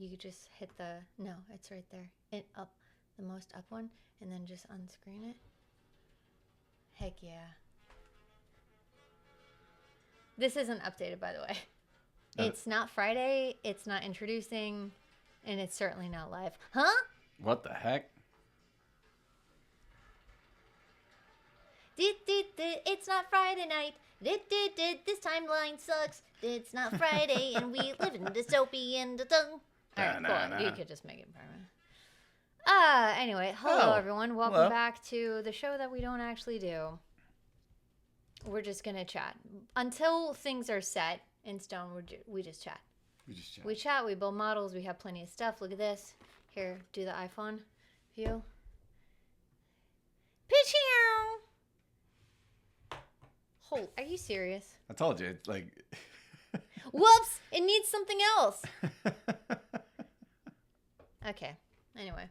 You could just hit no, it's right there. Up, the most up one, and then just unscreen it. Heck yeah. This isn't updated, by the way. It's not Friday, it's not introducing, and it's certainly not live. Huh? What the heck? It's not Friday night. This timeline sucks. It's not Friday, and we live in dystopian. Alright, cool. You could just make it permanent. Anyway, hello everyone. Welcome back to the show that we don't actually do. We're just gonna chat until things are set in stone. We just chat. We chat. We build models. We have plenty of stuff. Look at this. Here, do the iPhone view. Pitch here. Hold. Are you serious? I told you. It's like. Whoops! It needs something else. Okay. Anyway.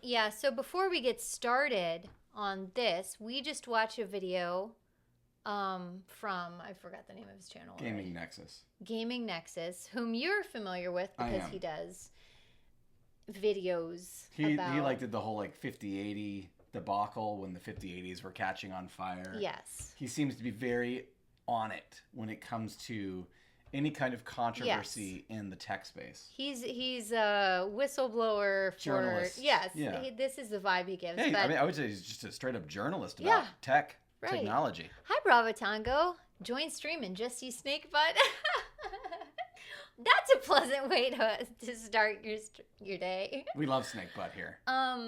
Yeah, so before we get started on this, we just watched a video from, I forgot the name of his channel. Gaming Nexus, whom you're familiar with because he does videos about... He did the whole 5080 debacle when the 5080s were catching on fire. Yes. He seems to be very on it when it comes to any kind of controversy in the tech space. He's a whistleblower journalist. Yes, yeah. This is the vibe he gives. Hey, but, I would say he's just a straight up journalist about technology. Hi, Bravo Tango. Join stream and just see Snake Butt. That's a pleasant way to start your day. We love Snake Butt here.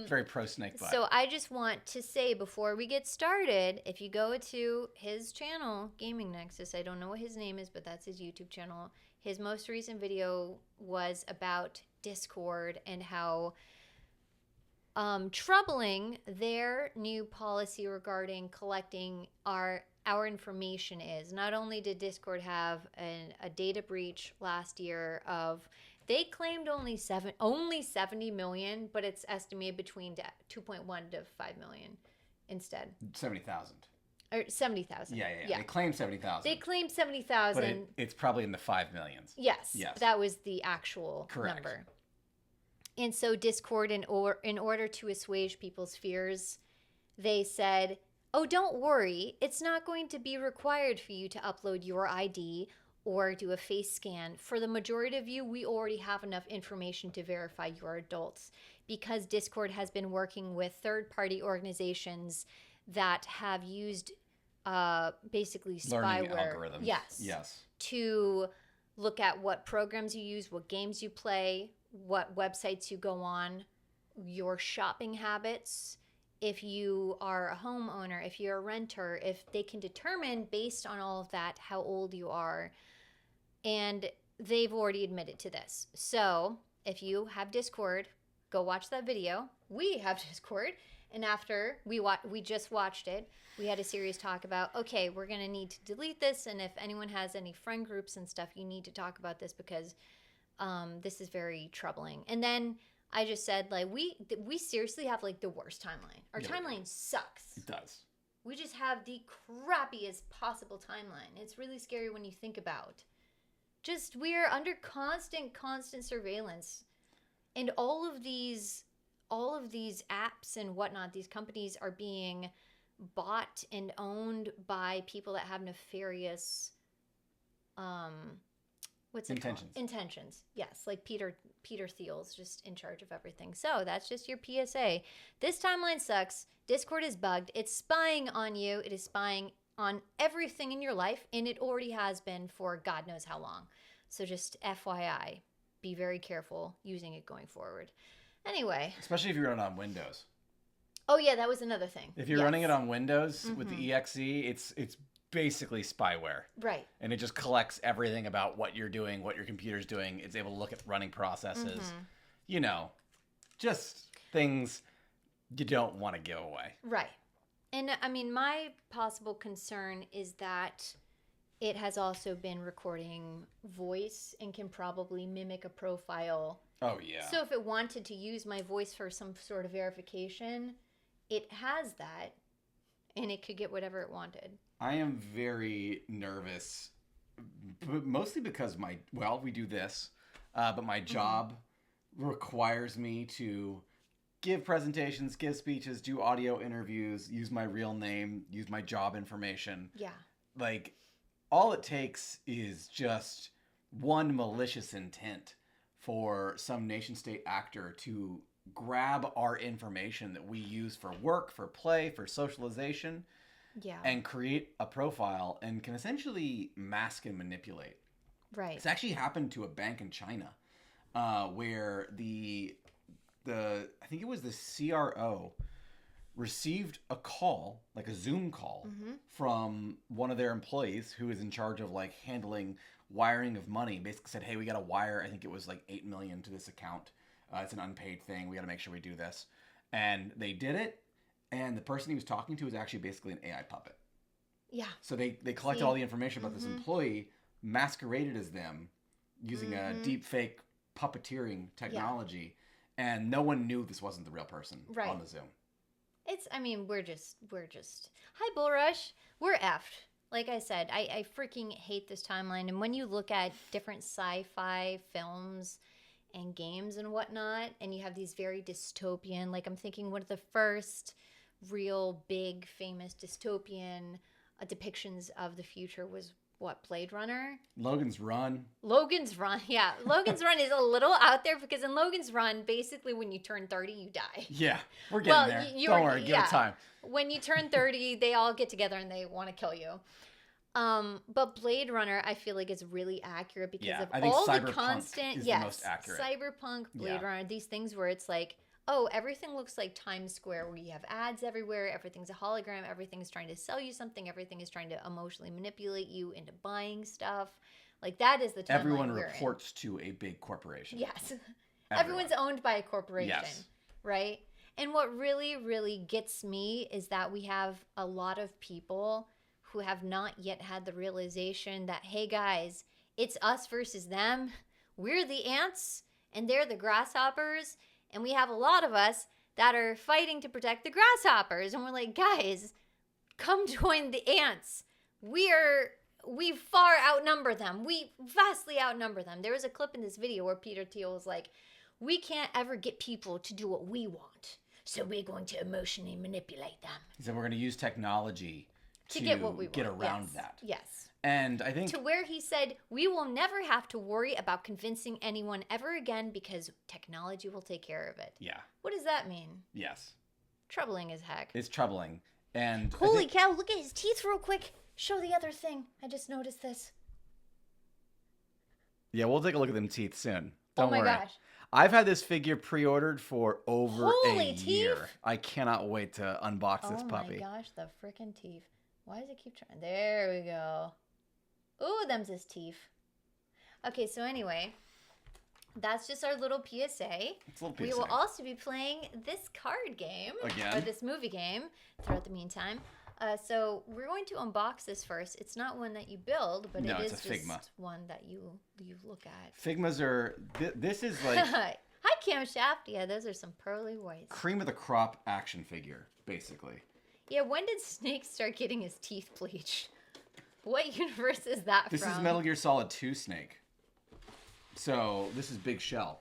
Very pro Snake Butt. So I just want to say before we get started, if you go to his channel, Gaming Nexus, I don't know what his name is, but that's his YouTube channel. His most recent video was about Discord and how troubling their new policy regarding collecting our information is. Not only did Discord have a data breach last year of, they claimed only 70 million, but it's estimated between 2.1 to 5 million instead. 70,000. Or 70,000. Yeah. They claimed 70,000. They claimed 70,000. But it's probably in the 5 millions. Yes. That was the actual number. And so Discord, in order to assuage people's fears, they said, oh, don't worry, it's not going to be required for you to upload your ID or do a face scan. For the majority of you, we already have enough information to verify you're adults, because Discord has been working with third-party organizations that have used basically learning spyware. Algorithms. Yes. To look at what programs you use, what games you play, what websites you go on, your shopping habits. If you are a homeowner, if you're a renter, if they can determine based on all of that how old you are. And they've already admitted to this. So if you have Discord, go watch that video. We have Discord. And after we just watched it, we had a serious talk about, okay, we're going to need to delete this. And if anyone has any friend groups and stuff, you need to talk about this because this is very troubling. And then I just said, we seriously have, the worst timeline. Our timeline sucks. It does. We just have the crappiest possible timeline. It's really scary when you think about. Just, we're under constant surveillance. And all of these apps and whatnot, these companies are being bought and owned by people that have nefarious intentions. Yes, like Peter Thiel's just in charge of everything. So that's just your PSA. This timeline sucks. Discord is bugged. It's spying on you. It is spying on everything in your life, and it already has been for God knows how long. So just FYI, be very careful using it going forward. Anyway. Especially if you run it on Windows. Oh yeah, that was another thing. If you're running it on Windows with the EXE, it's basically spyware. Right. And it just collects everything about what you're doing, what your computer's doing. It's able to look at running processes. You know, just things you don't want to give away. Right. And I mean, my possible concern is that it has also been recording voice and can probably mimic a profile. Oh, yeah. So if it wanted to use my voice for some sort of verification, it has that, and it could get whatever it wanted. I am very nervous Mostly because we do this, but my job requires me to give presentations, give speeches, do audio interviews, use my real name, use my job information. Yeah. Like, all it takes is just one malicious intent for some nation state actor to grab our information that we use for work, for play, for socialization, Yeah. and create a profile and can essentially mask and manipulate. Right. It's actually happened to a bank in China where I think it was the CRO received a call, like a Zoom call, from one of their employees who is in charge of like handling wiring of money. Basically said, hey, we got to wire, I think it was like $8 million to this account. It's an unpaid thing. We got to make sure we do this. And they did it. And the person he was talking to was actually basically an AI puppet. Yeah. So they collected all the information about this employee, masqueraded as them using a deep fake puppeteering technology. And no one knew this wasn't the real person on the Zoom. We're just, hi, Bull Rush. We're effed. Like I said, I freaking hate this timeline. And when you look at different sci-fi films and games and whatnot, and you have these very dystopian, like I'm thinking one of the first real big famous dystopian depictions of the future was Blade Runner? Logan's Run. Yeah. Logan's Run is a little out there because in Logan's Run, basically when you turn 30, you die. Yeah, we're getting there. Don't worry, give it time. When you turn 30, they all get together and they want to kill you. But Blade Runner, I feel like is really accurate because of all the constant, is the most accurate. Cyberpunk, Blade Runner, these things where it's like, oh, everything looks like Times Square where you have ads everywhere, everything's a hologram, everything's trying to sell you something, everything is trying to emotionally manipulate you into buying stuff. Like that is the timeline Everyone we're reports to a big corporation. Yes. Everyone's owned by a corporation, right? And what really, really gets me is that we have a lot of people who have not yet had the realization that, hey guys, it's us versus them. We're the ants and they're the grasshoppers. And we have a lot of us that are fighting to protect the grasshoppers. And we're like, guys, come join the ants. We far outnumber them. We vastly outnumber them. There was a clip in this video where Peter Thiel was like, we can't ever get people to do what we want. So we're going to emotionally manipulate them. He said we're going to use technology to get what we want. Get around that. Yes. And I think to where he said, we will never have to worry about convincing anyone ever again because technology will take care of it. Yeah. What does that mean? Yes. Troubling as heck. It's troubling. And holy cow, look at his teeth real quick. Show the other thing. I just noticed this. Yeah, we'll take a look at them teeth soon. Don't worry. Oh my gosh. I've had this figure pre-ordered for over Holy a teeth. year. I cannot wait to unbox this puppy. Oh my gosh, the freaking teeth. Why does it keep trying? There we go. Ooh, them's his teeth. Okay, so anyway, that's just our little PSA. It's a little PSA. We will also be playing this card game. Again? Or this movie game throughout the meantime. So we're going to unbox this first. It's not one that you build, but it is it's a Figma. Just one that you look at. Figmas are... This is like... Hi, Camshaft. Yeah, those are some pearly whites. Cream of the crop action figure, basically. Yeah, when did Snake start getting his teeth bleached? What universe is that This from? is Metal Gear Solid 2 Snake. So this is Big Shell.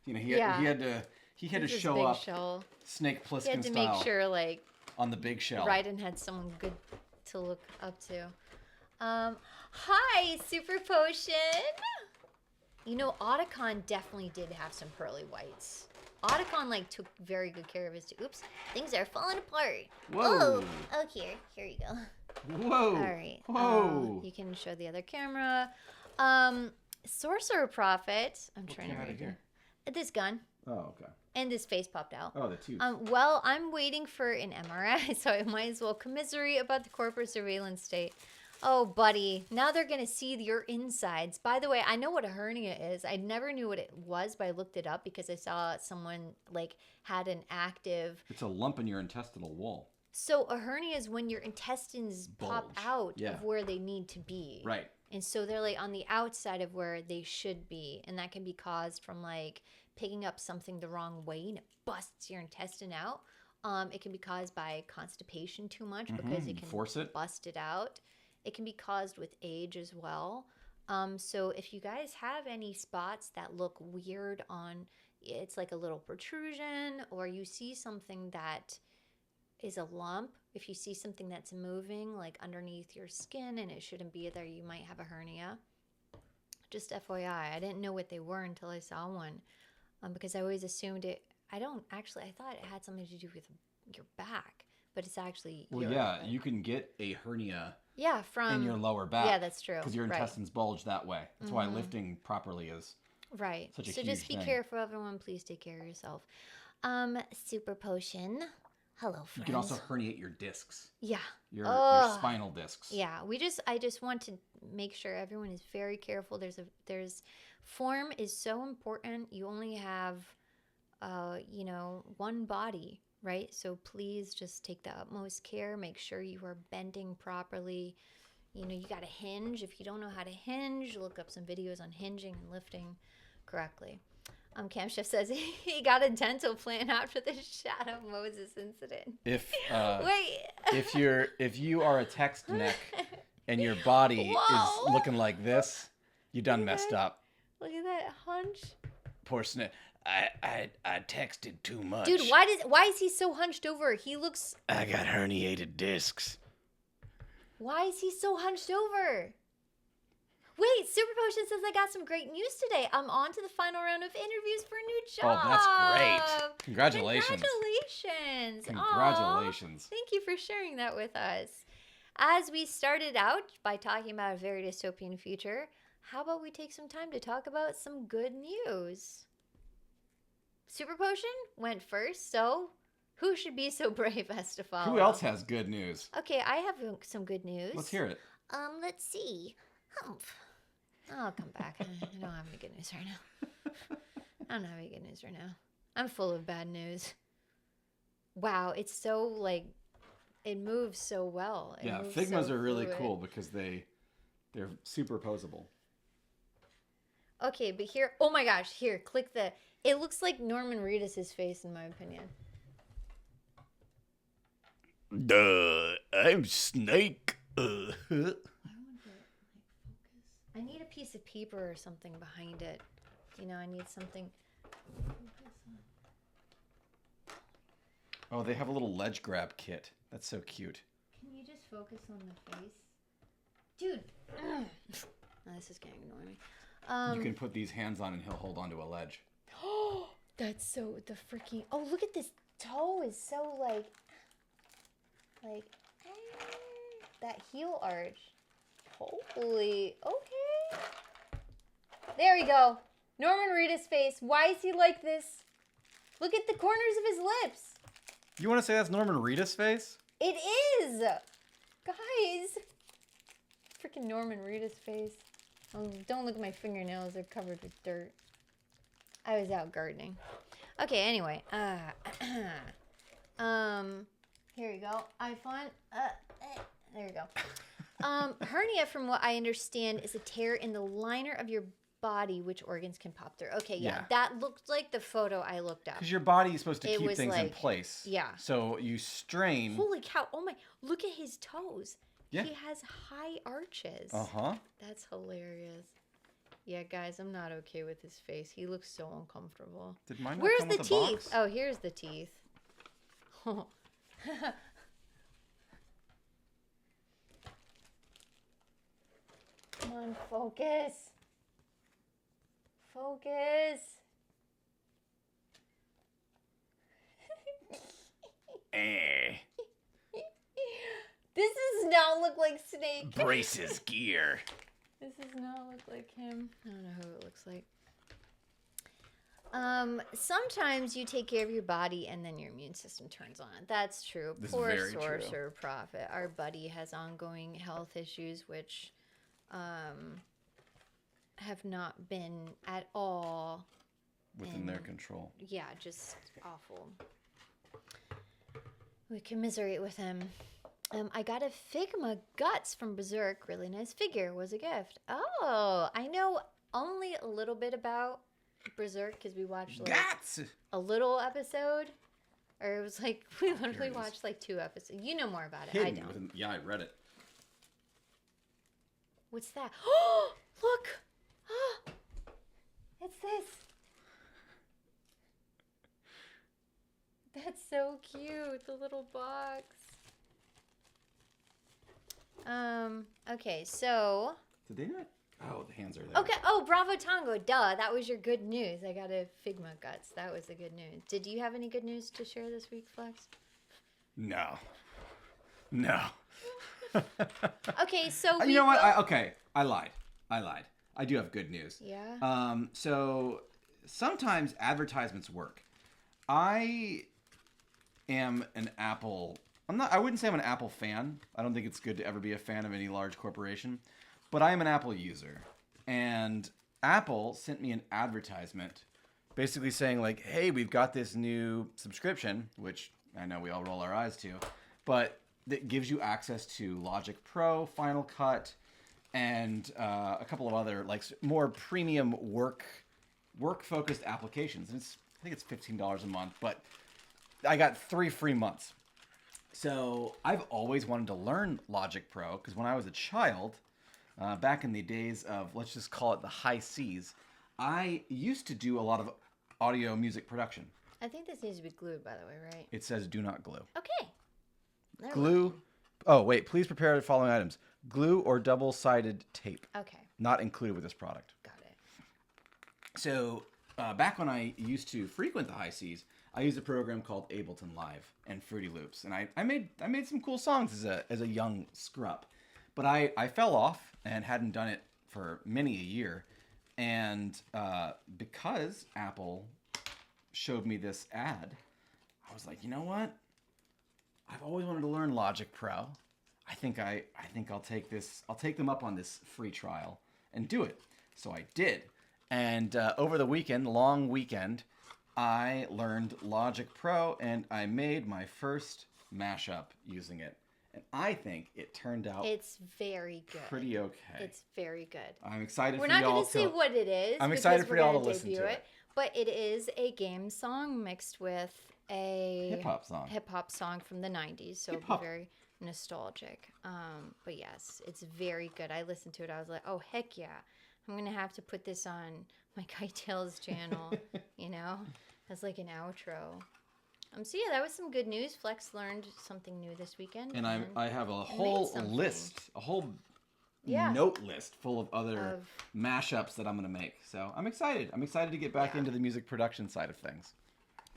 You know, he had to show Big up Shell. Snake Plissken He had to style make sure like on the Big Shell. Raiden had someone good to look up to. Hi, Super Potion. You know, Otacon definitely did have some pearly whites. Otacon like took very good care of his. Oops, things are falling apart. Whoa. Oh, here you go. Whoa. All right. Whoa. You can show the other camera. Sorcerer Prophet. I'm trying to read here. This gun. Oh, okay. And this face popped out. Oh, the tooth. Well, I'm waiting for an MRI, so I might as well commiserate about the corporate surveillance state. Oh, buddy. Now they're going to see your insides. By the way, I know what a hernia is. I never knew what it was, but I looked it up because I saw someone like had an active... It's a lump in your intestinal wall. So a hernia is when your intestines pop out of where they need to be. Right. And so they're like on the outside of where they should be. And that can be caused from like picking up something the wrong way and it busts your intestine out. It can be caused by constipation too much because it can force it. Bust it out. It can be caused with age as well. So if you guys have any spots that look weird on, it's like a little protrusion, or you see something that is a lump, if you see something that's moving like underneath your skin and it shouldn't be there, you might have a hernia. Just FYI, I didn't know what they were until I saw one, because I always assumed it. I thought it had something to do with your back, but it's actually Well, yeah, you can get a hernia from in your lower back. Yeah, that's true. Because your Right. intestines bulge that way. That's why lifting properly is Right. such a So huge just be thing. careful, everyone. Please take care of yourself. Super potion. Hello, friends. You can also herniate your discs. Yeah. Your spinal discs. Yeah. I just want to make sure everyone is very careful. Form is so important. You only have, one body, right? So please just take the utmost care. Make sure you are bending properly. You got to hinge. If you don't know how to hinge, look up some videos on hinging and lifting correctly. Cam Chef says he got a dental plan after the Shadow Moses incident. If Wait, if you are a text neck and your body Whoa. is looking like this, you done Look at messed that. up. Look at that hunch, Poor Snit. I texted too much. dude. Why is he so hunched over? He looks. I got herniated discs. Why is he so hunched over? Wait, Super Potion says I got some great news today. I'm on to the final round of interviews for a new job. Oh, that's great. Congratulations. Congratulations. Congratulations. Aw, thank you for sharing that with us. As we started out by talking about a very dystopian future, how about we take some time to talk about some good news? Super Potion went first, so who should be so brave as to follow? Who else has good news? Okay, I have some good news. Let's hear it. Let's see. I'll come back. I don't have any good news right now. I don't have any good news right now. I'm full of bad news. Wow, it's so it moves so well. Yeah, Figmas are really cool because they're superposable. Okay, but here, oh my gosh, here, click it looks like Norman Reedus' face in my opinion. I'm Snake. I need a piece of paper or something behind it. I need something. Oh, they have a little ledge grab kit. That's so cute. Can you just focus on the face? Dude. Oh, this is getting annoying me. You can put these hands on and he'll hold onto a ledge. Oh, that's so the freaking. Oh, look at this toe is so that heel arch. Holy, okay. There we go. Norman Reedus' face. Why is he like this? Look at the corners of his lips. You want to say that's Norman Reedus' face? It is. Guys. Freaking Norman Reedus' face. Oh, don't look at my fingernails. They're covered with dirt. I was out gardening. Okay, anyway. Here we go. iPhone. There we go. Hernia, from what I understand, is a tear in the liner of your body, which organs can pop through. Okay, yeah. That looked like the photo I looked up. Because your body is supposed to keep things in place. Yeah. So you strain. Holy cow. Oh my. Look at his toes. Yeah. He has high arches. Uh-huh. That's hilarious. Yeah, guys, I'm not okay with his face. He looks so uncomfortable. Did mine not Where's come the with a teeth? box? Oh, here's the teeth. Come on, focus. Focus. This does not look like Snake. Braces gear. This does not look like him. I don't know who it looks like. Sometimes you take care of your body and then your immune system turns on. That's true. This Poor is very Sorcerer Prophet. Our buddy has ongoing health issues, which have not been at all Within their control. Yeah, just awful. We commiserate with him. I got a Figma Guts from Berserk. Really nice figure. Was a gift. Oh, I know only a little bit about Berserk because we watched Guts! a little episode. Or it was like, we literally watched 2 episodes. You know more about it. I don't. Yeah, I read it. What's that? Oh, look! the little box. Okay, so... Did they not? Oh, the hands are there. Okay, oh, Bravo Tango, duh, that was your good news. I got a Figma Guts. That was the good news. Did you have any good news to share this week, Flex? No. Okay, so you know what? I lied. I do have good news. Yeah? So sometimes advertisements work. I am an Apple... I wouldn't say I'm an Apple fan. I don't think it's good to ever be a fan of any large corporation. But I am an Apple user. And Apple sent me an advertisement basically saying like, hey, we've got this new subscription, which I know we all roll our eyes to, but that gives you access to Logic Pro, Final Cut, and a couple of other like more premium work-focused applications. And I think it's $15 a month, but I got 3 free months. So I've always wanted to learn Logic Pro because when I was a child, back in the days of, let's just call it the high C's, I used to do a lot of audio music production. I think this needs to be glued, by the way, right? It says do not glue. Okay. There Glue. Oh, wait. Please prepare the following items. Glue or double-sided tape. Okay. Not included with this product. Got it. So back when I used to frequent the high C's, I used a program called Ableton Live and Fruity Loops. And I made some cool songs as a young scrup. But I fell off and hadn't done it for many a year. And because Apple showed me this ad, I was like, you know what? I've always wanted to learn Logic Pro. I think I'll take them up on this free trial and do it. So I did. And over the long weekend, I learned Logic Pro and I made my first mashup using it. And I think it turned out It's very good. pretty okay. It's very good. I'm excited We're for not y'all going to say what it is. I'm excited because for we're y'all gonna to listen debut to it. But it is a game song mixed with a Hip hop song from the 90s. So it'll Hip-hop. be very nostalgic. But yes, it's very good. I listened to it. I was like, oh, heck yeah. I'm going to have to put this on my Kite Tales channel, as like an outro. So yeah, that was some good news. Flex learned something new this weekend. And I have a made whole something. list, a whole Yeah. note list full of other mashups that I'm going to make. So I'm excited. I'm excited to get back into the music production side of things.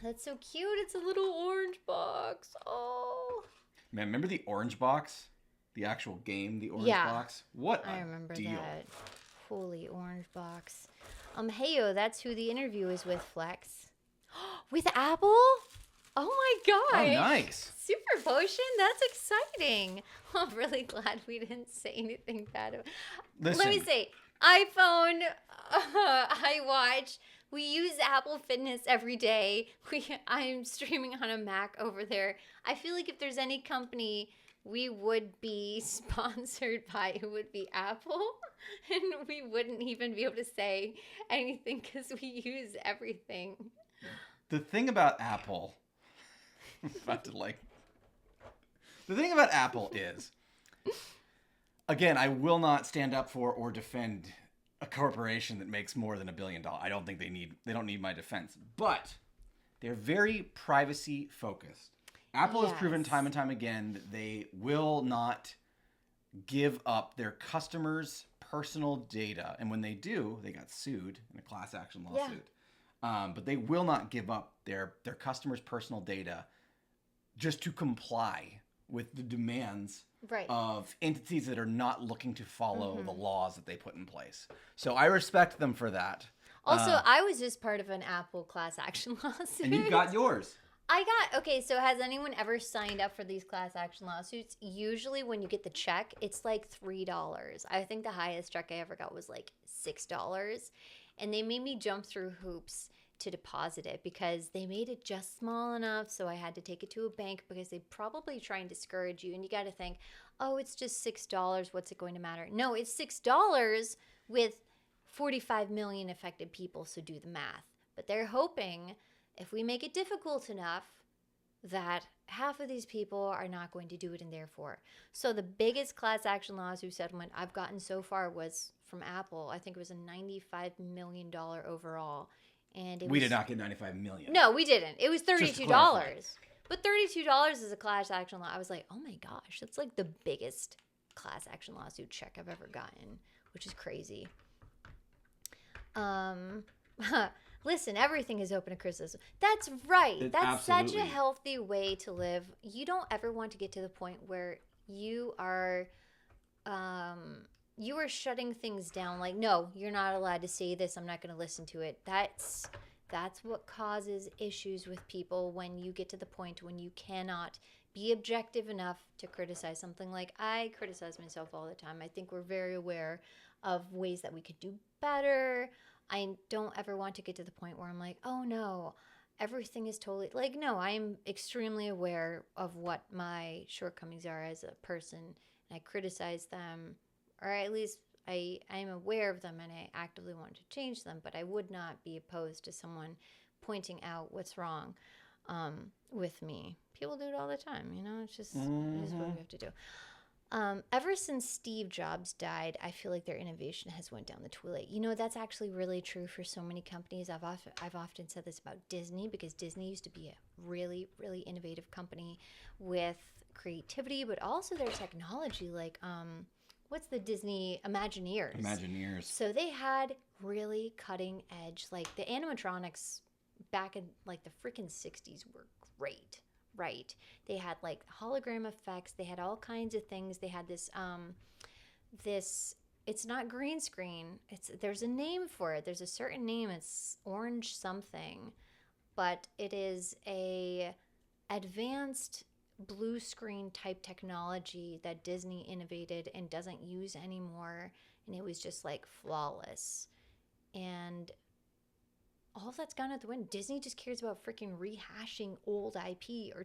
That's so cute. It's a little orange box. Oh. Man, remember the orange box? The actual game, the orange Yeah. box? What a I remember deal. that. Holy orange box. Heyo, that's who the interview is with, Flex. With Apple? Oh my gosh. Oh, nice. Super Potion? That's exciting. I'm really glad we didn't say anything bad about Listen. Let me say, iPhone, iWatch. We use Apple Fitness every day. I'm streaming on a Mac over there. I feel like if there's any company we would be sponsored by, it would be Apple. And we wouldn't even be able to say anything because we use everything. The thing about Apple, I'm about to like. The thing about Apple is, again, I will not stand up for or defend a corporation that makes more than $1 billion. I don't think they don't need my defense, but they're very privacy focused. Apple has proven time and time again that they will not give up their customers' personal data, and when they do, they got sued in a class action lawsuit. But they will not give up their customers' personal data just to comply with the demands of entities that are not looking to follow the laws that they put in place. So I respect them for that. Also, I was just part of an Apple class action lawsuit. And you got yours. Okay, so has anyone ever signed up for these class action lawsuits? Usually when you get the check, it's like $3. I think the highest check I ever got was like $6. And they made me jump through hoops to deposit it because they made it just small enough, so I had to take it to a bank because they probably try and discourage you. And you got to think, oh, it's just $6. What's it going to matter? No, it's $6 with 45 million affected people, so do the math. But they're hoping if we make it difficult enough that half of these people are not going to do it, and therefore. So the biggest class action lawsuit settlement I've gotten so far was from Apple. I think it was a $95 million overall. And we did not get $95 million. No, we didn't. It was $32. But $32 is a class action law. I was like, oh my gosh, that's like the biggest class action lawsuit check I've ever gotten, which is crazy. Listen, everything is open to criticism. That's right. That's such a healthy way to live. You don't ever want to get to the point where you are shutting things down. Like, no, you're not allowed to say this. I'm not going to listen to it. That's what causes issues with people when you get to the point when you cannot be objective enough to criticize something. Like, I criticize myself all the time. I think we're very aware of ways that we could do better. I don't ever want to get to the point where I'm like, oh no, everything is totally like, no, I'm extremely aware of what my shortcomings are as a person, and I criticize them, or at least I'm aware of them and I actively want to change them, but I would not be opposed to someone pointing out what's wrong with me. People do it all the time, it's just it is what we have to do. Ever since Steve Jobs died, I feel like their innovation has went down the toilet. That's actually really true for so many companies. I've often said this about Disney, because Disney used to be a really, really innovative company with creativity, but also their technology. Like, what's the Disney Imagineers? Imagineers. So they had really cutting edge, like the animatronics back in like the freaking 60s were great. Right. They had like hologram effects. They had all kinds of things. They had this it's not green screen. There's a name for it. There's a certain name. It's orange something, but it is a advanced blue screen type technology that Disney innovated and doesn't use anymore, and it was just like flawless. And all that's gone out the wind. Disney just cares about freaking rehashing old IP or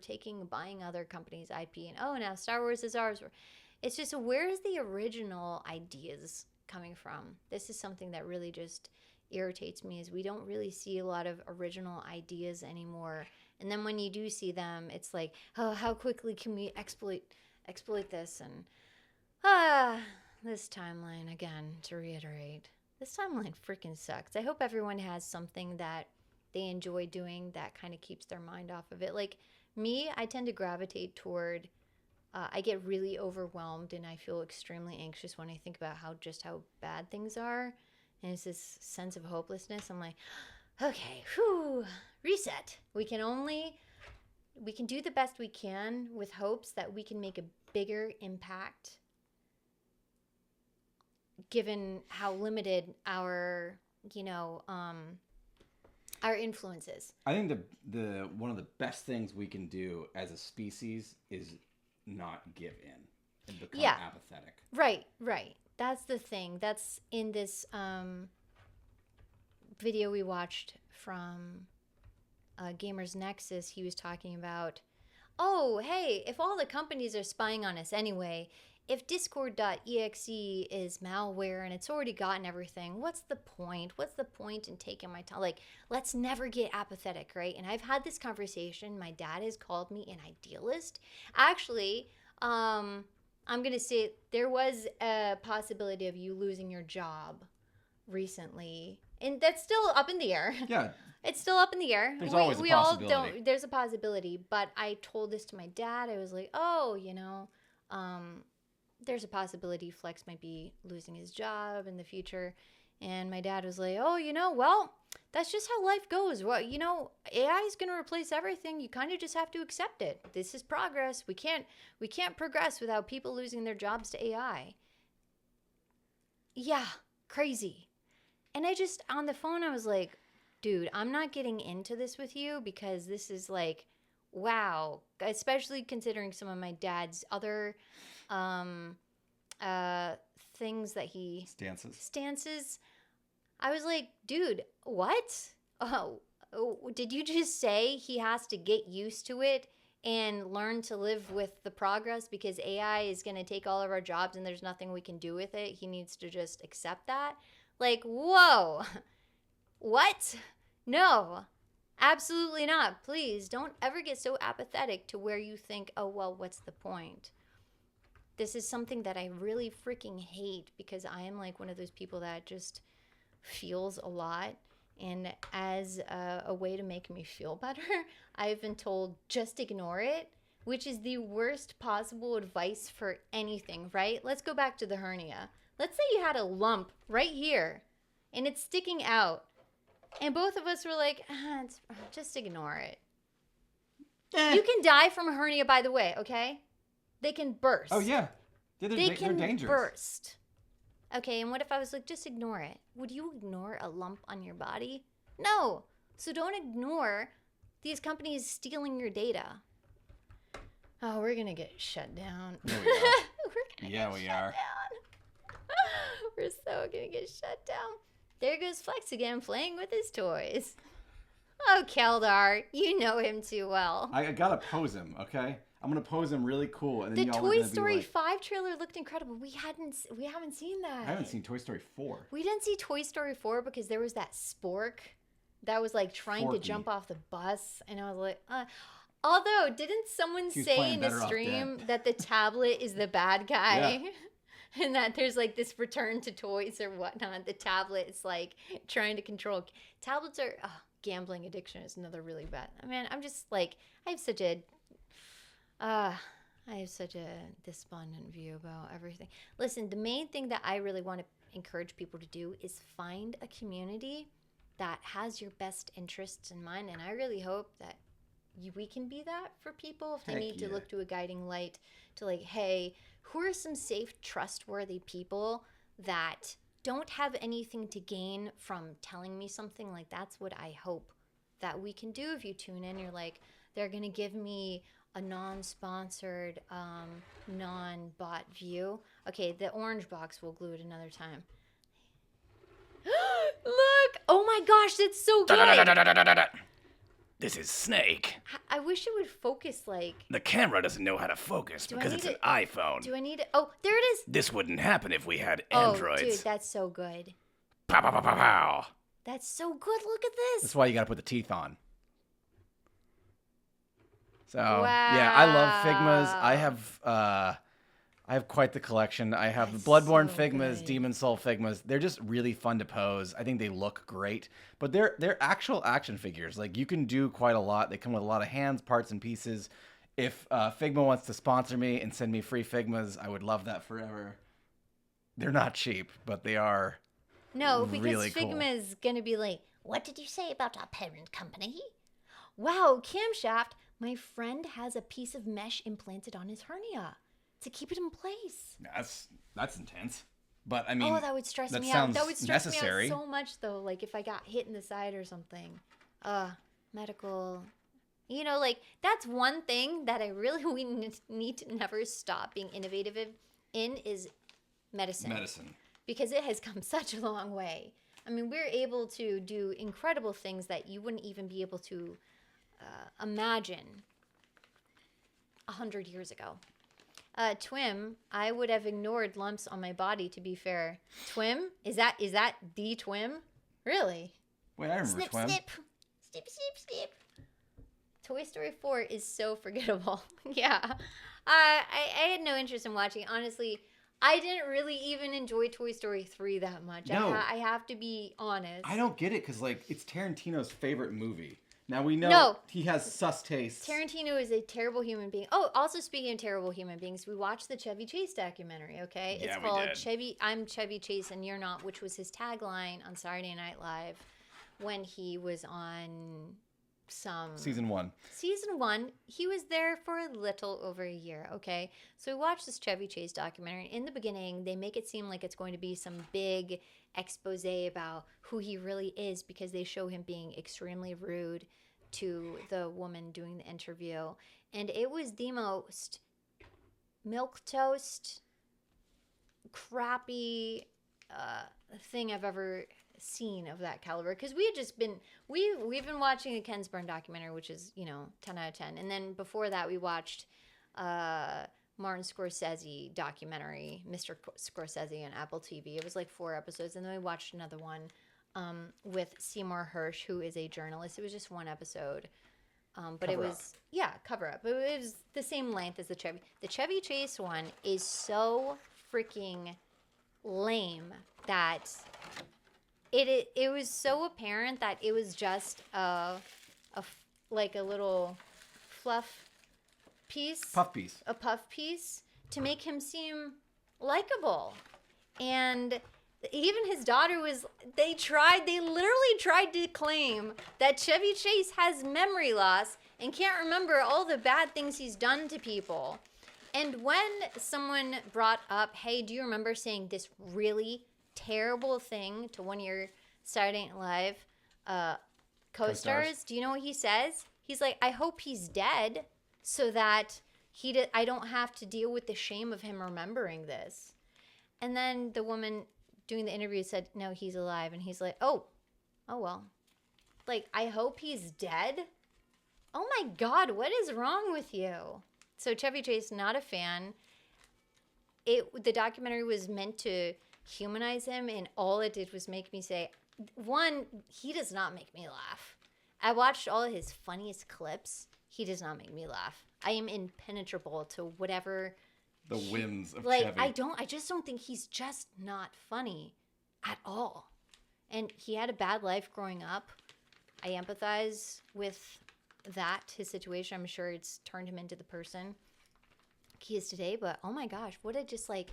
buying other companies' IP, and oh, now Star Wars is ours. It's just, where is the original ideas coming from? This is something that really just irritates me, is we don't really see a lot of original ideas anymore. And then when you do see them, it's like, oh, how quickly can we exploit this? And this timeline, again, to reiterate, this timeline freaking sucks. I hope everyone has something that they enjoy doing that kind of keeps their mind off of it. Like me, I tend to gravitate toward, I get really overwhelmed and I feel extremely anxious when I think about how bad things are. And it's this sense of hopelessness. I'm like, okay, whew, reset. We can do the best we can with hopes that we can make a bigger impact given how limited our influence is. I think the one of the best things we can do as a species is not give in and become apathetic. Right. That's the thing. That's in this video we watched from Gamers Nexus. He was talking about, oh, hey, if all the companies are spying on us anyway, if Discord.exe is malware and it's already gotten everything, what's the point? What's the point in taking my time? Like, let's never get apathetic, right? And I've had this conversation. My dad has called me an idealist. Actually, I'm going to say there was a possibility of you losing your job recently. And that's still up in the air. Yeah. It's still up in the air. There's always a possibility. There's a possibility. But I told this to my dad. I was like, oh, there's a possibility Flex might be losing his job in the future. And my dad was like, oh, well, that's just how life goes. Well, AI is going to replace everything. You kind of just have to accept it. This is progress. We can't progress without people losing their jobs to AI. Yeah, crazy. And I just, on the phone, I was like, dude, I'm not getting into this with you because this is like, wow. Especially considering some of my dad's other things that he stances. I was like, dude, what? Oh, did you just say he has to get used to it and learn to live with the progress because AI is going to take all of our jobs and there's nothing we can do with it? He needs to just accept that. Like, whoa, what? No, absolutely not. Please don't ever get so apathetic to where you think, oh, well, what's the point? This is something that I really freaking hate because I am like one of those people that just feels a lot. And as a way to make me feel better, I've been told just ignore it, which is the worst possible advice for anything, right? Let's go back to the hernia. Let's say you had a lump right here and it's sticking out. And both of us were like, just ignore it. You can die from a hernia, by the way, okay? They can burst. Oh, yeah. They're can dangerous. burst. Okay, and what if I was like, just ignore it? Would you ignore a lump on your body? No. So don't ignore these companies stealing your data. Oh, we're going to get shut down. Yeah, we are. We are. We're so going to get shut down. There goes Flex again, playing with his toys. Oh, Keldar, you know him too well. I gotta pose him, okay? I'm gonna pose him really cool, and then The y'all Toy are Story like, 5 trailer looked incredible. We haven't seen that. I haven't seen Toy Story 4. We didn't see Toy Story 4 because there was that spork that was like trying to jump off the bus, and I was like, although didn't someone say in the stream that the tablet is the bad guy? Yeah. And that there's like this return to toys or whatnot. The tablet is like trying to control. Tablets are gambling addiction is another really bad. I mean, I'm just like I have such a despondent view about everything. Listen, the main thing that I really want to encourage people to do is find a community that has your best interests in mind, and I really hope that we can be that for people if they need to look to a guiding light to like, hey, who are some safe, trustworthy people that don't have anything to gain from telling me something? Like, that's what I hope that we can do. If you tune in, you're like, they're going to give me a non-sponsored, non-bot view. Okay, the orange box, we'll glue it another time. Look! Oh my gosh, it's so good! This is Snake. I wish it would focus like... The camera doesn't know how to focus because it's an iPhone. Do I need it? Oh, there it is. This wouldn't happen if we had Androids. Oh, dude, that's so good. Pow, pow, pow, pow, pow. That's so good. Look at this. That's why you gotta put the teeth on. So, wow. Yeah, I love Figmas. I have quite the collection. I have Bloodborne Figmas, good. Demon Soul Figmas. They're just really fun to pose. I think they look great. But they're actual action figures. Like, you can do quite a lot. They come with a lot of hands, parts, and pieces. If Figma wants to sponsor me and send me free Figmas, I would love that forever. They're not cheap, but they are really cool. Figma is going to be like, what did you say about our parent company? Wow, camshaft. My friend has a piece of mesh implanted on his hernia to keep it in place. That's intense. But I mean, that would stress me out. That would stress me out so much, though. Like if I got hit in the side or something. Medical. You know, like that's one thing that we need to never stop being innovative in is medicine. Because it has come such a long way. I mean, we're able to do incredible things that you wouldn't even be able to imagine 100 years ago. Twim, I would have ignored lumps on my body, to be fair. Twim? Is that the Twim? Really? Wait, I remember Twim. Snip. Snip, snip, snip. Toy Story 4 is so forgettable. Yeah. I had no interest in watching. Honestly, I didn't really even enjoy Toy Story 3 that much. No. I have to be honest. I don't get it because, like, it's Tarantino's favorite movie. Now we know he has sus tastes. Tarantino is a terrible human being. Oh, also speaking of terrible human beings, we watched the Chevy Chase documentary, okay? Yeah, it's called I'm Chevy Chase and You're Not, which was his tagline on Saturday Night Live when he was on Season 1. Season 1, he was there for a little over a year, okay? So we watched this Chevy Chase documentary. In the beginning, they make it seem like it's going to be some big expose about who he really is because they show him being extremely rude to the woman doing the interview. And it was the most milquetoast, crappy thing I've ever seen of that caliber, because we had just been we've been watching the Ken Burn documentary, which is 10 out of 10, and then before that we watched Martin Scorsese documentary, Mr. Scorsese on Apple TV. It was like 4 episodes, and then we watched another one with Seymour Hersh, who is a journalist. It was just 1 episode, but it was cover up. It was the same length as the Chevy Chase one is so freaking lame that it was so apparent that it was just like a little fluff piece, a puff piece to make him seem likable. And even his daughter they literally tried to claim that Chevy Chase has memory loss and can't remember all the bad things he's done to people. And when someone brought up, hey, do you remember saying this really terrible thing to one of your Saturday Night Live co-stars? Do you know what he says? He's like, I hope he's dead so that I don't have to deal with the shame of him remembering this. And then the woman doing the interview said, no, he's alive. And he's like, oh well. Like, I hope he's dead? Oh my God, what is wrong with you? So Chevy Chase, not a fan. The documentary was meant to humanize him, and all it did was make me say, one, he does not make me laugh. I watched all of his funniest clips. He does not make me laugh. I am impenetrable to whatever the whims of like Chevy. I just don't think he's just not funny at all. And he had a bad life growing up. I empathize with his situation. I'm sure it's turned him into the person he is today. But oh my gosh, what a just like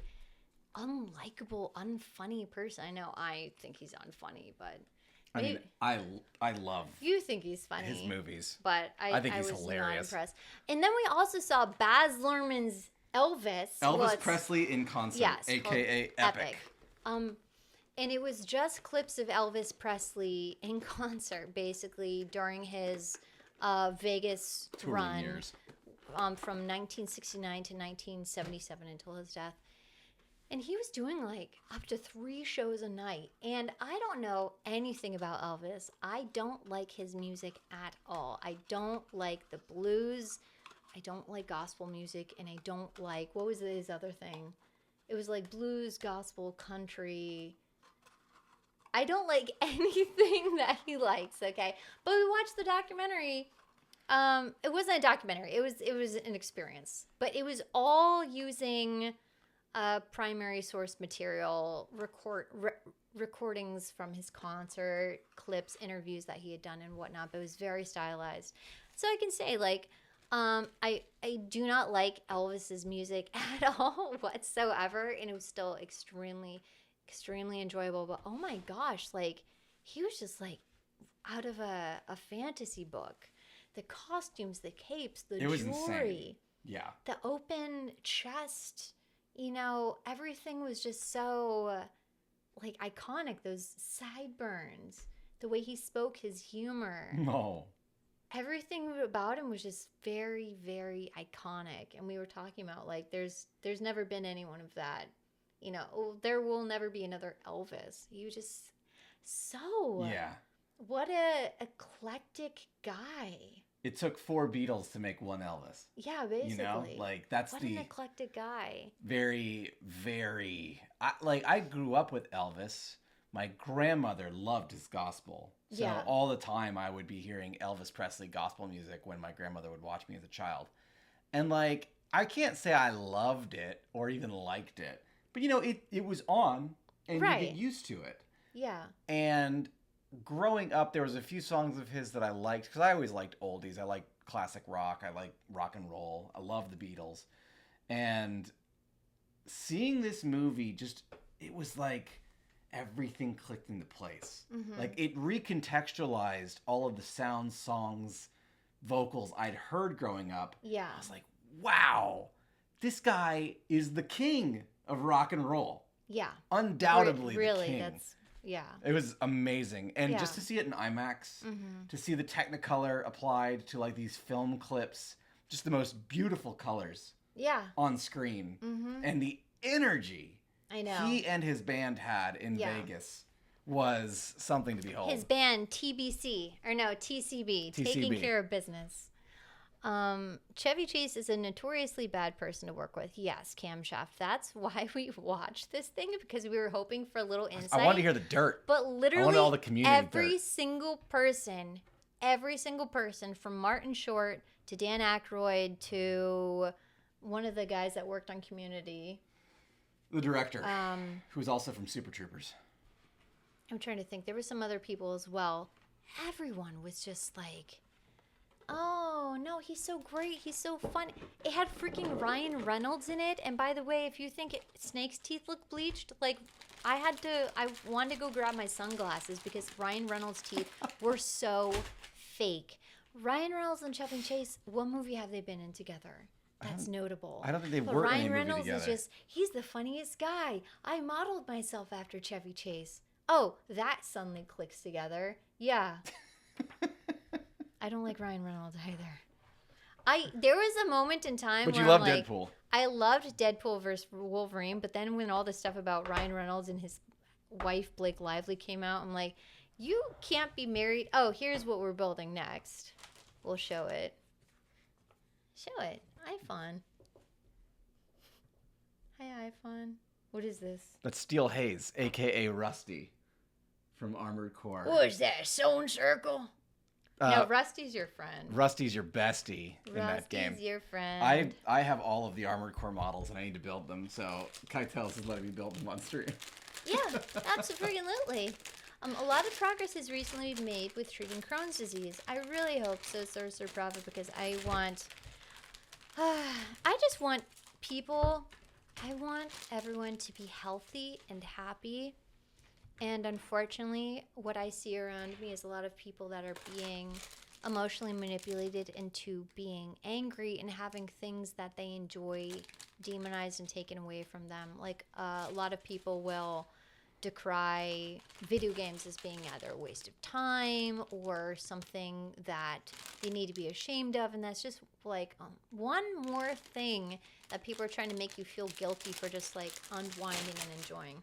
unlikable, unfunny person. I know I think he's unfunny, but I mean, I love you think he's funny his movies, but I think he's was hilarious. Not impressed. And then we also saw Baz Luhrmann's Elvis Presley in concert, yes, aka Epic. And it was just clips of Elvis Presley in concert, basically during his Vegas Touring run years. From 1969 to 1977 until his death. And he was doing like up to 3 shows a night. And I don't know anything about Elvis. I don't like his music at all. I don't like the blues. I don't like gospel music. And I don't like, what was his other thing? It was like blues, gospel, country. I don't like anything that he likes, okay? But we watched the documentary. It wasn't a documentary. It was an experience. But it was all using primary source material, recordings from his concert, clips, interviews that he had done and whatnot. But it was very stylized. So I can say, like, I do not like Elvis's music at all whatsoever. And it was still extremely enjoyable. But oh my gosh, like, he was just like out of a fantasy book. The costumes, the capes, the jewelry, insane. Yeah, the open chest, everything was just so like iconic. Those sideburns, the way he spoke, his humor. No. Everything about him was just very, very iconic. And we were talking about, like, there's never been anyone of that. There will never be another Elvis. He was just so... Yeah. What a eclectic guy. It took 4 Beatles to make one Elvis. Yeah, basically. Like, that's what an eclectic guy. Very, very... I grew up with Elvis. My grandmother loved his gospel. So all the time I would be hearing Elvis Presley gospel music when my grandmother would watch me as a child. And, like, I can't say I loved it or even liked it. But, it was on, and you get used to it. Yeah. And growing up, there was a few songs of his that I liked, because I always liked oldies. I like classic rock. I like rock and roll. I love the Beatles. And seeing this movie, it was like everything clicked into place. Mm-hmm. Like, it recontextualized all of the sounds, songs, vocals I'd heard growing up. Yeah. I was like, wow, this guy is the king of rock and roll. Yeah. Undoubtedly really, the king. Yeah. It was amazing. And just to see it in IMAX, to see the Technicolor applied to, like, these film clips, just the most beautiful colors on screen. Mm-hmm. And the energy I know he and his band had in Vegas was something to behold. His band, TCB, Taking Care of Business. Chevy Chase is a notoriously bad person to work with. Yes, Camshaft. That's why we watched this thing, because we were hoping for a little insight. I wanted to hear the dirt. But literally, I wanted all the community every dirt. single person, from Martin Short to Dan Aykroyd to one of the guys that worked on Community. The director, who was also from Super Troopers. I'm trying to think. There were some other people as well. Everyone was just like, oh, no, he's so great. He's so funny. It had freaking Ryan Reynolds in it. And by the way, if you think Snake's teeth look bleached, like, I wanted to go grab my sunglasses because Ryan Reynolds' teeth were so fake. Ryan Reynolds and Chevy Chase, what movie have they been in together? That's notable. I don't think they but were in Ryan any movie Reynolds together. is just, he's the funniest guy. I modeled myself after Chevy Chase. Oh, that suddenly clicks together. Yeah. I don't like Ryan Reynolds either. There was a moment in time But where you love I'm like, Deadpool. I loved Deadpool versus Wolverine, but then when all the stuff about Ryan Reynolds and his wife Blake Lively came out, I'm like, you can't be married. Oh, here's what we're building next. We'll show it. Show it. iPhone. Hi, iPhone. What is this? That's Steel Hayes, a.k.a. Rusty from Armored Core. What is that? Sewn circle? No, Rusty's your friend. Rusty's your bestie in that game. Rusty's your friend. I have all of the Armored Core models, and I need to build them, so Keitel is letting me build them on stream. Yeah, absolutely. A lot of progress has recently been made with treating Crohn's disease. I really hope so, Sorcerer Prophet, because I just want everyone to be healthy and happy. And unfortunately, what I see around me is a lot of people that are being emotionally manipulated into being angry and having things that they enjoy demonized and taken away from them. Like a lot of people will decry video games as being either a waste of time or something that they need to be ashamed of, and that's just like one more thing that people are trying to make you feel guilty for just like unwinding and enjoying.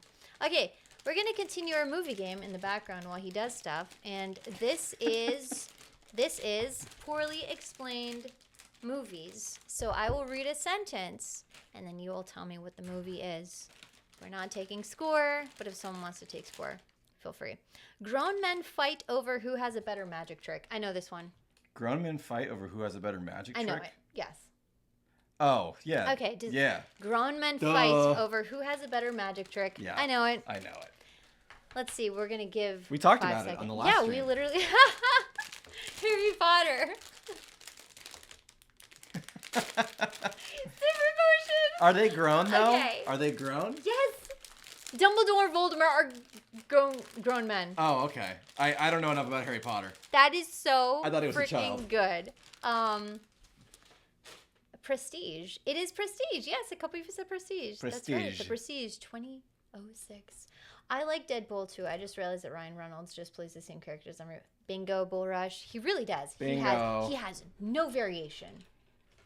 Okay, we're gonna continue our movie game in the background while he does stuff, and this is poorly explained movies. So I will read a sentence and then you will tell me what the movie is. We're not taking score, but if someone wants to take score, feel free. Grown men fight over who has a better magic trick. I know this one. Grown men fight over who has a better magic trick? I know it. Yes. Oh, yeah. Okay. Yeah. Grown men fight over who has a better magic trick. Yeah. I know it. I know it. Let's see. We're going to give We talked 5 about seconds. it on the last Yeah, stream. we literally... Harry Potter. Super potion. Are they grown, though? Okay. Are they grown? Yes. Dumbledore and Voldemort are grown men. Oh, okay. I don't know enough about Harry Potter. That is so I thought he was a freaking child. good. Prestige. It is Prestige. Yes, a couple of you said Prestige. That's right. Prestige. The Prestige 2006. I like Deadpool too. I just realized that Ryan Reynolds just plays the same characters. Bingo, Bull Rush. He really does. Bingo. He has no variation.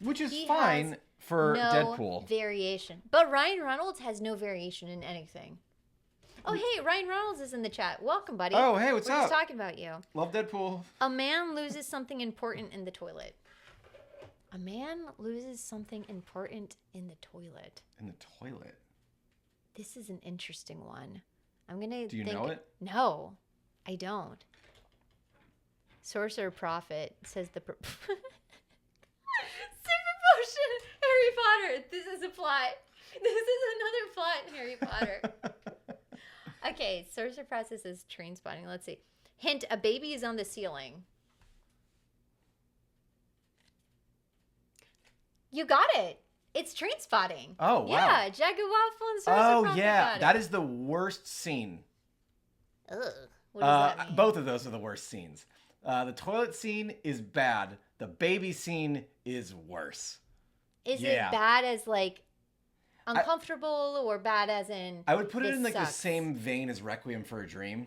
Which is He fine has for no Deadpool. variation. But Ryan Reynolds has no variation in anything. Oh, hey, Ryan Reynolds is in the chat. Welcome, buddy. Oh, hey, what's We're up? just talking about you. Love Deadpool. A man loses something important in the toilet. A man loses something important in the toilet. In the toilet? This is an interesting one. I'm going to Do you know it? No, I don't. Sorcerer Prophet says the... Super potion! Harry Potter! This is a plot. This is another plot in Harry Potter. Okay, Sorcerer Prophet says train spotting. Let's see. Hint, a baby is on the ceiling. You got it. It's train spotting. Oh, wow. Yeah, Jagged Waffle and Sorcerer Oh, Prophet yeah. got it. That is the worst scene. Ugh. What does that mean? Both of those are the worst scenes. The toilet scene is bad. The baby scene is worse. Is yeah. it bad as like uncomfortable or bad as in I would put it this in like the sucks? same vein as Requiem for a Dream,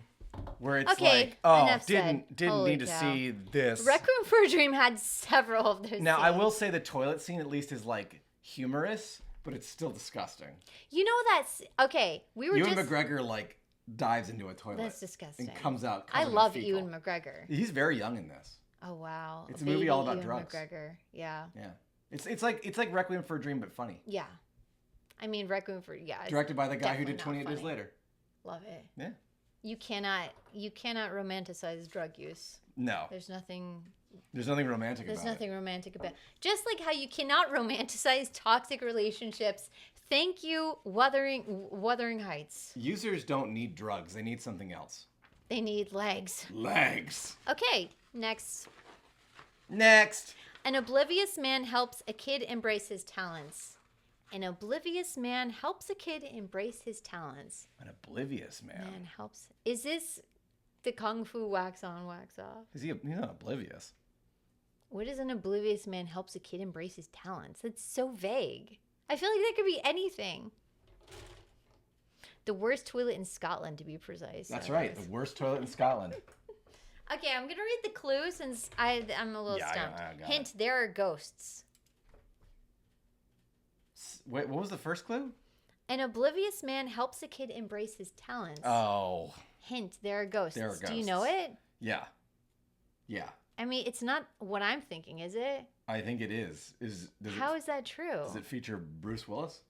where it's Okay, like, oh, enough said. didn't Holy need to cow. see this. Requiem for a Dream had several of those Now, I scenes. will say the toilet scene at least is like humorous, but it's still disgusting. You know that's okay. We were Ewan just McGregor like dives into a toilet. That's disgusting. And comes out. I covered in love fecal. Ewan McGregor. He's very young in this. Oh wow. It's a movie all about Ewan drugs. McGregor. Yeah. Yeah, it's like Requiem for a Dream, but funny. Yeah. I mean Requiem for it's Directed by the guy who definitely did not 28 Days funny. Later. Love it. Yeah. You cannot romanticize drug use. No, There's nothing romantic There's about nothing romantic about it. Just like how you cannot romanticize toxic relationships. Thank you, Wuthering Heights. it. Users don't need drugs; they need something else. They need legs. Legs. Okay, next. Next. An oblivious man helps a kid embrace his talents. An oblivious man helps a kid embrace his talents. An oblivious man. Man helps. Is this the Kung Fu wax on, wax off? He's not oblivious. What is an oblivious man helps a kid embrace his talents? That's so vague. I feel like that could be anything. The worst toilet in Scotland, to be precise. That's right. The worst toilet in Scotland. Okay, I'm going to read the clue since I'm a little stumped. I got Hint, it. there are ghosts. Wait, what was the first clue? An oblivious man helps a kid embrace his talents. Oh. Hint, there are ghosts. There are ghosts. Do you know it? Yeah. Yeah. I mean, it's not what I'm thinking, is it? I think it is. How is that true? Does it feature Bruce Willis?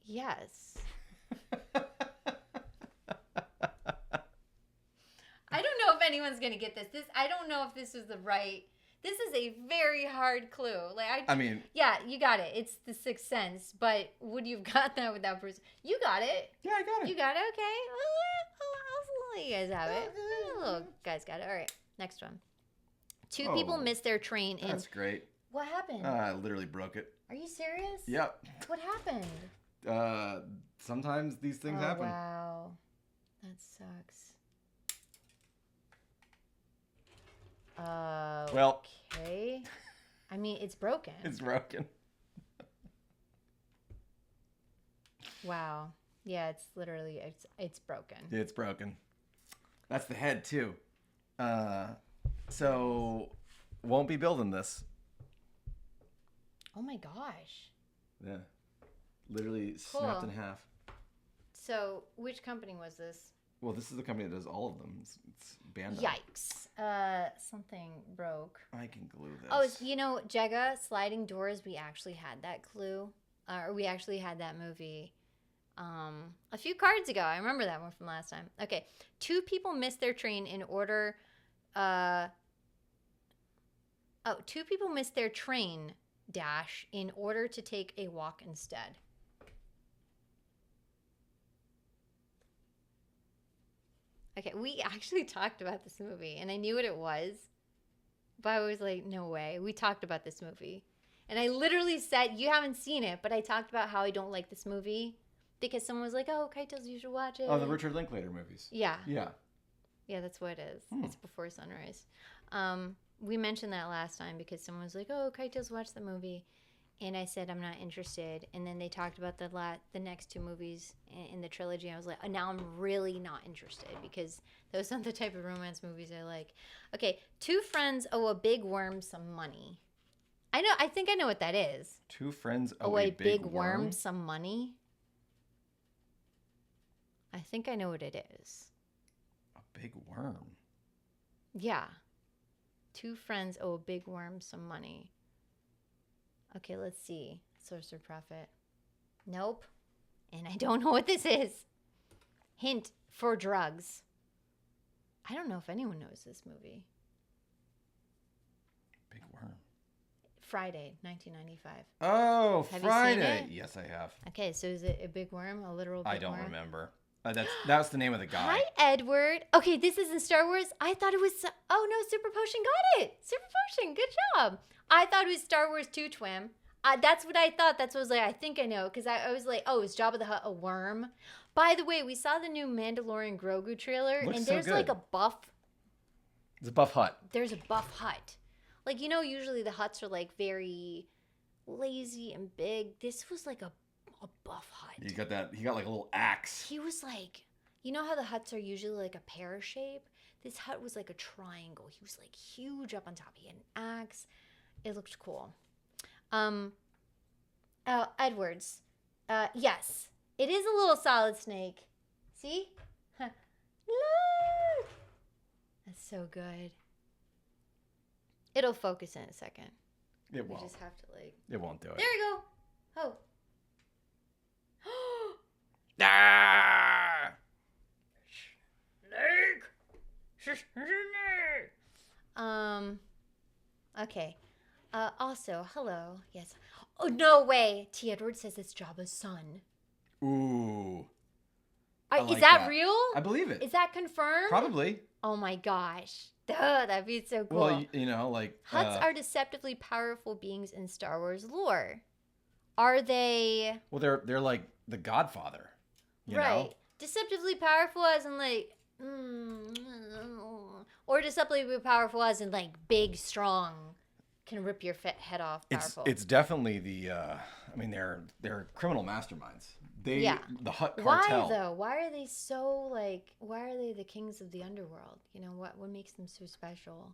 Yes. I don't know if anyone's going to get this. I don't know if this is the right. This is a very hard clue. I mean, yeah, you got it. It's The Sixth Sense, but would you have got that without Bruce? You got it. yeah, I got it. You got it. Okay. I'll let you guys have it. Little guys got it. All right. Next one. Two people missed their train in. That's great. What happened? I literally broke it. Are you serious? Yep. What happened? Sometimes these things happen. Wow. That sucks. Well. Okay. I mean, it's broken. It's broken. Wow. Yeah, it's literally it's broken. It's broken. That's the head too. So won't be building this. Oh my gosh. Yeah. Literally snapped in half. So, which company was this? Well, this is the company that does all of them. It's Bandai. Yikes. Something broke. I can glue this. Oh, Jega, sliding doors, we actually had that clue. Or we actually had that movie a few cards ago. I remember that one from last time. Okay. Two people missed their train in order... two people missed their train dash in order to take a walk instead. Okay, we actually talked about this movie, and I knew what it was, but I was like, no way. We talked about this movie. And I literally said, you haven't seen it, but I talked about how I don't like this movie because someone was like, oh, Kaitos, you should watch it. Oh, the Richard Linklater movies. Yeah. Yeah. Yeah, that's what it is. It's Before Sunrise. We mentioned that last time because someone was like, oh, Kaitos, watch the movie. And I said, I'm not interested. And then they talked about the next two movies in the trilogy. I was like, oh, now I'm really not interested because those aren't the type of romance movies I like. Okay, two friends owe a big worm some money. I think I know what that is. Two friends owe a big worm some money. I think I know what it is. A big worm? Yeah. Two friends owe a big worm some money. Okay, let's see. Sorcerer Prophet. Nope. And I don't know what this is. Hint, for drugs. I don't know if anyone knows this movie. Big worm. Friday, 1995. Oh, Have Friday. you seen it? Yes, I have. Okay, so is it a big worm? A literal big worm? I don't remember. That's the name of the guy. Hi, Edward. Okay, this isn't Star Wars. I thought it was... Oh, no, Super Potion got it. Super Potion, good job. I thought it was Star Wars 2 Twim. That's what I thought. That's what I was like, I think I know. Because I was like, oh, is Jabba the Hutt a worm? By the way, we saw the new Mandalorian Grogu trailer. Looks and so there's good. like a buff... It's a buff hut. There's a buff hut. Like, usually the huts are like very lazy and big. This was like a buff hut. He got like a little axe. He was like... You know how the huts are usually like a pear shape? This hut was like a triangle. He was like huge up on top. He had an axe. It looked cool. Edwards. Yes. It is a little Solid Snake. See? Look! That's so good. It'll focus in a second. It We won't. just have to like... It won't do it. There we go. Oh. Ah! Okay. Also, hello. Yes. Oh, no way. T. Edward says it's Jabba's son. Ooh. I Is like that that. real? I believe it. Is that confirmed? Probably. Oh my gosh. Duh, that'd be so cool. Well, you know, like Hutts are deceptively powerful beings in Star Wars lore. Are they well, they're like the Godfather. You right? know? Deceptively powerful as in like, or deceptively powerful as in like big, strong, can rip your head off. Powerful. It's definitely the. I mean, they're criminal masterminds. The Hutt Why cartel. though? Why are they so like? Why are they the kings of the underworld? You know what makes them so special?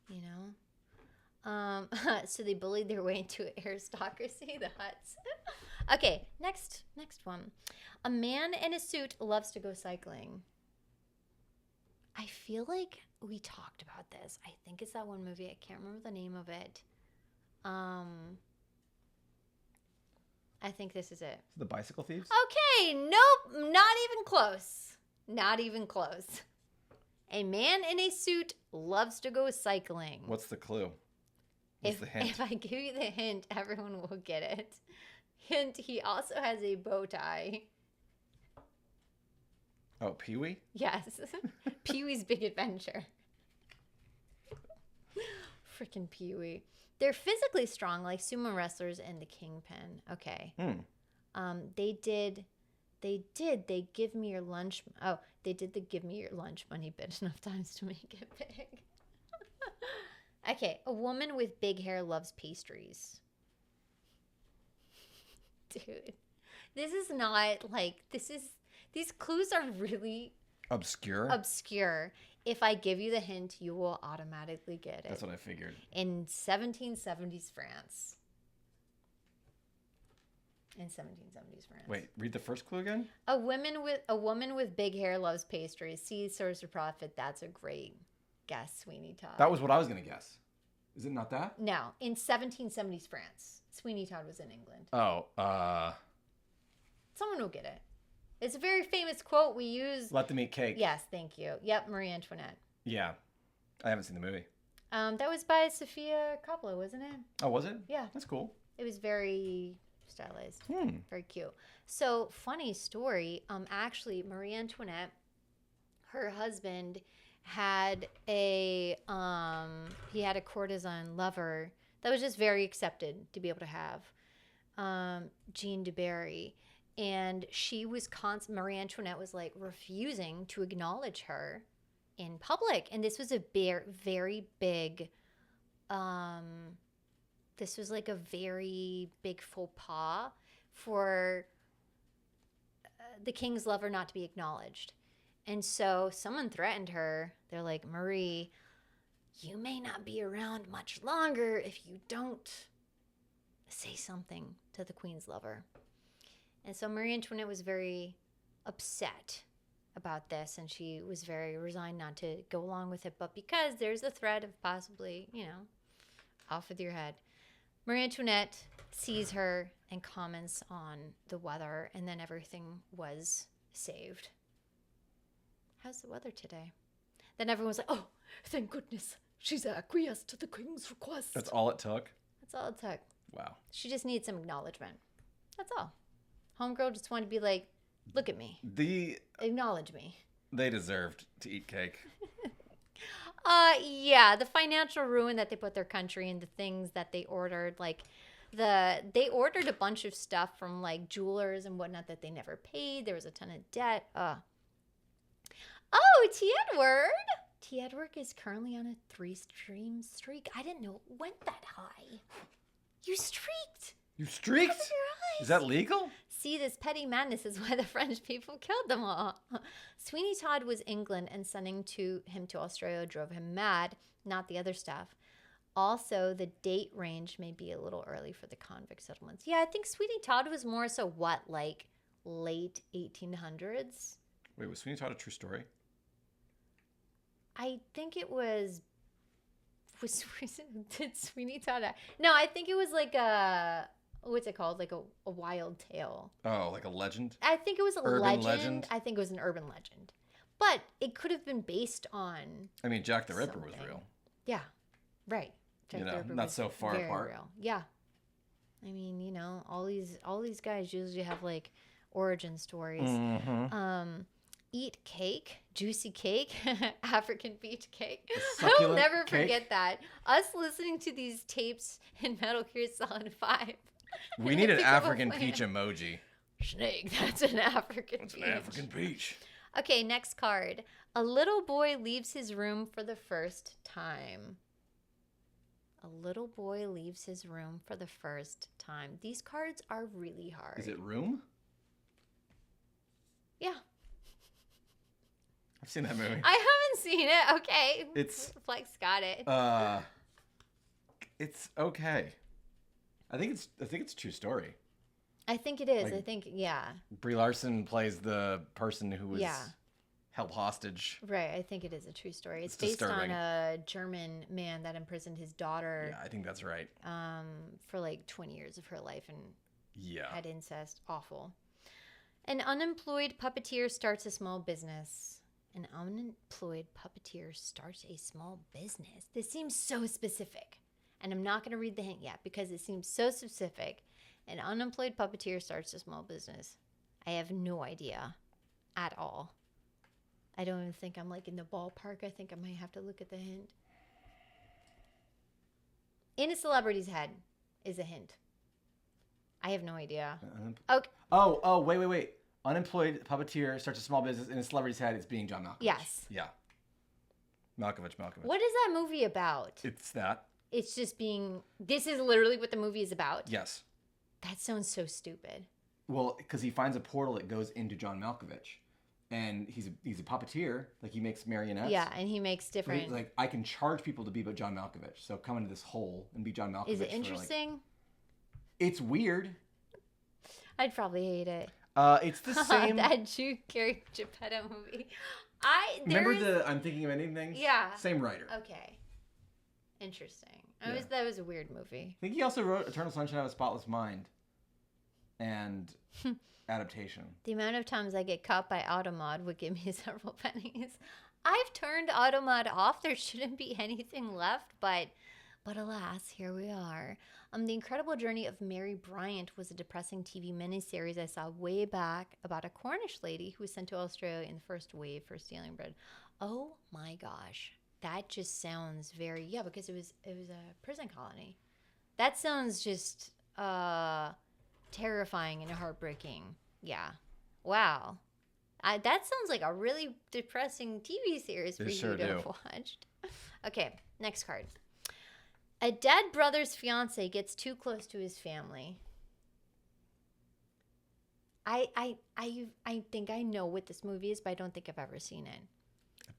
You know. So they bullied their way into aristocracy, the Hutts. Okay, next one. A man in a suit loves to go cycling. I feel like we talked about this. I think it's that one movie. I can't remember the name of it. I think this is it. The Bicycle Thieves? Okay, nope, not even close. Not even close. A man in a suit loves to go cycling. What's the clue? What's the hint? If I give you the hint, everyone will get it. Hint, he also has a bow tie. Oh, Pee-wee? Yes. Pee-wee's Big Adventure. Freaking Pee-wee. They're physically strong like sumo wrestlers and the Kingpin. Okay. They give me your lunch. Oh, they did the give me your lunch money bit enough times to make it big. Okay. A woman with big hair loves pastries. Dude. This is not like, these clues are really Obscure? If I give you the hint, you will automatically get it. That's what I figured. In 1770s France. Wait, read the first clue again? A woman with big hair loves pastries. See Source of Profit. That's a great guess, Sweeney Todd. That was what I was going to guess. Is it not that? No, in 1770s France. Sweeney Todd was in England. Oh, Someone will get it. It's a very famous quote we use. Let them eat cake. Yes, thank you. Yep, Marie Antoinette. Yeah. I haven't seen the movie. That was by Sofia Coppola, wasn't it? Oh, was it? Yeah. That's cool. It was very stylized. Very cute. So, funny story. Actually, Marie Antoinette, her husband had a courtesan lover that was just very accepted to be able to have, Jean de Berry. And she was Marie Antoinette was like refusing to acknowledge her in public. And this was a very big, this was like a very big faux pas for the king's lover not to be acknowledged. And so someone threatened her. They're like, Marie, you may not be around much longer if you don't say something to the queen's lover. And so Marie Antoinette was very upset about this, and she was very resigned not to go along with it. But because there's a threat of possibly, off with your head, Marie Antoinette sees her and comments on the weather, and then everything was saved. How's the weather today? Then everyone's like, oh, thank goodness. She's acquiesced to the king's request. That's all it took? That's all it took. Wow. She just needs some acknowledgement. That's all. Homegirl just wanted to be like, look at me. Acknowledge me. They deserved to eat cake. Yeah, the financial ruin that they put their country in, the things that they ordered, like they ordered a bunch of stuff from like jewelers and whatnot that they never paid. There was a ton of debt. Oh, T. Edward. T. Edward is currently on a 3-stream streak. I didn't know it went that high. You streaked. You streaked? Cover your eyes. Is that legal? See, this petty madness is why the French people killed them all. Sweeney Todd was England, and sending him to Australia drove him mad, not the other stuff. Also, the date range may be a little early for the convict settlements. Yeah, I think Sweeney Todd was more so like late 1800s? Wait, was Sweeney Todd a true story? I think it was did Sweeney Todd? No, I think it was like what's it called? Like a wild tale. Oh, like a legend? I think it was a urban legend. I think it was an urban legend. But it could have been based on I mean, Jack the Ripper was real. Yeah. Right. Jack the Ripper not was so far very apart. real. Yeah. I mean, all these guys usually have like origin stories. Eat cake, juicy cake, African beach cake. I'll Succulent never cake? forget that. Us listening to these tapes in Metal Gear Solid 5. We need an Think of a African plan. peach emoji. Snake, that's an African It's peach. an African peach. Okay, next card. A little boy leaves his room for the first time. A little boy leaves his room for the first time. These cards are really hard. Is it Room? Yeah. I've seen that movie. I haven't seen it. Okay. It's Flex got it. it's okay. I think it's a true story. I think it is. like- I think, yeah. Brie Larson plays the person who was Yeah. held hostage. Right. I think it is a true story. It's It's based disturbing. on a German man that imprisoned his daughter Yeah, I think that's right. for like 20 years of her life and Yeah. had incest. Awful. An unemployed puppeteer starts a small business. An unemployed puppeteer starts a small business. This seems so specific. And I'm not going to read the hint yet because it seems so specific. An unemployed puppeteer starts a small business. I have no idea at all. I don't even think I'm like in the ballpark. I think I might have to look at the hint. In a celebrity's head is a hint. I have no idea. Okay. Oh, wait. Unemployed puppeteer starts a small business in a celebrity's head. It's being John Malkovich. Yes. Yeah. Malkovich. What is that movie about? It's that. It's just being. This is literally what the movie is about. Yes. That sounds so stupid. Well, because he finds a portal that goes into John Malkovich, and he's a puppeteer. Like he makes marionettes. Yeah, and he makes But he's different. like I can charge people to be but John Malkovich. So come into this hole and be John Malkovich. Is it for, like- interesting? it's weird. I'd probably hate it. It's the same. That Drew Carey Geppetto movie. Remember the I'm Thinking of Ending Things? Yeah. Same writer. Okay. Interesting. Yeah. That was a weird movie. I think he also wrote Eternal Sunshine of a Spotless Mind and adaptation. The amount of times I get caught by Automod would give me several pennies. I've turned Automod off. There shouldn't be anything left, but alas, here we are. The Incredible Journey of Mary Bryant was a depressing TV miniseries I saw way back about a Cornish lady who was sent to Australia in the first wave for stealing bread. Oh my gosh. That just sounds very, because it was a prison colony. That sounds just terrifying and heartbreaking. Yeah. Wow. That sounds like a really depressing TV series for They you sure to do. have watched. Okay, next card. A dead brother's fiance gets too close to his family. I think I know what this movie is, but I don't think I've ever seen it.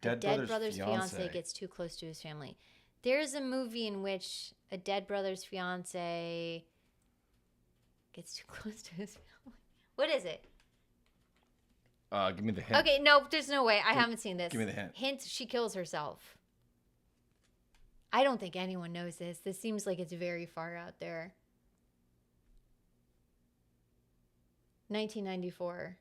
Dead, A dead brother's fiance gets too close to his family. There's a movie in which a dead brother's fiance gets too close to his family. What is it? Give me the hint. Okay, no, there's no way. I haven't seen this. give me the hint. Hint, she kills herself. I don't think anyone knows this. This seems like it's very far out there. 1994.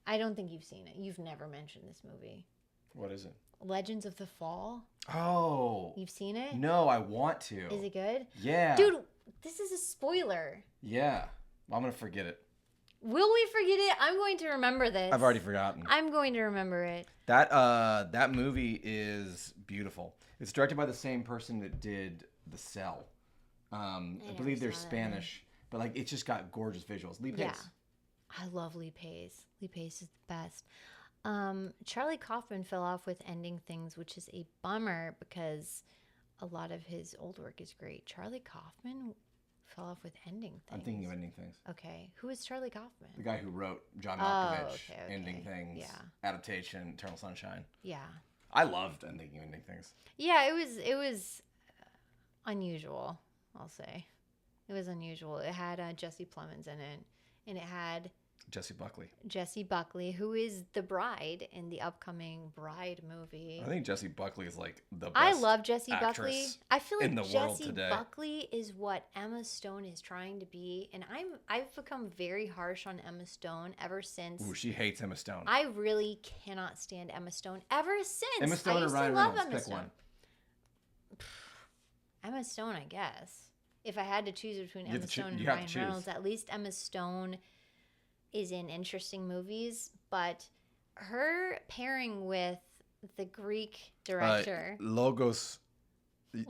I don't think you've seen it. You've never mentioned this movie. What is it? Legends of the Fall. Oh. You've seen it? No, I want to. Is it good? Yeah. Dude, this is a spoiler. Yeah. I'm going to forget it. Will we forget it? I'm going to remember this. I've already forgotten. I'm going to remember it. That movie is beautiful. It's directed by the same person that did The Cell. I never believe they're saw that Spanish, but like it's just got gorgeous visuals. Lee Pace. Yeah. I love Lee Pace. Lee Pace is the best. Charlie Kaufman fell off with Ending Things, which is a bummer because a lot of his old work is great. Charlie Kaufman fell off with Ending Things. I'm thinking of Ending Things. Okay. Who is Charlie Kaufman? The guy who wrote John Oh, Malkovich, okay. Ending Things, Yeah. Adaptation, Eternal Sunshine. Yeah. I loved Ending Things. Yeah, it was unusual, I'll say. It was unusual. It had Jesse Plemons in it, and it had Jessie Buckley. Jessie Buckley, who is the bride in the upcoming Bride movie. I think Jessie Buckley is like the best. I love Jessie Buckley. actress I feel like in the world Jessie today. Buckley is what Emma Stone is trying to be, and I've become very harsh on Emma Stone ever since. Ooh, she hates Emma Stone. I really cannot stand Emma Stone ever since. Emma Stone I or used Ryan to love Reynolds? Emma Pick Stone. one. Emma Stone, I guess. If I had to choose between You have Emma to choo- Stone and you have to Ryan choose. Reynolds, at least Emma Stone is in interesting movies, but her pairing with the Greek director. Logos. Logos.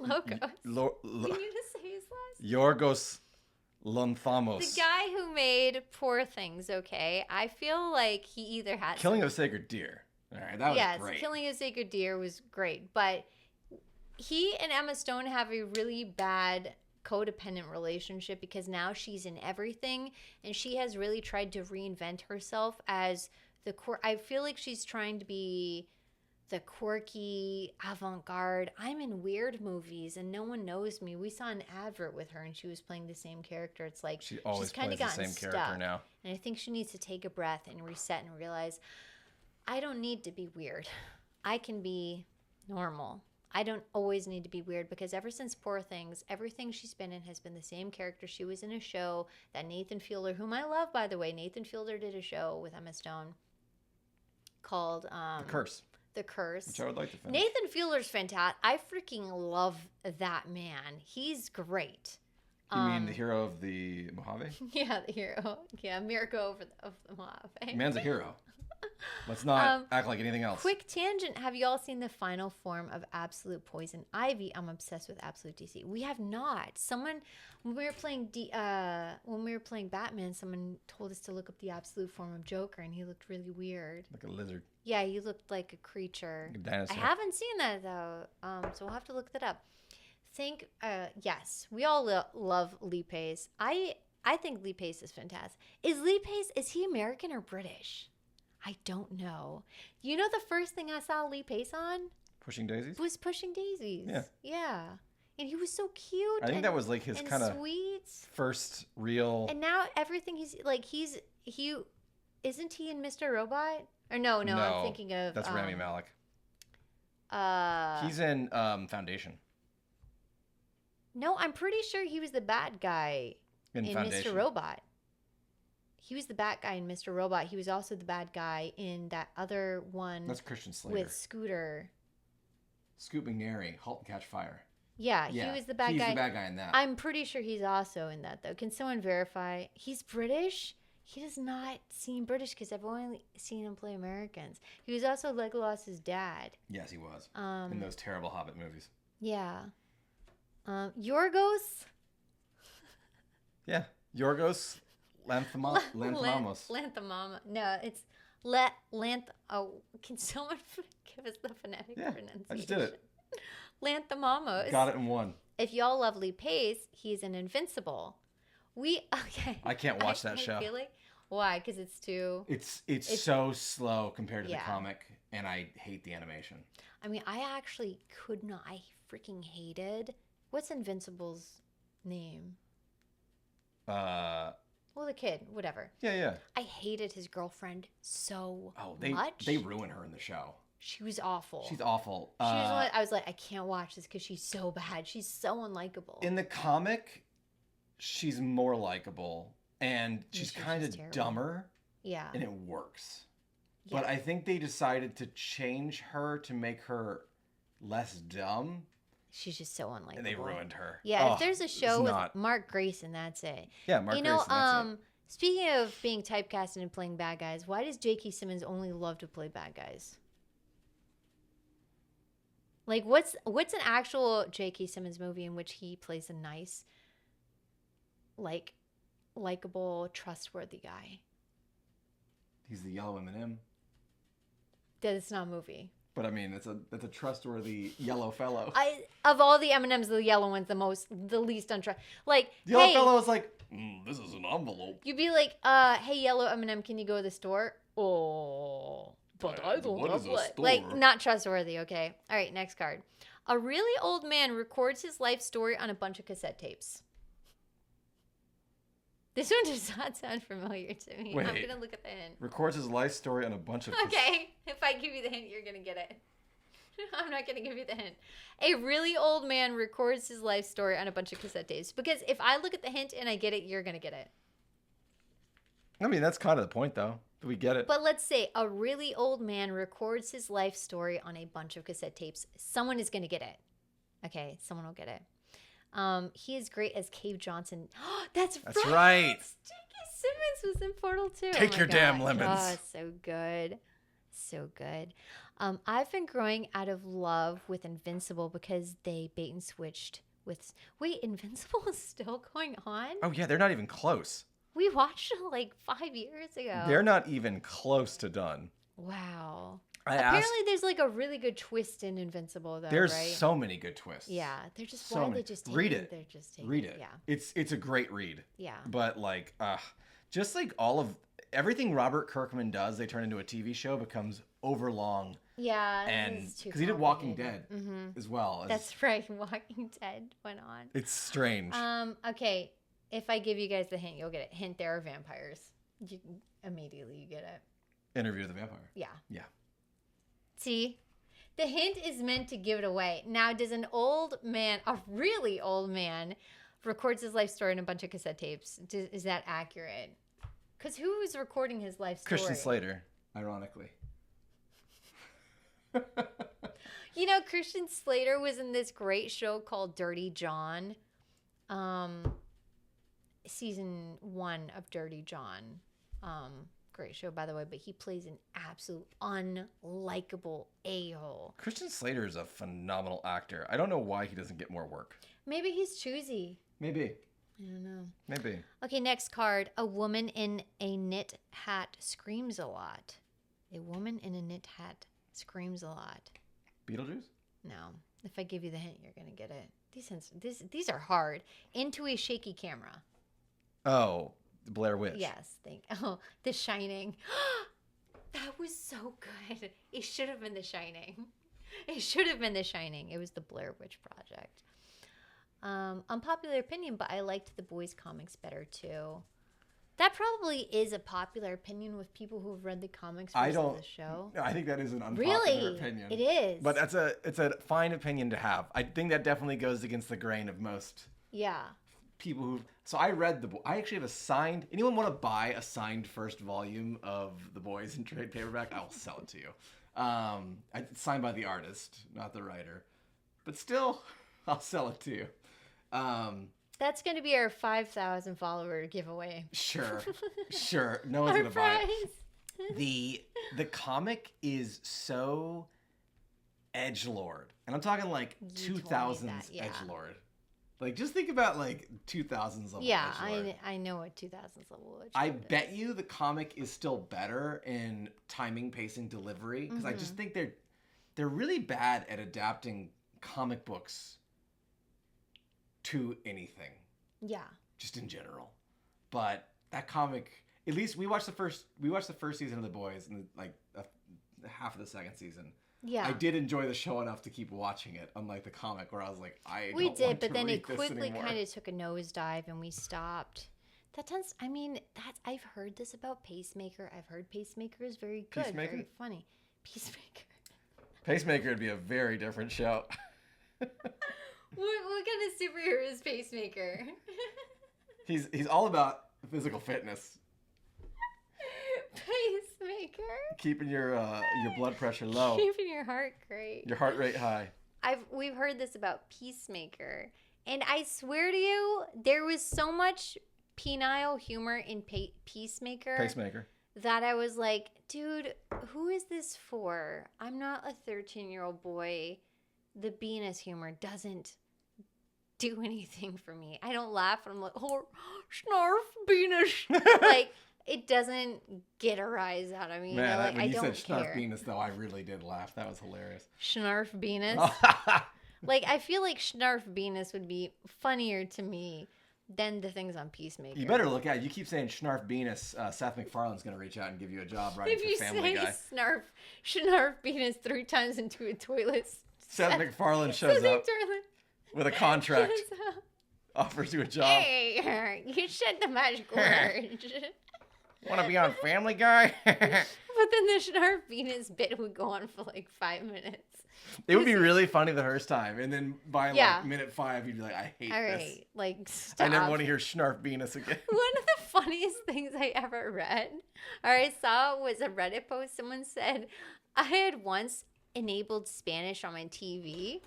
Lo, Can lo, you just say his last? Yorgos Lanthimos. The guy who made Poor Things, okay? I feel like he either had Killing some- of a Sacred Deer. All right, that was yes, great. Killing a Sacred Deer was great, but he and Emma Stone have a really bad codependent relationship because now she's in everything and she has really tried to reinvent herself as the I feel like she's trying to be the quirky avant-garde. I'm in weird movies and no one knows me. We saw an advert with her and she was playing the same character. It's like She always she's kind of plays the gotten same stuck. character now. And I think she needs to take a breath and reset and realize I don't need to be weird. I can be normal. I don't always need to be weird because ever since Poor Things, everything she's been in has been the same character. She was in a show that Nathan Fielder, whom I love, by the way, Nathan Fielder did a show with Emma Stone called The Curse, The Curse. which I would like to finish. Nathan Fielder's fantastic. I freaking love that man. He's great. You mean the hero of the Mojave? Yeah, the hero. Yeah, Mirko of the Mojave. Man's a hero. Let's not act like anything else. Quick tangent. Have you all seen the final form of Absolute Poison Ivy? I'm obsessed with Absolute DC. We have not. Someone when we were playing Batman, someone told us to look up the absolute form of Joker and he looked really weird. Like a lizard. Yeah, he looked like a creature. Like a dinosaur. I haven't seen that though. So we'll have to look that up. Yes, we all love Lee Pace. I think Lee Pace is fantastic. Is he American or British? I don't know. You know the first thing I saw Lee Pace on Pushing Daisies? was Pushing Daisies. Yeah. Yeah. And he was so cute. I think that was like his and kind of sweet. first real. And now everything isn't he in Mr. Robot? Or no, I'm thinking of That's Rami Malek. Uh He's in Foundation. No, I'm pretty sure he was the bad guy In in Foundation. Mr. Robot. He was the bad guy in Mr. Robot. He was also the bad guy in that other one That's Christian Slater. with Scooter. Scoot McNairy, Halt and Catch Fire. Yeah, he was the bad guy. He's the bad guy in that. I'm pretty sure he's also in that, though. Can someone verify? He's British? He does not seem British because I've only seen him play Americans. He was also Legolas's dad. Yes, he was. In those terrible Hobbit movies. Yeah. Yorgos? Yeah. Yorgos Lanthimos. Lanthimos. No, it's can someone give us the phonetic pronunciation? I just did it. Lanthimos. Got it in one. If y'all love Lee Pace, he's an Invincible. Okay. I can't watch that show. Why? Because it's too. It's so slow compared to Yeah. the comic, and I hate the animation. I mean, I actually could not. I freaking hated. What's Invincible's name? Well, the kid, whatever. Yeah. I hated his girlfriend so They much. ruin her in the show. She was awful. She's awful. I was like, I can't watch this because she's so bad. She's so unlikable. In the comic, she's more likable, and she's kind of terrible. dumber, Yeah. and it works. Yeah. But I think they decided to change her to make her less dumb, She's just so unlikable. and they ruined her. Yeah, Oh, if there's a it's show with not. Mark Grayson, that's it. Yeah, Mark You know, Grayson, that's it. speaking of being typecasted and playing bad guys, why does J.K. Simmons only love to play bad guys? Like, what's an actual J.K. Simmons movie in which he plays a nice, like, likable, trustworthy guy? He's the yellow M&M. That's not a movie. But I mean, that's a trustworthy yellow fellow. Of all the M&Ms, the yellow one's the least untrust. Like, The yellow hey, fellow is like, this is an envelope. you'd be like, hey, yellow M&M, can you go to the store? Oh, but I don't What have is a what. store? Like, not trustworthy, okay? All right, next card. A really old man records his life story on a bunch of cassette tapes. This one does not sound familiar to me. I'm Wait. going to look at the hint. Records his life story on a bunch of. Okay, if I give you the hint, you're going to get it. I'm not going to give you the hint. A really old man records his life story on a bunch of cassette tapes. Because if I look at the hint and I get it, you're going to get it. I mean, that's kind of the point, though. Do we get it? But let's say a really old man records his life story on a bunch of cassette tapes. Someone is going to get it. Okay, someone will get it. He is great as Cave Johnson. That's right. right. J.K. Simmons was in Portal 2. Take my your damn gosh. lemons. Oh, so good. So good. I've been growing out of love with Invincible because they bait and switched with... Wait, Invincible is still going on? Oh, yeah, they're not even close. We watched it like 5 years ago. They're not even close to done. Wow. I Apparently asked, there's like a really good twist in Invincible though, there's right? so many good twists. Yeah, they're just So why many. they just take Read it. They're just taking Read it. Yeah. It's a great read. Yeah. But like, just like all of everything Robert Kirkman does, they turn into a TV show becomes overlong. Yeah. And it's too because he did Walking Dead complicated. as well. That's right. Walking Dead went on. It's strange. Okay. If I give you guys the hint, you'll get it. Hint: there are vampires. Immediately you get it. Interview with the Vampire. Yeah. Yeah. See, the hint is meant to give it away. Now, does an old man, a really old man, records his life story in a bunch of cassette tapes? Is that accurate? Because who was recording his life story? Christian Slater. Ironically. You know, Christian Slater was in this great show called Dirty John. Season 1 of Dirty John. Great show, by the way, but he plays an absolute unlikable a-hole. Christian Slater is a phenomenal actor. I don't know why he doesn't get more work. Maybe he's choosy. Maybe. I don't know. Maybe. Okay, next card. A woman in a knit hat screams a lot. A woman in a knit hat screams a lot. Beetlejuice? No. If I give you the hint, you're going to get it. These are hard. Into a shaky camera. Oh, Blair Witch. Yes. The Shining. That was so good. It should have been The Shining. It should have been The Shining. It was the Blair Witch Project. Unpopular opinion, but I liked the boys' comics better too. That probably is a popular opinion with people who have read the comics versus the show. I think that is an unpopular Really? opinion. It is. But it's a fine opinion to have. I think that definitely goes against the grain of most Yeah. people who. So I read I actually have a signed. Anyone want to buy a signed first volume of The Boys in trade paperback? I will sell it to you. It's signed by the artist, not the writer, but still, I'll sell it to you. That's going to be our 5,000 follower giveaway. Sure. No one's Our gonna buy prize. it. The comic is so edgelord, and I'm talking like You told me 2000s that, yeah. edgelord. Like, just think about like 2000s level. Yeah, edgelord. I know what 2000s level is. I bet you the comic is still better in timing, pacing, delivery, because I just think they're really bad at adapting comic books to anything, Yeah. just in general. But that comic, at least we watched the first season of The Boys and like half of the second season. Yeah. I did enjoy the show enough to keep watching it, unlike the comic where I was like, We don't did, want but to then read it this quickly anymore. kind of took a nosedive and we stopped. I've heard this about Pacemaker. I've heard Pacemaker is very good, Peacemaker? very funny. Peacemaker. Pacemaker would be a very different show. What kind of superhero is Pacemaker? He's all about physical fitness, Pacemaker. Keeping your blood pressure low, Keeping your heart great. your heart rate high. We've heard this about Peacemaker, and I swear to you, there was so much penile humor in Peacemaker Pacemaker. that I was like, dude, who is this for? I'm not a 13-year-old boy. The Venus humor doesn't do anything for me. I don't laugh and I'm like, oh, snarf Venus. Like, it doesn't get a rise out of me. Man, Like, when I you don't said Snarf care. Venus, though, I really did laugh. That was hilarious. Snarf Venus. Like, I feel like Snarf Venus would be funnier to me than the things on Peacemaker. You better look out. You keep saying Snarf Venus. Seth MacFarlane's going to reach out and give you a job writing If you for Family say Guy. Snarf Venus 3 times into a toilet. Seth MacFarlane shows up Toilet. with a contract, Shows up. offers you a job. Hey, you said the magic word. Want to be on Family Guy? But then the Snarf Venus bit would go on for like 5 minutes. It would be really funny the first time. And then by Yeah. like minute 5, you'd be like, I hate All this. right, like stop. I never want to hear Snarf Venus again. One of the funniest things I ever read or I saw was a Reddit post. Someone said, I had once enabled Spanish on my TV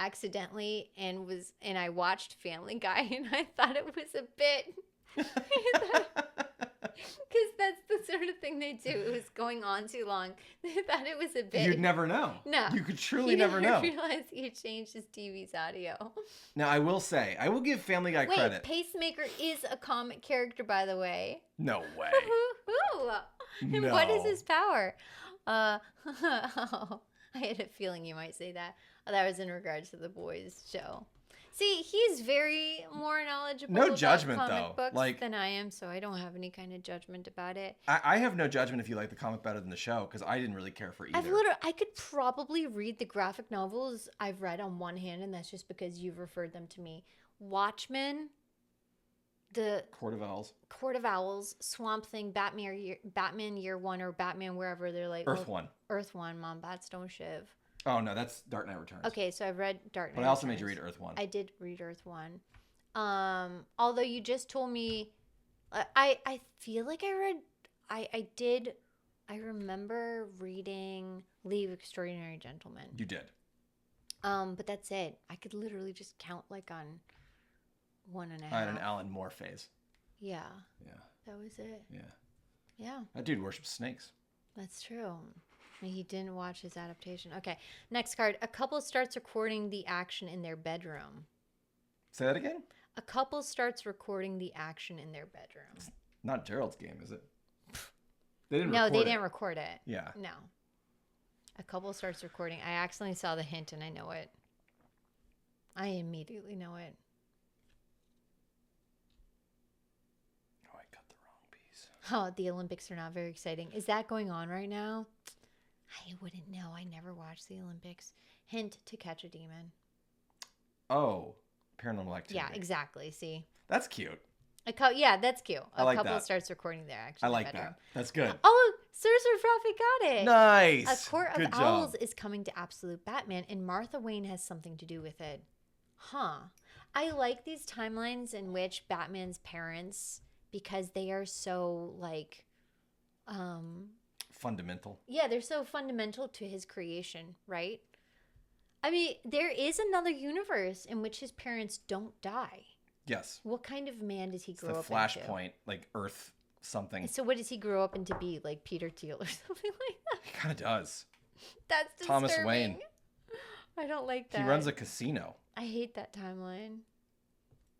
accidentally and I watched Family Guy and I thought it was a bit. Because that's the sort of thing they do. It was going on too long. They thought it was a bit. You'd never know. No. You could truly He never know. didn't realize he had changed his TV's audio. Now, I will say, I will give Family Guy Wait, credit. Pacemaker is a comic character, by the way. No way. Woo-hoo. And No. what is his power? I had a feeling you might say that. Oh, that was in regards to the boys show. See, he's very more knowledgeable No about judgment, comic though. books Like- than I am, so I don't have any kind of judgment about it. I have no judgment if you like the comic better than the show, because I didn't really care for either. I could probably read the graphic novels I've read on one hand, and that's just because you've referred them to me. Watchmen, the Court of Owls. Court of Owls, Swamp Thing, Batman Year One, or Batman wherever they're like Earth One. Earth One, Mom, Bats don't shiv. Oh, no, that's Dark Knight Returns. Okay, so I've read Dark Knight. But I also made you Returns. read Earth One. I did read Earth One. Although you just told me, I feel like I remember reading League of Extraordinary Gentlemen. You did. But that's it. I could literally just count like on one and a half. I had an Alan Moore phase. Yeah, Yeah, that was it. yeah. Yeah, That dude worships snakes. that's true. He didn't watch his adaptation. Okay, next card. A couple starts recording the action in their bedroom. Say that again? A couple starts recording the action in their bedroom. Not Gerald's game, is it? They didn't No, record they it. didn't record it. Yeah. No. A couple starts recording. I accidentally saw the hint and I know it. I immediately know it. Oh, I cut the wrong piece. Oh, the Olympics are not very exciting. Is that going on right now? I wouldn't know. I never watched the Olympics. Hint: To Catch a Demon. Oh, Paranormal Activity. Yeah, exactly. See? That's cute. Yeah, that's cute. I like couple that. starts recording their action. I in like bedroom. that. That's good. Oh, Sorcerer Prophet got it. Nice. A Court of Good Owls job. is coming to Absolute Batman, and Martha Wayne has something to do with it. Huh. I like these timelines in which Batman's parents, because they are so, like, Fundamental. yeah, they're so fundamental to his creation, right? I mean, there is another universe in which his parents don't die. Yes. What kind of man does he It's grow the up into? Flashpoint, like Earth something. So what does he grow up into be? Like Peter Thiel or something like that? He kind of does. That's disturbing. Thomas Wayne. I don't like that. He runs a casino. I hate that timeline.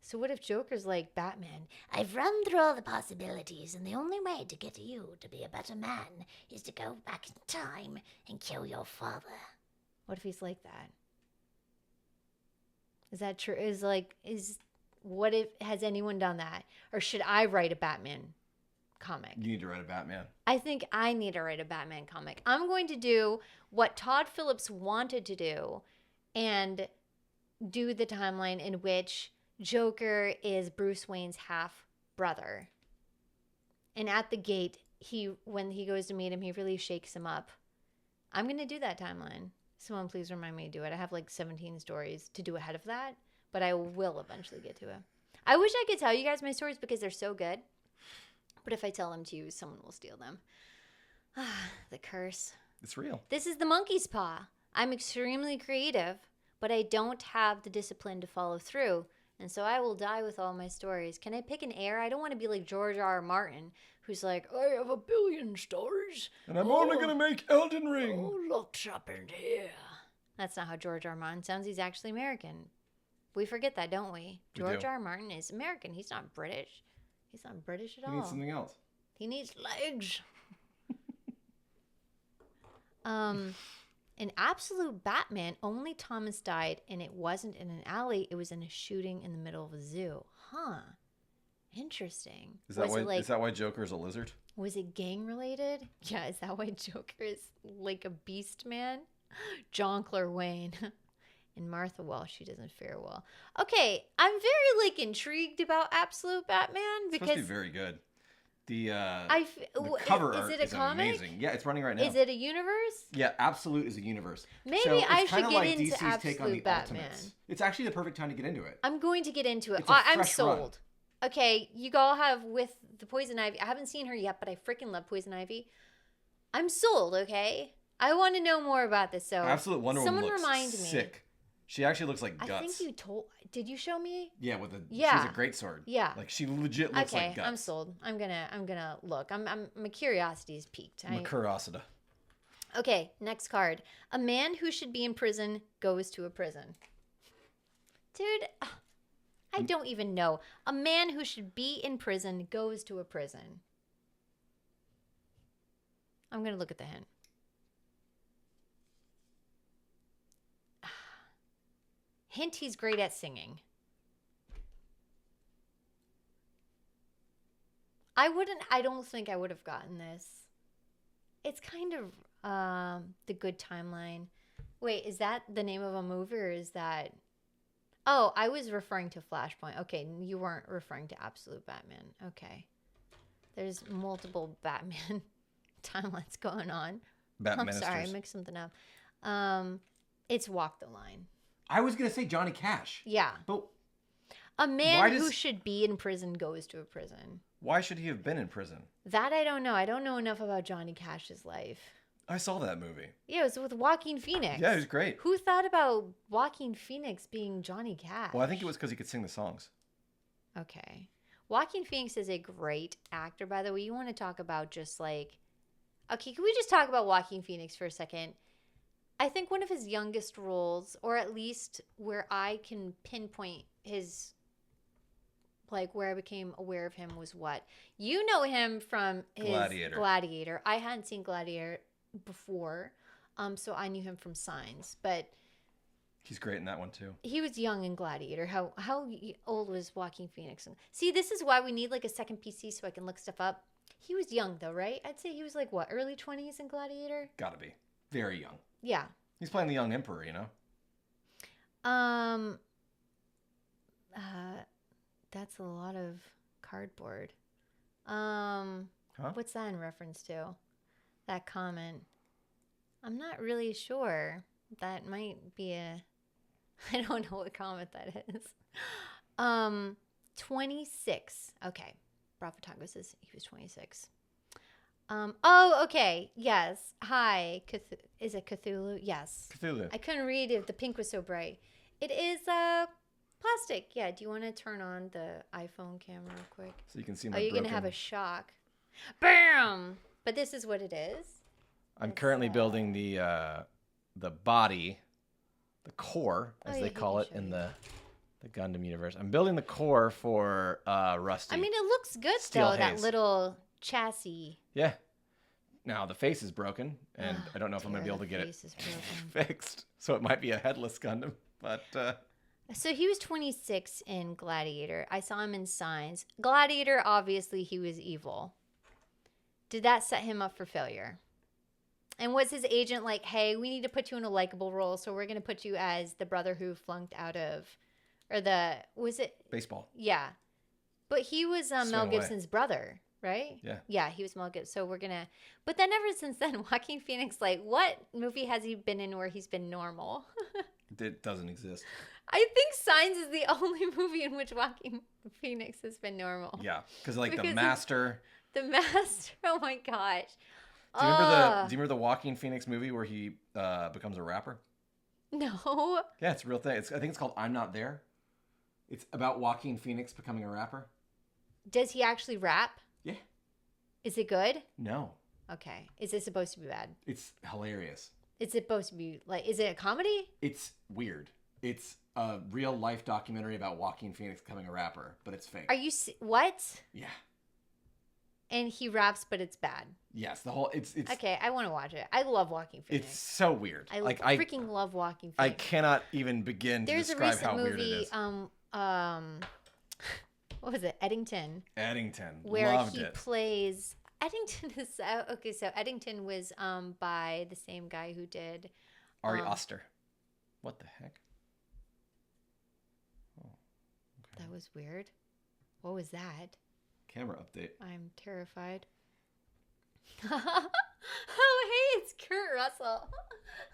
So what if Joker's like, Batman, I've run through all the possibilities, and the only way to get you to be a better man is to go back in time and kill your father. What if he's like that? Is that true? What if, has anyone done that? Or should I write a Batman comic? You need to write a Batman. I think I need to write a Batman comic. I'm going to do what Todd Phillips wanted to do and do the timeline in which Joker is Bruce Wayne's half brother. And at the gate, when he goes to meet him, he really shakes him up. I'm going to do that timeline. Someone please remind me to do it. I have like 17 stories to do ahead of that, but I will eventually get to it. I wish I could tell you guys my stories because they're so good. But if I tell them to you, someone will steal them. The curse. It's real. This is the monkey's paw. I'm extremely creative, but I don't have the discipline to follow through. And so I will die with all my stories. Can I pick an heir? I don't want to be like George R. R. Martin, who's like, I have 1 billion stories. And I'm only going to make Elden Ring. Oh, look's happened here. That's not how George R. R. Martin sounds. He's actually American. We forget that, don't we? We George do. R. R. Martin is American. He's not British. He's not British at He all. needs something else. He needs legs. In Absolute Batman, only Thomas died, and it wasn't in an alley. It was in a shooting in the middle of a zoo. Huh. Interesting. Is that Was why? Is that why Joker's a lizard? Was it gang related? Yeah, is that why Joker is like a beast man? Jonkler Wayne. And Martha, well, she doesn't fare well. Okay, I'm very like intrigued about Absolute Batman It's because supposed to be very good. The the cover is art it a is comic? amazing. Yeah, it's running right now. Is it a universe? Yeah, Absolute is a universe. Maybe So I it's should kinda get like into DC's take on the Absolute Batman. Ultimates. It's actually the perfect time to get into it. I'm going to get into it. It's a I'm fresh sold. Okay, you all have with the Poison Ivy. I haven't seen her yet, but I freaking love Poison Ivy. I'm sold, okay? I want to know more about this. So Absolute Wonder Woman someone looks remind me. sick. She actually looks like I Guts. think you told. Did you show me? Yeah, with a Yeah. she has a great sword. Yeah. Like she legit looks Okay, like Guts. I'm sold. I'm gonna look. My curiosity's piqued. Makurasada. Okay, next card. A man who should be in prison goes to a prison. Dude, I don't even know. A man who should be in prison goes to a prison. I'm gonna look at the hint. Hint, he's great at singing. I don't think I would have gotten this. It's kind of The Good Timeline. Wait, is that the name of a movie or is that... Oh, I was referring to Flashpoint. Okay, you weren't referring to Absolute Batman. Okay. There's multiple Batman timelines going on. Batman I'm sorry, I Ministers. mixed something up. It's Walk the Line. I was gonna say Johnny Cash. Yeah. But A man Why who does- should be in prison goes to a prison. Why should he have been in prison? That I don't know. I don't know enough about Johnny Cash's life. I saw that movie. Yeah, it was with Joaquin Phoenix. Yeah, it was great. Who thought about Joaquin Phoenix being Johnny Cash? Well, I think it was because he could sing the songs. Okay. Joaquin Phoenix is a great actor, by the way. You want to talk about just like... Okay, can we just talk about Joaquin Phoenix for a second? I think one of his youngest roles, or at least where I can pinpoint his... Like, where I became aware of him was what? You know him from his Gladiator. I hadn't seen Gladiator before, so I knew him from Signs. But He's great in that one, too. he was young in Gladiator. How old was Joaquin Phoenix? See, this is why we need like a second PC so I can look stuff up. He was young though, right? I'd say he was like what, early 20s in Gladiator? Gotta be. very young. Yeah. He's playing the young emperor, you know? That's a lot of cardboard. Huh? What's that in reference to? That comment. I'm not really sure. That might be a... I don't know what comment that is. 26. Okay. Bravo says he was 26. Oh, okay. Yes. Hi. Is it Cthulhu? Yes. Cthulhu. I couldn't read it. The pink was so bright. It is plastic. Yeah. Do you want to turn on the iPhone camera real quick? So you can see my Oh, you're broken... going to have a shock. Bam! But this is what it is. I'm currently building the body, the core, as yeah, they he call can it show in you. the Gundam universe. I'm building the core for Rusty. I mean, it looks good, Steel though, that haze. little chassis. Yeah. Now, the face is broken, and Ah, I don't know if I'm going to be able to get it face is broken. fixed. So it might be a headless Gundam, but... So he was 26 in Gladiator. I saw him in Signs. Gladiator, obviously, he was evil. Did that set him up for failure? And was his agent like, hey, we need to put you in a likable role, so we're going to put you as the brother who flunked out of, or was it? baseball. Yeah. But he was Mel Swing away. Gibson's brother, right? Yeah. Yeah, he was Mel Gibson. So we're going to, but then ever since then, Joaquin Phoenix, like, what movie has he been in where he's been normal? It doesn't exist. I think Signs is the only movie in which Joaquin Phoenix has been normal. Yeah, because like Because the he- Master... The Master. Oh my gosh. Do you remember the Joaquin Phoenix movie where he becomes a rapper? No. Yeah, it's a real thing. I think it's called I'm Not There. It's about Joaquin Phoenix becoming a rapper. Does he actually rap? Yeah. Is it good? No. Okay. Is it supposed to be bad? It's hilarious. Is it supposed to be like? Is it a comedy? It's weird. It's a real life documentary about Joaquin Phoenix becoming a rapper, but it's fake. Are you what? Yeah. And he raps, but it's bad. Yes. The whole it's Okay, I want to watch it. I love Joaquin Phoenix. it's so weird. I like freaking love Joaquin I Phoenix. cannot even begin to There's a describe recent how weird it movie. is. What was it? Eddington. Eddington. Where Loved he it. plays Eddington is okay. So Eddington was by the same guy who did Ari Aster. What the heck? that was weird. What was that? Camera update. I'm terrified. Oh hey, it's Kurt Russell.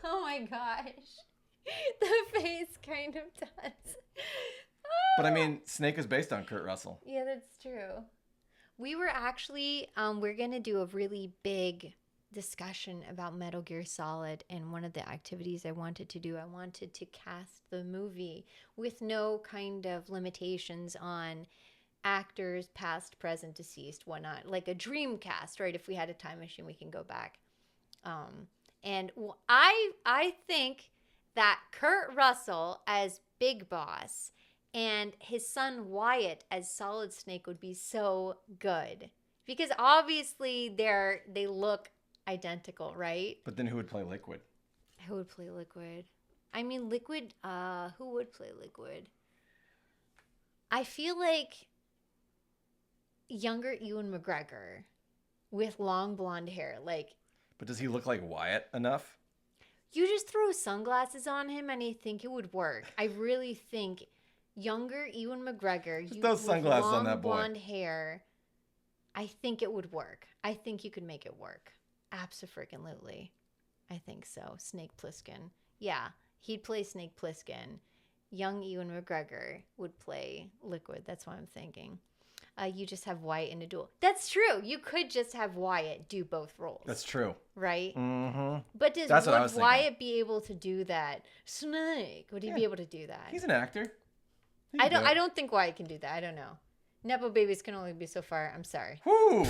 Oh my gosh, the face kind of does. But I mean, Snake is based on Kurt Russell. Yeah, that's true. We were actually we're gonna do a really big discussion about Metal Gear Solid, and one of the activities I wanted to do, I wanted to cast the movie with no kind of limitations on actors, past, present, deceased, whatnot, like a dream cast, right? If we had a time machine, we can go back. I think that Kurt Russell as Big Boss and his son Wyatt as Solid Snake would be so good, because obviously they look identical, right? But then who would play Liquid? Who would play Liquid? I mean, Liquid. Who would play Liquid? I feel like younger Ewan McGregor with long blonde hair. Like, But does he look like Wyatt enough? you just throw sunglasses on him and I think it would work. I really think younger Ewan McGregor, Just those sunglasses on that boy. blonde hair, I think it would work. I think you could make it work. Abso-freaking-lutely. I think so. Snake Plissken. Yeah, he'd play Snake Plissken. Young Ewan McGregor would play Liquid. That's what I'm thinking. You just have Wyatt in a duel. That's true. You could just have Wyatt do both roles. That's true. Right? Mm-hmm. But That's what I was would thinking. Wyatt be able to do that? Snake, would he be able to do that? He's an actor. He I can do it. don't think Wyatt can do that. I don't know. Nepo babies can only be so far. I'm sorry. Whoo!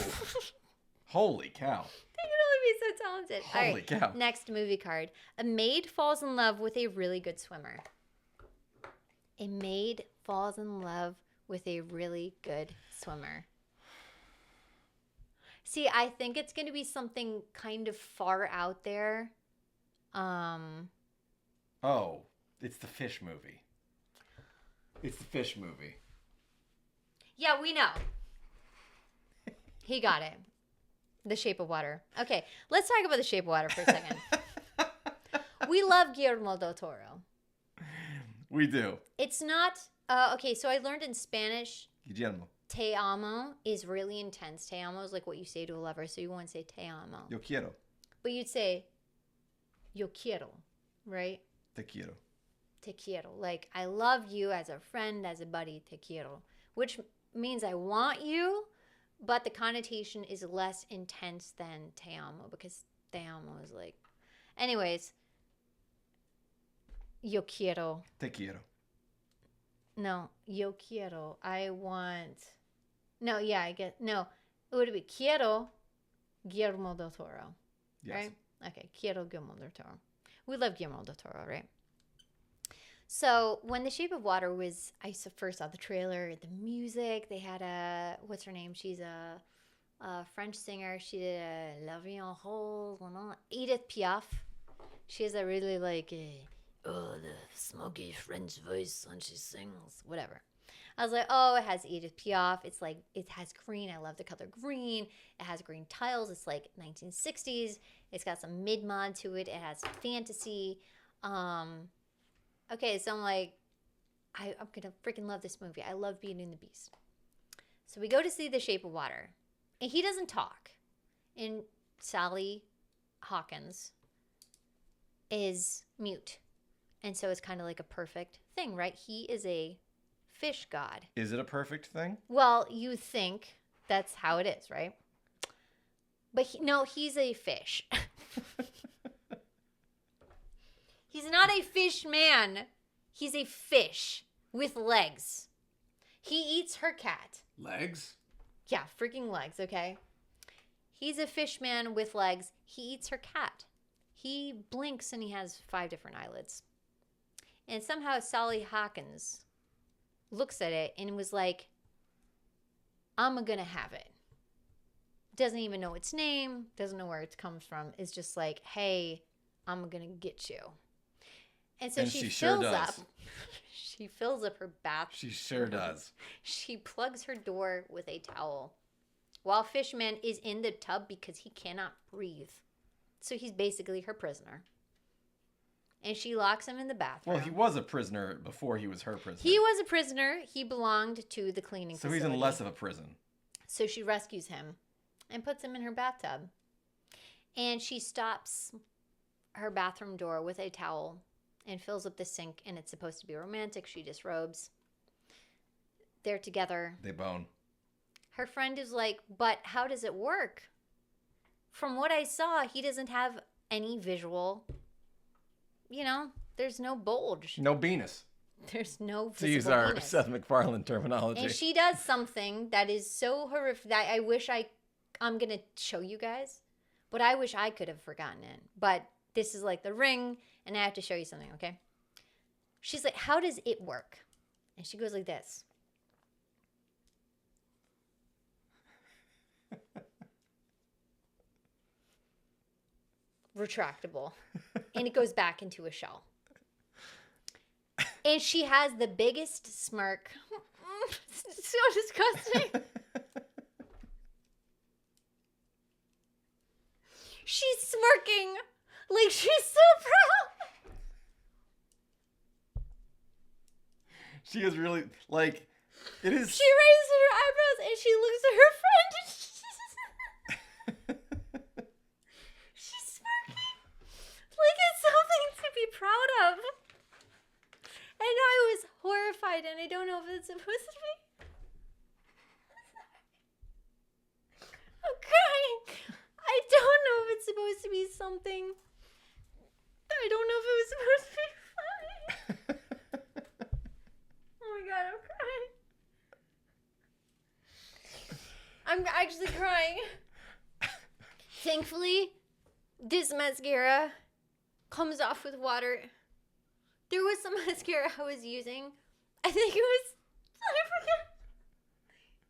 Holy cow. They can only be so talented. All Holy right, cow. next movie card. A maid falls in love with a really good swimmer. A maid falls in love with a really good swimmer. See, I think it's going to be something kind of far out there. Oh, it's the fish movie. It's the fish movie. Yeah, we know. He got it. The Shape of Water. Okay, let's talk about The Shape of Water for a second. We love Guillermo del Toro. We do. It's not... okay, so I learned in Spanish, Guillermo. te amo is really intense. Te amo is like what you say to a lover, so you won't say te amo. Yo quiero. But you'd say yo quiero, right? Te quiero. Te quiero. Like, I love you as a friend, as a buddy, te quiero. Which means I want you, but the connotation is less intense than te amo, because te amo is like... Anyways, yo quiero. Te quiero. No, yo quiero. I want... No, yeah, I get... No, it would be quiero Guillermo del Toro. Yes. Right? Okay, quiero Guillermo del Toro. We love Guillermo del Toro, right? So when The Shape of Water was... I first saw the trailer, the music. They had a... What's her name? She's a French singer. She did a La Vie en Rose. Edith Piaf. She has a really like... the smoky French voice when she sings, whatever. I was like, oh, it has Edith Piaf. It's like, it has green. I love the color green. It has green tiles. It's like 1960s. It's got some mid-mod to it. It has fantasy. Okay, so I'm like, I'm going to freaking love this movie. I love Beauty and the Beast. So we go to see The Shape of Water. And he doesn't talk. And Sally Hawkins is mute. And so it's kind of like a perfect thing, right? He is a fish god. Is it a perfect thing? Well, you think that's how it is, right? But no, he's a fish. He's not a fish man. He's a fish with legs. He eats her cat. Legs? Yeah, freaking legs, okay? He's a fish man with legs. He eats her cat. He blinks and he has 5 different eyelids. And somehow Sally Hawkins looks at it and was like, I'm going to have it. Doesn't even know its name, doesn't know where it comes from. It's just like, hey, I'm going to get you. And so she sure fills does. up. She fills up her bath. She sure does. She plugs her door with a towel while Fishman is in the tub because he cannot breathe. So he's basically her prisoner. And she locks him in the bathroom. Well, he was a prisoner before he was her prisoner. He was a prisoner. He belonged to the cleaning So facility. he's in less of a prison. So she rescues him and puts him in her bathtub. And she stops her bathroom door with a towel and fills up the sink. And it's supposed to be romantic. She disrobes. They're together. They bone. Her friend is like, but how does it work? from what I saw, he doesn't have any visual, there's no bulge. No penis. There's no visible To use our penis. Seth MacFarlane terminology. And she does something that is so horrific that I wish I'm going to show you guys, but I wish I could have forgotten it. But this is like the ring, and I have to show you something, okay? She's like, how does it work? And she goes like this. Retractable. And it goes back into a shell. And she has the biggest smirk. It's so disgusting. She's smirking like she's so proud. She is really, like, it is... She raises her eyebrows and she looks at her friend and she's smirking like it's something to be proud of. And I was horrified, and I don't know if it's supposed to be. I'm crying. I don't know if it's supposed to be something. I don't know if it was supposed to be funny. Oh my god, I'm crying. I'm actually crying. Thankfully, this mascara comes off with water. There was some mascara I was using. I think it was... I forget.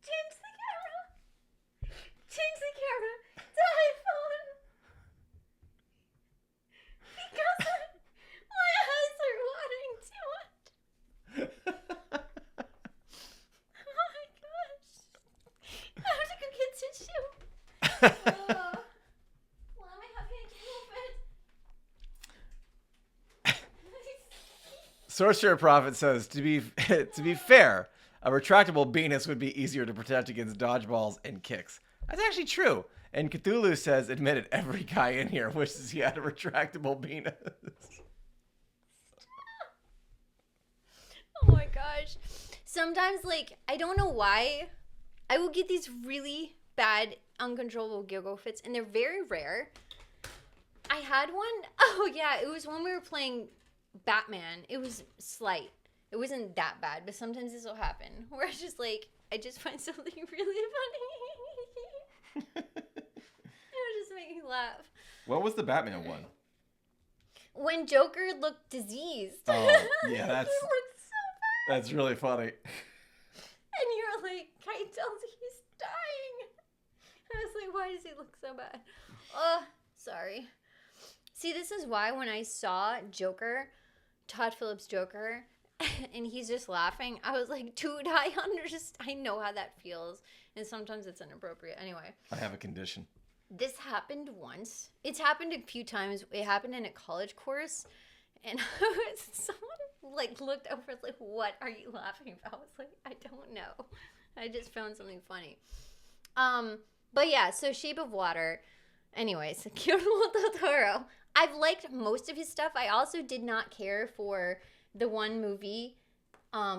Change the camera. Change the camera to iPhone. Because my eyes are watering too much. Oh my gosh. I have to go get tissue. Why am I having a Sorcerer Prophet says, to be fair, a retractable penis would be easier to protect against dodgeballs and kicks. That's actually true. And Cthulhu says, admit it, every guy in here wishes he had a retractable penis. Oh my gosh. Sometimes, like, I don't know why, I will get these really bad, uncontrollable giggle fits, and they're very rare. I had one. Oh, yeah. It was when we were playing Batman. It was slight. It wasn't that bad, but sometimes this will happen where it's just like, I just find something really funny. It'll just make me laugh. What was the Batman one? When Joker looked diseased. Oh, yeah, He looked so bad. that's really funny. And you're like, I don't think he's dying. I was like, why does he look so bad? Oh, sorry. See, this is why when I saw Joker, Todd Phillips' Joker, and he's just laughing, I was like, dude, I know how that feels. And sometimes it's inappropriate. Anyway. I have a condition. This happened once. It's happened a few times. It happened in a college course. And someone like looked over like, what are you laughing about? I was like, I don't know. I just found something funny. But yeah, so Shape of Water. Anyways, Guillermo del Toro. I've liked most of his stuff. I also did not care for the one movie,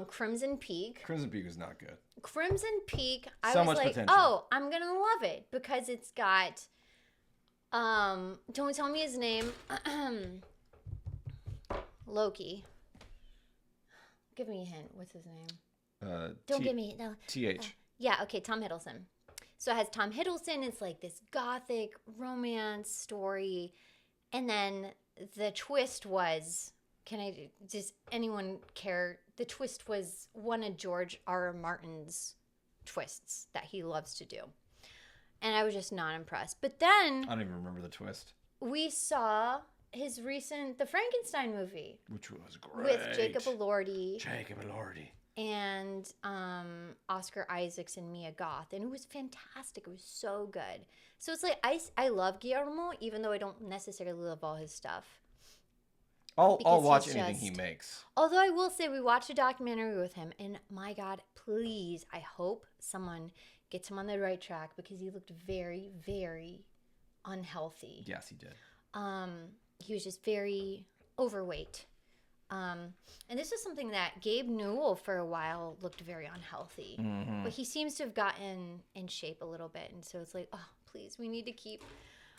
Crimson Peak. Crimson Peak was not good. Crimson Peak, I So was much like, potential. oh, I'm going to love it because it's got, don't tell me his name, Loki. Give me a hint. What's his name? Don't give me, no. TH. Yeah, okay, Tom Hiddleston. So it has Tom Hiddleston. It's like this gothic romance story. And then the twist was, does anyone care? The twist was one of George R. R. Martin's twists that he loves to do. And I was just not impressed. But then I don't even remember the twist. we saw his recent, the Frankenstein movie. Which was great. With Jacob Elordi. Jacob Elordi. And Oscar Isaacs and Mia Goth, and it was fantastic. It was so good. So it's like I love Guillermo, even though I don't necessarily love all his stuff. I'll Because watch he's anything just- he makes. Although I will say we watched a documentary with him, and my God, please, I hope someone gets him on the right track because he looked very, very unhealthy. Yes, he did. He was just very overweight. And this is something that Gabe Newell for a while looked very unhealthy, but he seems to have gotten in shape a little bit. And so it's like, oh, please, we need to keep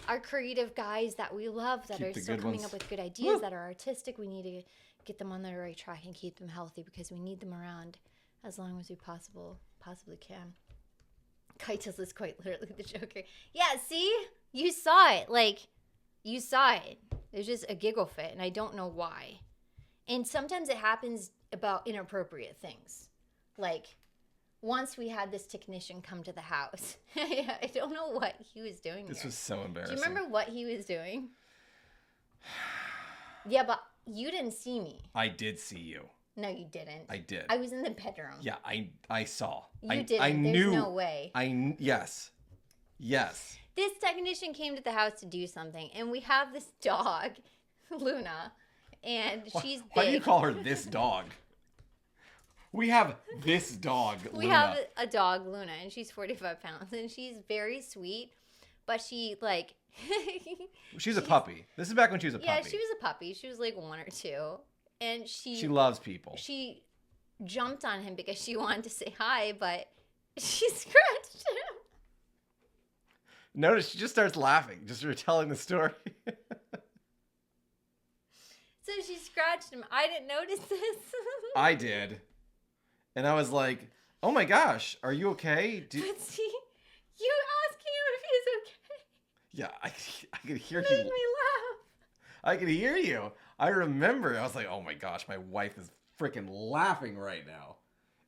our creative guys that we love that Keep are the still good coming ones. up with good ideas that are artistic. We need to get them on the right track and keep them healthy because we need them around as long as we possibly can. Kaitos is quite literally the Joker. Yeah, see? You saw it. Like, you saw it. It was just a giggle fit, and I don't know why. And sometimes it happens about inappropriate things. Like, once we had this technician come to the house. I don't know what he was doing This here. was so Do embarrassing. you remember what he was doing? Yeah, but you didn't see me. I did see you. No, you didn't. I did. I was in the bedroom. Yeah, I saw. You didn't. I There's knew. no way. Yes. Yes. This technician came to the house to do something, and we have this dog, Luna, and she's big. Why do you call her this dog? We have this dog, We Luna. have a dog, Luna, and she's 45 pounds, and she's very sweet, but she, like... She's a puppy. This is back when she was a puppy. Yeah, she was a puppy. She was like 1 or 2, and She loves people. She jumped on him because she wanted to say hi, but she scratched him. Notice she just starts laughing, just retelling the story. So she scratched him. I didn't notice this. I did. And I was like, oh my gosh, are you okay? But see, you asking him if he's okay Yeah, I could hear made you. me laugh. I could hear you. I remember. I was like, oh my gosh, my wife is freaking laughing right now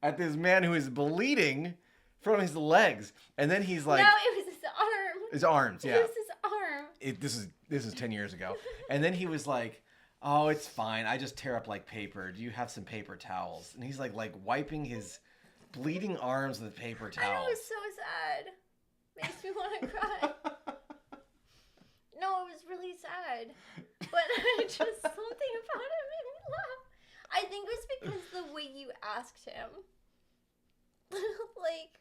at this man who is bleeding from his legs. And then he's like, No, it was his arm. his arms, yeah. It was his arm. This is 10 years ago. And then he was like, oh, it's fine. I just tear up like paper. Do you have some paper towels? And he's like wiping his bleeding arms with paper I know, towels. it was so sad. Makes me want to cry. No, it was really sad. But just something about it made me laugh. I think it was because the way you asked him. Like,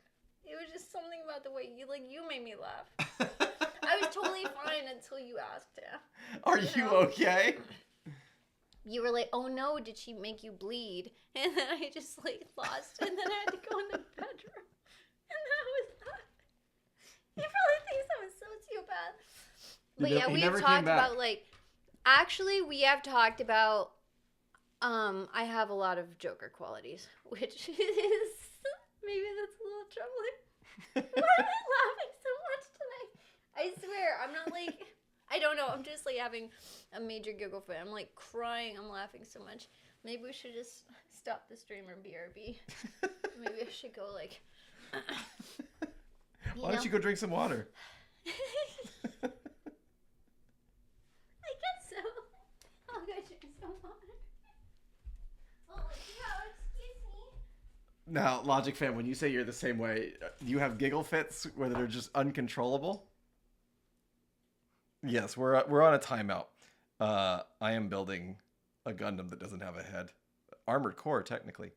it was just something about the way you made me laugh. I was totally fine until you asked him. Are You you know? okay? You were like, oh no, did she make you bleed? And then I just lost, and then I had to go in the bedroom. And then I was laughing. He probably thinks I'm a sociopath. But yeah, He we never have came talked back. about actually we have talked about I have a lot of Joker qualities, which is maybe that's a little troubling. Why am I laughing so much tonight? I swear, I'm not I don't know, I'm just having a major giggle fit. I'm crying, I'm laughing so much. Maybe we should just stop the stream or BRB. Maybe I should go Why don't you go drink some water? I guess so. I'll go drink some water. Oh, yeah, excuse me. Now, Logic Fan, when you say you're the same way, you have giggle fits where they're just uncontrollable? Yes, we're on a timeout. I am building a Gundam that doesn't have a head. Armored core, technically.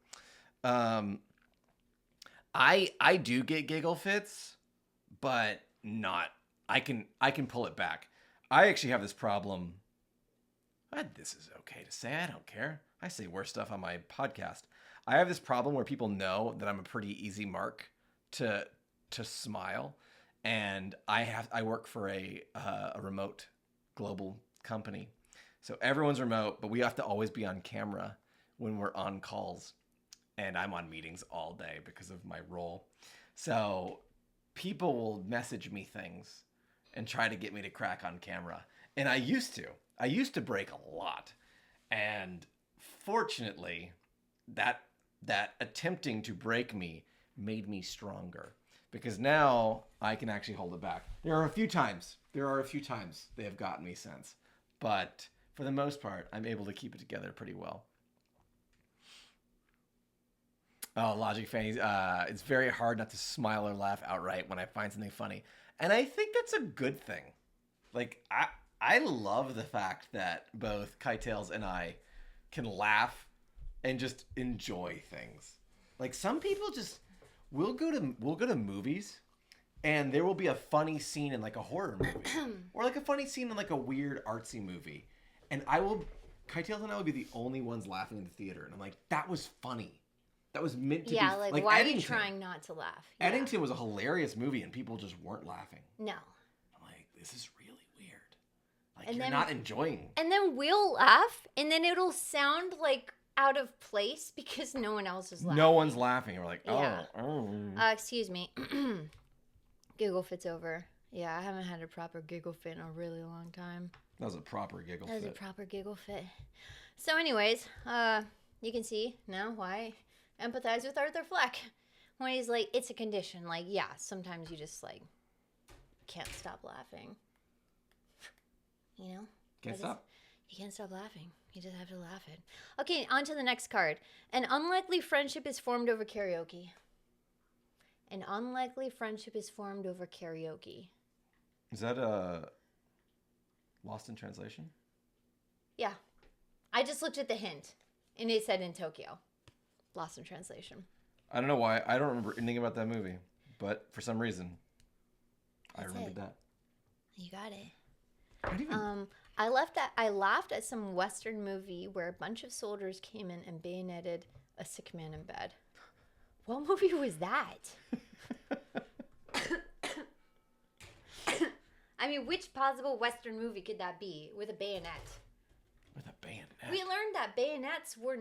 I do get giggle fits, but not. I can pull it back. I actually have this problem. This is okay to say. I don't care. I say worse stuff on my podcast. I have this problem where people know that I'm a pretty easy mark to smile, and I work for a remote global company, so everyone's remote, but we have to always be on camera when we're on calls, and I'm on meetings all day because of my role. So people will message me things and try to get me to crack on camera, and I used to break a lot, and fortunately that attempting to break me made me stronger, because now I can actually hold it back. There are a few times they have gotten me since, but for the most part, I'm able to keep it together pretty well. Oh, Logic Fanny, it's very hard not to smile or laugh outright when I find something funny. And I think that's a good thing. I love the fact that both Kitails and I can laugh and just enjoy things. Some people just we'll go to movies, and there will be a funny scene in a horror movie or a funny scene in a weird artsy movie, and Kitails and I will be the only ones laughing in the theater, and I'm like, that was funny. That was meant to be. Yeah, why Eddington. are you trying not to laugh? Yeah. Eddington was a hilarious movie, and people just weren't laughing. No. I'm like, this is really Like And you're then- not enjoying. And then we'll laugh, and then it'll sound like out of place because no one else is laughing. No one's laughing. We're like, oh, Yeah. oh. Excuse me. Giggle fit's over. Yeah, I haven't had a proper giggle fit in a really long time. That was a proper giggle That was a fit. proper giggle fit. So, anyways, you can see now why I empathize with Arthur Fleck when he's like, it's a condition. Like, yeah, sometimes you just like can't stop laughing. You know? Can't stop. You can't stop laughing. You just have to laugh it. Okay, on to the next card. An unlikely friendship is formed over karaoke. An unlikely friendship is formed over karaoke. Is that Lost in Translation? Yeah. I just looked at the hint, and it said in Tokyo. Lost in translation. I don't know why. I don't remember anything about that movie, but for some reason, I That's remembered it. that. You got it. What do you mean? I laughed at some Western movie where a bunch of soldiers came in and bayoneted a sick man in bed. What movie was that? I mean, which possible Western movie could that be with a bayonet? With a bayonet. We learned that bayonets were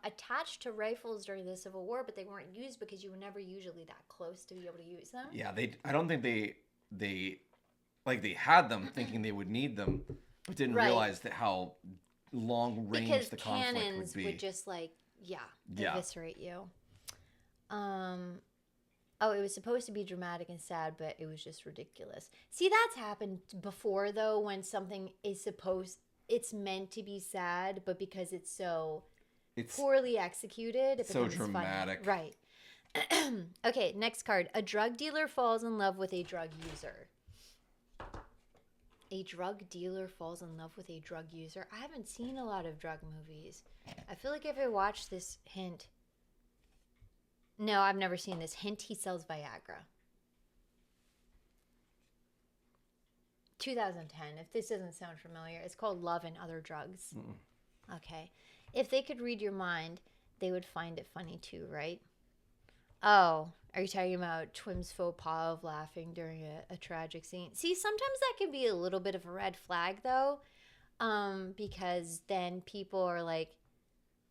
attached to rifles during the Civil War, but they weren't used because you were never usually that close to be able to use them. Yeah, I don't think they had them thinking they would need them, but didn't Right. realize that how long range Because the conflict cannons would be. would just Yeah. eviscerate you. Oh, it was supposed to be dramatic and sad, but it was just ridiculous. See, that's happened before though, when something is it's meant to be sad, but because it's so It's poorly executed, it so becomes funny. dramatic. Right. Okay, next card. A drug dealer falls in love with a drug user. A drug dealer falls in love with a drug user. I haven't seen a lot of drug movies. I feel like if I watched this hint. No, I've never seen this. Hint, he sells Viagra. 2010. If this doesn't sound familiar, it's called Love and Other Drugs. Okay. If they could read your mind, they would find it funny too, right? Oh, are you talking about Twim's faux pas of laughing during a tragic scene? See, sometimes that can be a little bit of a red flag, though, because then people are like,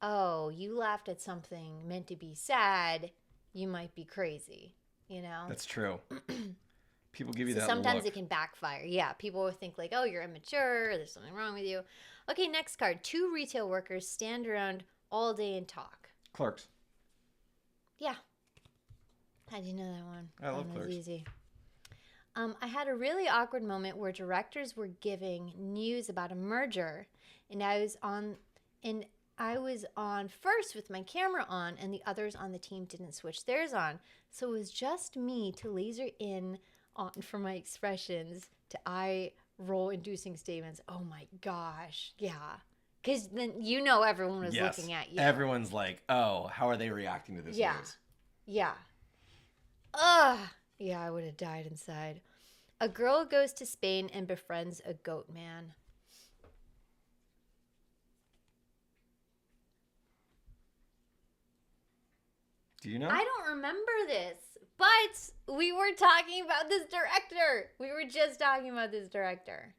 oh, you laughed at something meant to be sad, you might be crazy, you know? That's true. People give you So that sometimes look. it can backfire. Yeah, people will think like, oh, you're immature, there's something wrong with you. Okay, next card. 2 retail workers stand around all day and talk. Clerks. Yeah. How do you know that one? I love That was Clerks. easy. I had a really awkward moment where directors were giving news about a merger, and I was on first with my camera on, and the others on the team didn't switch theirs on. So it was just me to laser in on for my expressions to eye roll inducing statements. Oh my gosh, yeah. Because then everyone was Yes. looking at you. Everyone's like, oh, how are they reacting to this Yeah. news? Yeah. Ugh. Yeah, I would have died inside. A girl goes to Spain and befriends a goat man. Do you know? I don't remember this, but we were talking about this director. We were just talking about this director.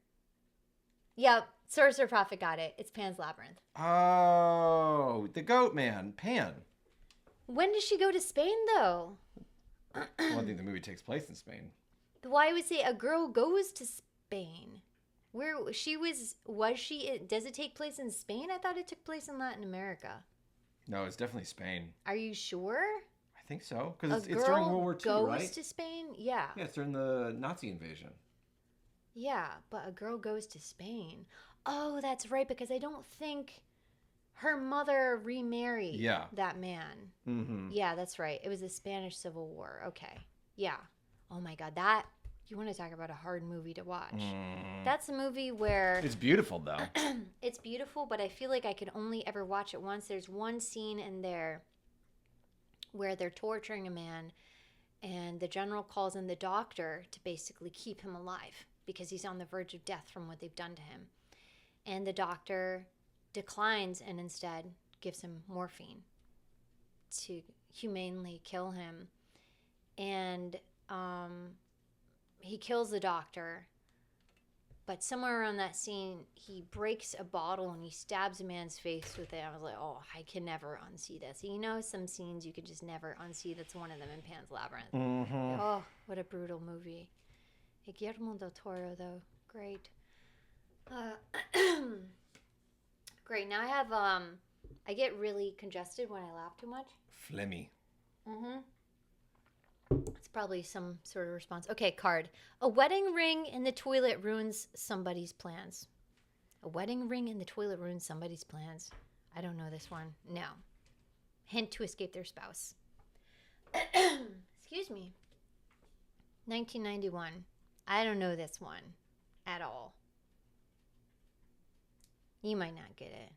Yep, Sorcerer Prophet got it. It's Pan's Labyrinth. Oh, the goat man, Pan. When does she go to Spain, though? Well, I think the movie takes place in Spain. Why would say a girl goes to Spain? Where she was she? Does it take place in Spain? I thought it took place in Latin America. No, it's definitely Spain. Are you sure? I think so. Because A it's during girl World War II, goes right? to Spain? Yeah. Yeah, it's during the Nazi invasion. Yeah, but a girl goes to Spain. Oh, that's right, because I don't think her mother remarried that man. Mm-hmm. Yeah, that's right. It was the Spanish Civil War. Okay. Yeah. Oh my God, you want to talk about a hard movie to watch. That's a movie where It's beautiful, though. it's beautiful, but I feel like I could only ever watch it once. There's one scene in there where they're torturing a man, and the general calls in the doctor to basically keep him alive because he's on the verge of death from what they've done to him. And the doctor declines and instead gives him morphine to humanely kill him. And he kills the doctor, But somewhere around that scene, he breaks a bottle and he stabs a man's face with it. I was like, oh, I can never unsee this. You know, some scenes you can just never unsee. That's one of them in Pan's Labyrinth. Mm-hmm. Oh, what a brutal movie. Guillermo del Toro, though, great. Great. Now I have I get really congested when I laugh too much. Flemmy. Mm-hmm. It's probably some sort of response. Okay, card. A wedding ring in the toilet ruins somebody's plans. A wedding ring in the toilet ruins somebody's plans. I don't know this one. No. Hint to escape their spouse. Excuse me. 1991. I don't know this one at all. You might not get it.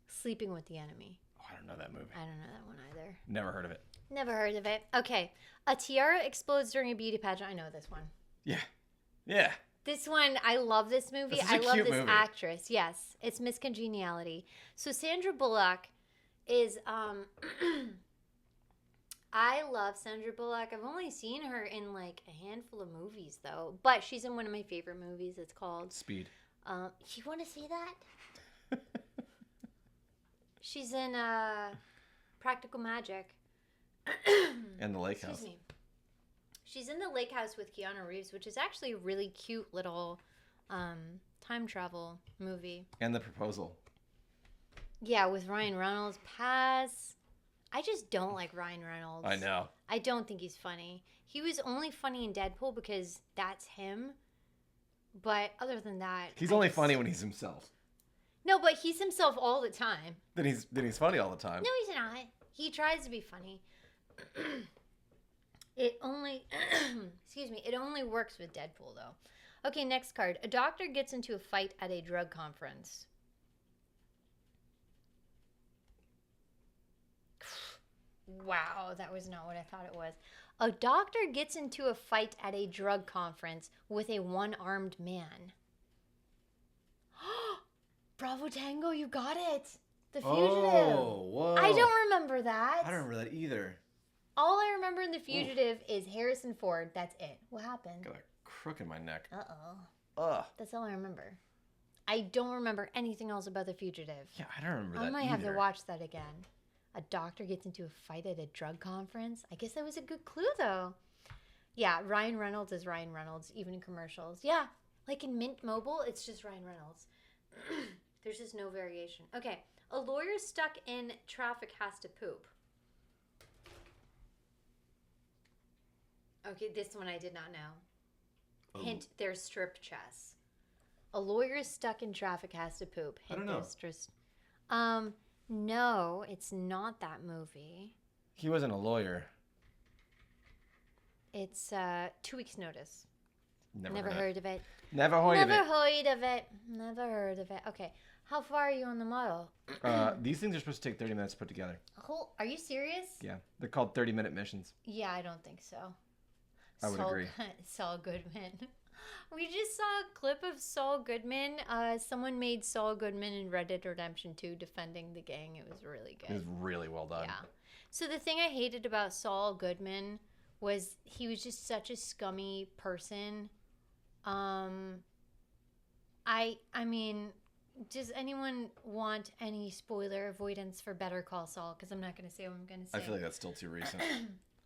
Sleeping with the Enemy. Oh, I don't know that movie. I don't know that one either. Never heard of it. Never heard of it. Okay. A tiara explodes during a beauty pageant. I know this one. Yeah. Yeah. This one, I love this movie. This is I a love cute this movie. actress. Yes. It's Miss Congeniality. So Sandra Bullock is I love Sandra Bullock. I've only seen her in like a handful of movies though. But she's in one of my favorite movies. It's called Speed. You want to see that? She's in Practical Magic. And The Lake House. Excuse me. She's in The Lake House with Keanu Reeves, which is actually a really cute little time travel movie. And The Proposal. Yeah, with Ryan Reynolds. Pass. I just don't like Ryan Reynolds. I know. I don't think he's funny. He was only funny in Deadpool because that's him. But other than that, He's only funny when he's himself. No, but he's himself all the time. Then he's funny all the time. No, he's not. He tries to be funny. It only excuse me, it only works with Deadpool though. Okay, next card. A doctor gets into a fight at a drug conference. Wow, that was not what I thought it was. A doctor gets into a fight at a drug conference with a one-armed man. Bravo Tango, you got it. The Fugitive. Oh, whoa. I don't remember that. I don't remember that either. All I remember in The Fugitive is Harrison Ford. That's it. What happened? Got a crook in my neck. Uh-oh. Ugh. That's all I remember. I don't remember anything else about The Fugitive. Yeah, I don't remember that I might have to either. watch that again. A doctor gets into a fight at a drug conference. I guess that was a good clue, though. Yeah, Ryan Reynolds is Ryan Reynolds, even in commercials. Yeah, like in Mint Mobile, it's just Ryan Reynolds. There's just no variation. Okay, a lawyer stuck in traffic has to poop. Okay, this one I did not know. Oh. Hint, there's strip chess. A lawyer stuck in traffic has to poop. Hint, I don't know. there's just... No, it's not that movie. He wasn't a lawyer. It's 2 weeks notice. Never Heard of it. Never heard of Never it. heard of it. Never heard of it. Okay. How far are you on the model? These things are supposed to take 30 minutes to put together. Are you serious? Yeah. They're called 30-minute missions. Yeah, I don't think so. I would agree. Saul Goodman. We just saw a clip of Saul Goodman. Someone made Saul Goodman in Red Dead Redemption 2 defending the gang. It was really good. It was really well done. Yeah. So the thing I hated about Saul Goodman was he was just such a scummy person. I mean, does anyone want any spoiler avoidance for Better Call Saul? Because I'm not going to say what I'm going to say. I feel like that's still too recent.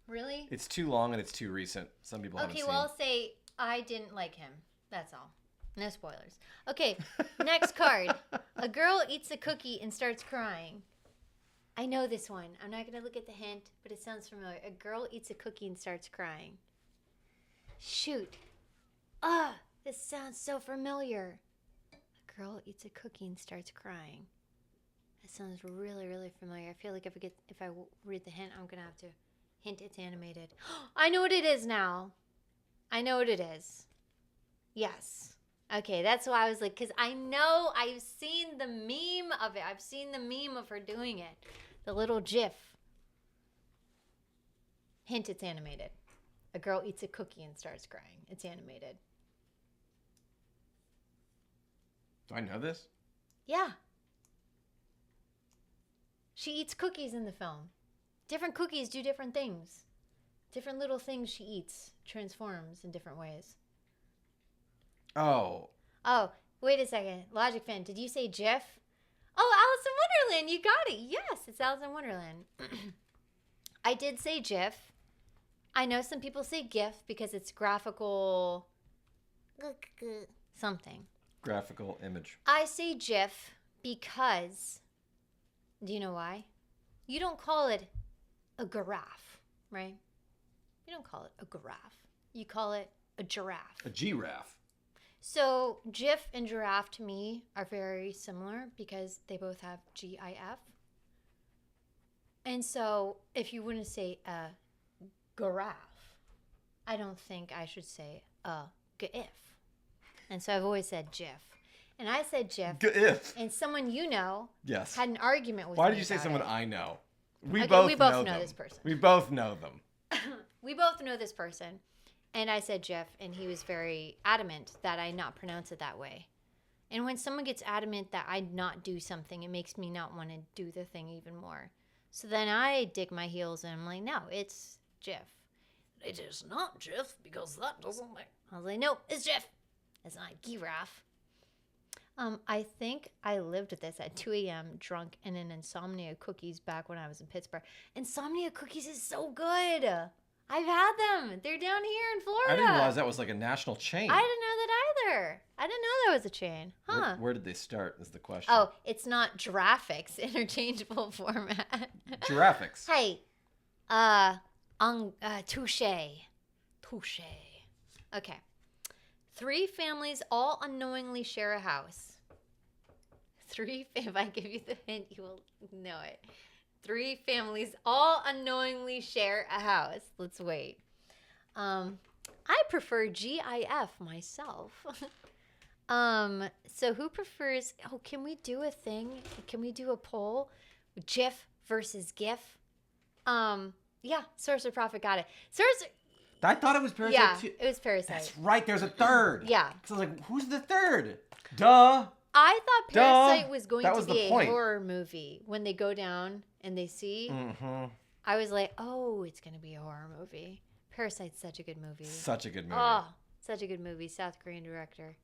Really? It's too long and it's too recent. Some people haven't Okay, seen. well, I'll say I didn't like him. That's all. No spoilers. Okay, next card. A girl eats a cookie and starts crying. I know this one. I'm not going to look at the hint, but it sounds familiar. A girl eats a cookie and starts crying. Shoot. This sounds so familiar. A girl eats a cookie and starts crying. That sounds really, really familiar. I feel like if I read the hint, I'm going to have to hint it's animated. I know what it is now. I know what it is. Yes. Okay, that's why I was like, because I know I've seen the meme of it. I've seen the meme of her doing it. The little GIF. Hint, it's animated. A girl eats a cookie and starts crying. It's animated. Do I know this? Yeah. She eats cookies in the film. Different cookies do different things. Different little things she eats transforms in different ways. Oh. Oh, wait a second. Logic fan, did you say GIF? Oh, Alice in Wonderland. You got it. Yes, it's Alice in Wonderland. I did say GIF. I know some people say GIF because it's graphical something. Graphical image. I say GIF because, do you know why? You don't call it a giraffe, right? You don't call it a giraffe. You call it a giraffe. A giraffe. So GIF and giraffe to me are very similar because they both have GIF. And so if you wouldn't say a giraffe, I don't think I should say a GIF. And so I've always said GIF. And I said GIF. GIF. And someone you know Yes. had an argument with Why me did you say about someone it. I know? We Okay, both we both know them. this person. We both know them. We both know this person. And I said GIF, and he was very adamant that I not pronounce it that way. And when someone gets adamant that I not do something, it makes me not want to do the thing even more. So then I dig my heels and I'm like, no, it's GIF. It is not GIF because that doesn't make... I was like, no, it's GIF. It's not giraffe. I think I lived with this at 2 a.m. drunk in an Insomnia Cookies back when I was in Pittsburgh. Insomnia Cookies is so good. I've had them. They're down here in Florida. I didn't realize that was like a national chain. I didn't know that either. I didn't know that was a chain. Huh. Where did they start is the question. Oh, it's not Giraffics, interchangeable format. Giraffics. Hey, touche. Touche. Okay. 3 families all unknowingly share a house. If I give you the hint, you will know it. 3 families all unknowingly share a house. Let's wait. I prefer GIF myself. So who prefers... Oh, can we do a thing? Can we do a poll? GIF versus GIF? Yeah, Source of Profit got it. I thought it was Parasite Yeah, too. it was Parasite. That's right. There's a third. Yeah. So I was like, who's the third? Duh. I thought Parasite was going That to was be the a point. horror movie. When they go down and they see, Mm-hmm. I was like, oh, it's going to be a horror movie. Parasite's such a good movie. Such a good movie. Oh, such a good movie. South Korean director.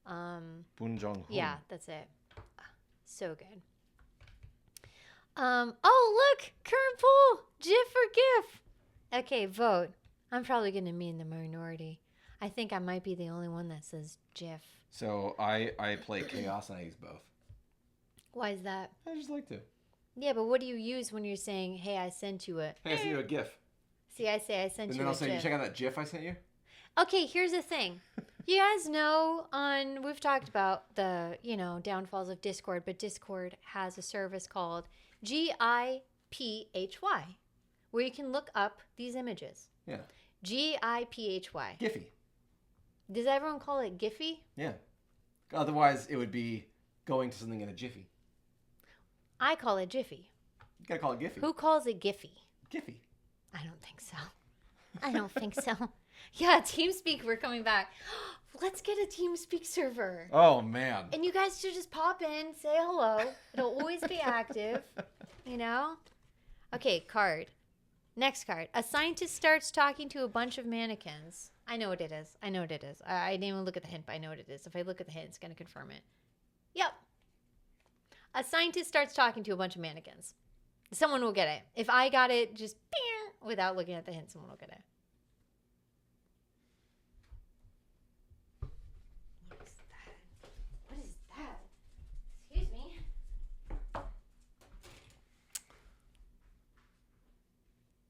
Boon Jong-ho. Yeah, that's it. So good. Oh, look, current poll, GIF or GIF. Okay, vote. I'm probably going to be in the minority. I think I might be the only one that says GIF. So I play Chaos and I use both. Why is that? I just like to. Yeah, but what do you use when you're saying, hey, I sent you a... Hey, I sent you a GIF. See, I say I sent And you then a I'll say, you GIF. check out that GIF I sent you? Okay, here's the thing. You guys know we've talked about the, downfalls of Discord, but Discord has a service called GIPHY, where you can look up these images. Yeah. GIPHY. Giphy. Does everyone call it Giphy? Yeah. Otherwise, it would be going to something in a jiffy. I call it Jiffy. You gotta call it Giphy. Who calls it Giphy? Giphy. I don't think so. I don't think so. Yeah, TeamSpeak, we're coming back. Let's get a TeamSpeak server. Oh, man. And you guys should just pop in, say hello. It'll always be active, Okay, card. Next card. A scientist starts talking to a bunch of mannequins. I know what it is. I didn't even look at the hint, but I know what it is. If I look at the hint, it's going to confirm it. Yep. A scientist starts talking to a bunch of mannequins. Someone will get it. If I got it, just without looking at the hint, someone will get it. What is that? What is that? Excuse me.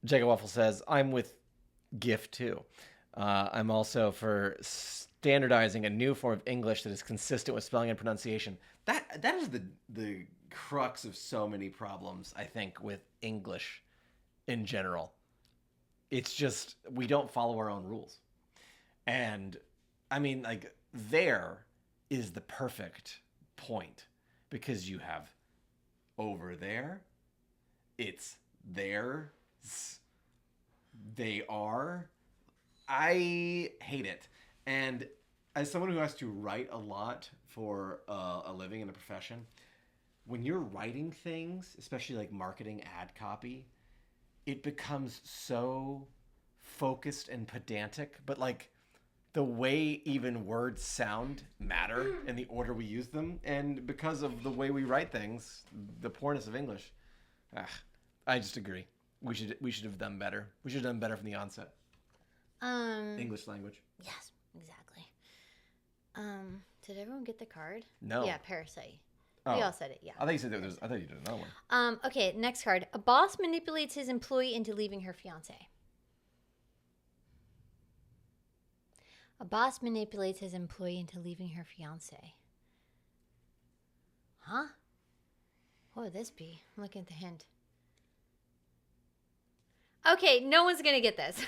Jacob Waffle says, I'm with GIF too. I'm also for standardizing a new form of English that is consistent with spelling and pronunciation. That is the crux of so many problems, I think, with English in general. It's just, we don't follow our own rules. And I mean, like, there is the perfect point because you have over there, it's there, they are. I hate it. And as someone who has to write a lot for a living and a profession, when you're writing things, especially like marketing ad copy, it becomes so focused and pedantic, but like the way even words sound matter in the order we use them, and because of the way we write things, the poorness of English. I just agree. We should have done better. We should have done better from the onset. English language. Yes, exactly. Did everyone get the card? No. Yeah, parasite. Oh. We all said it. Yeah. I thought you said I thought you did another one. Okay, next card. A boss manipulates his employee into leaving her fiance. A boss manipulates his employee into leaving her fiance. Huh? What would this be? I'm looking at the hint. Okay, no one's going to get this.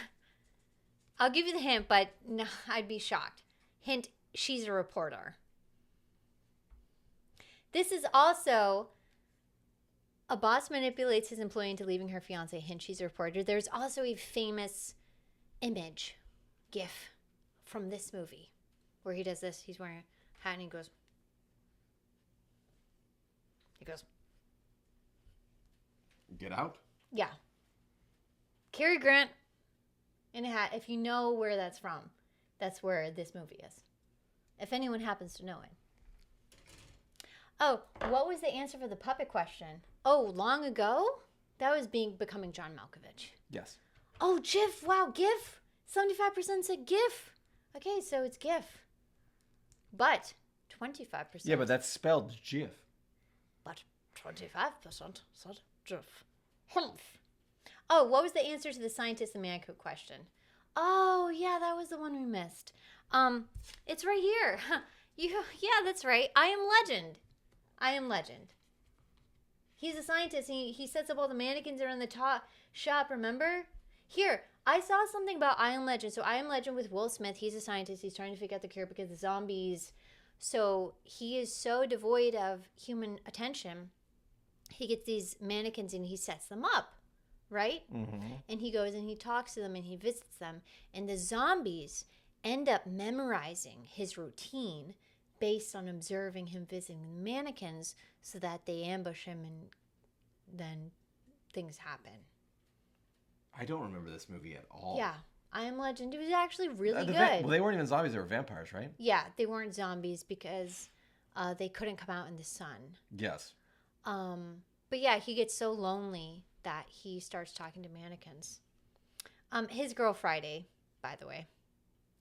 I'll give you the hint, but no, I'd be shocked. Hint, she's a reporter. This is also a boss manipulates his employee into leaving her fiance. Hint, she's a reporter. There's also a famous image, GIF, from this movie where he does this. He's wearing a hat and he goes. Get Out? Yeah. Cary Grant in a hat. If you know where that's from, that's where this movie is. If anyone happens to know it. Oh, what was the answer for the puppet question? Oh, long ago? That was becoming John Malkovich. Yes. Oh, GIF. Wow, GIF. 75% said GIF. Okay, so it's GIF. But 25%. Yeah, but that's spelled GIF. But 25% said GIF. Humph. Oh, what was the answer to the scientist and mannequin question? Oh, yeah, that was the one we missed. It's right here. Yeah, that's right. I am Legend. I am Legend. He's a scientist. He sets up all the mannequins around the top shop, remember? Here, I saw something about I Am Legend. So I Am Legend with Will Smith. He's a scientist. He's trying to figure out the cure because the zombies. So he is so devoid of human attention. He gets these mannequins and he sets them up, right? Mm-hmm. And he goes and he talks to them and he visits them. And the zombies end up memorizing his routine based on observing him visiting the mannequins so that they ambush him and then things happen. I don't remember this movie at all. Yeah, I Am Legend. It was actually really good. Well, they weren't even zombies; they were vampires, right? Yeah, they weren't zombies because they couldn't come out in the sun. Yes. But yeah, he gets so lonely that he starts talking to mannequins. His girl Friday, by the way,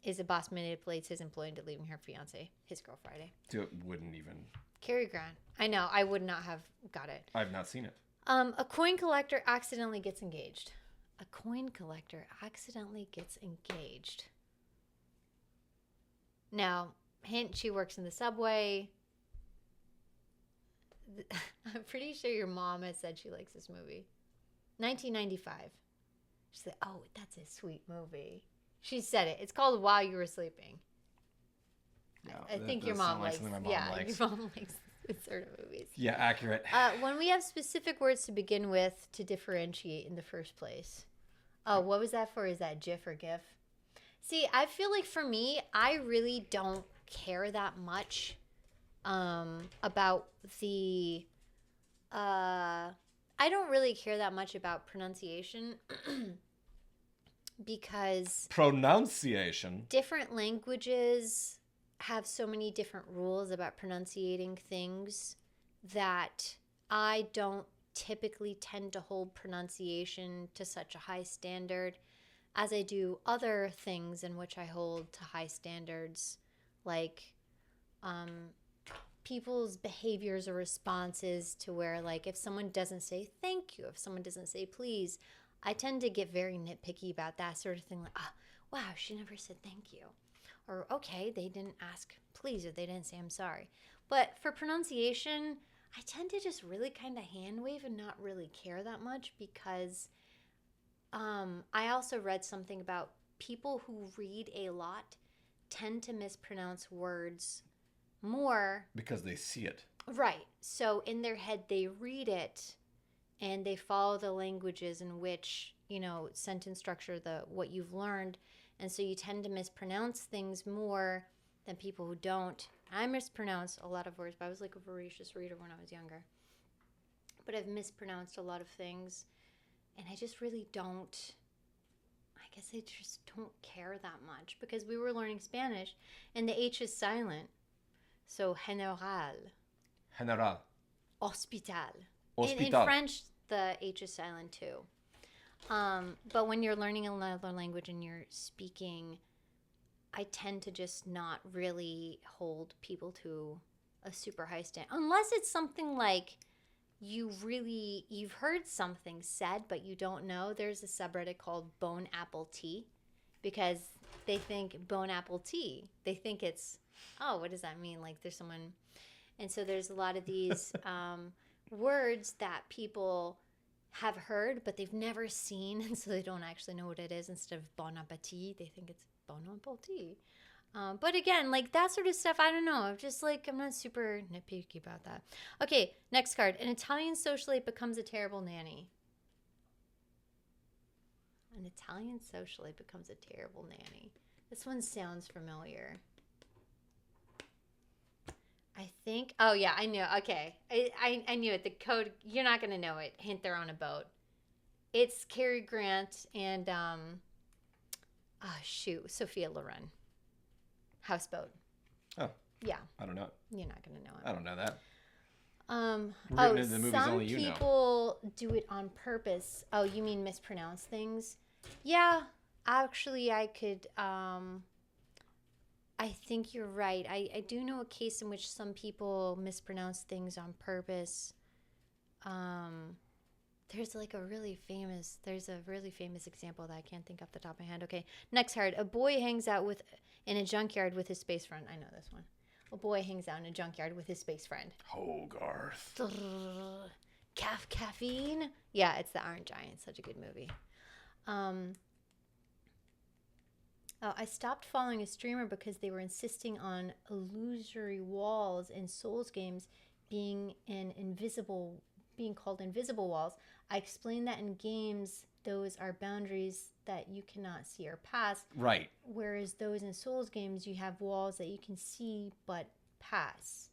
is a boss manipulates his employee into leaving her fiance. His girl Friday. So it wouldn't even. Cary Grant. I know. I would not have got it. I've not seen it. A coin collector accidentally gets engaged. A coin collector accidentally gets engaged. Now, hint, she works in the subway. I'm pretty sure your mom has said she likes this movie. 1995. She said, oh, that's a sweet movie. She said it. It's called While You Were Sleeping. Yeah, I think your mom likes. Your mom likes. Your mom likes certain movies. Yeah, accurate. When we have specific words to begin with to differentiate in the first place. Oh, what was that for? Is that GIF or GIF? See, I feel like for me, I really don't care that much about the. I don't really care that much about pronunciation because Pronunciation. different languages have so many different rules about pronunciating things that I don't typically tend to hold pronunciation to such a high standard as I do other things in which I hold to high standards, like people's behaviors or responses to where, like, if someone doesn't say thank you, if someone doesn't say please, I tend to get very nitpicky about that sort of thing. Like, wow, she never said thank you. Or, okay, they didn't ask please, or they didn't say I'm sorry. But for pronunciation, I tend to just really kind of hand wave and not really care that much because I also read something about people who read a lot tend to mispronounce words more. Because they see it. Right. So in their head, they read it and they follow the languages in which, sentence structure, what you've learned. And so you tend to mispronounce things more than people who don't. I mispronounce a lot of words, but I was like a voracious reader when I was younger. But I've mispronounced a lot of things, and I just really don't. I guess they just don't care that much because we were learning Spanish and the H is silent. So general, General. hospital. In Hospital. French, the H is silent too. But when you're learning another language and you're speaking, I tend to just not really hold people to a super high standard. Unless it's something like you've heard something said, but you don't know. There's a subreddit called Bone Apple Tea because they think bone apple tea. They think it's, oh, what does that mean? Like there's someone. And so there's a lot of these words that people have heard, but they've never seen. And so they don't actually know what it is. Instead of bon appetit, they think it's bon appetit. But again, like that sort of stuff, I don't know. I'm not super nitpicky about that. Okay, next card. An Italian socialite becomes a terrible nanny. An Italian socialite becomes a terrible nanny. This one sounds familiar. I think, oh yeah, I knew. Okay, I knew it. The code, you're not going to know it. Hint, they're on a boat. It's Cary Grant and, Sophia Loren. Houseboat. Oh. Yeah. I don't know. You're not going to know it. I don't know that. Oh, into the movies some only you know. people do it on purpose. Oh, you mean mispronounce things? Yeah, actually, I could. I think you're right. I do know a case in which some people mispronounce things on purpose. There's a really famous example that I can't think off the top of my head. Okay, next card. A boy hangs out in a junkyard with his space friend. I know this one. A boy hangs out in a junkyard with his space friend. Hogarth. Caffeine? Yeah, it's the Iron Giant. Such a good movie. I stopped following a streamer because they were insisting on illusory walls in Souls games being called invisible walls. I explained that in games, those are boundaries that you cannot see or pass. Right. Whereas those in Souls games, you have walls that you can see but pass.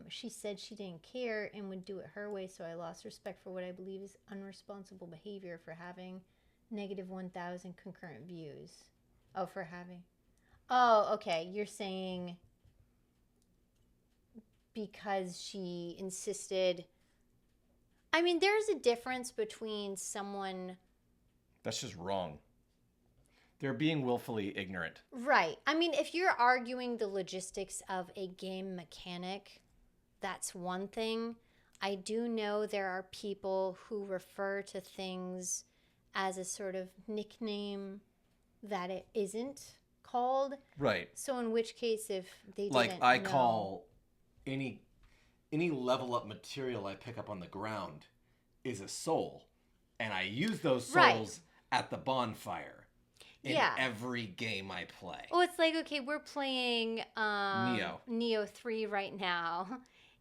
She said she didn't care and would do it her way, so I lost respect for what I believe is unresponsible behavior for having -1,000 concurrent views. Okay. You're saying because she insisted. I mean, there's a difference between someone. That's just wrong. They're being willfully ignorant. Right. I mean, if you're arguing the logistics of a game mechanic, that's one thing. I do know there are people who refer to things as a sort of nickname that it isn't called. Right. So in which case, if they didn't Like I know, call any level up material I pick up on the ground is a soul, and I use those souls at the bonfire in every game I play. Oh, it's like, okay, we're playing Neo 3 right now,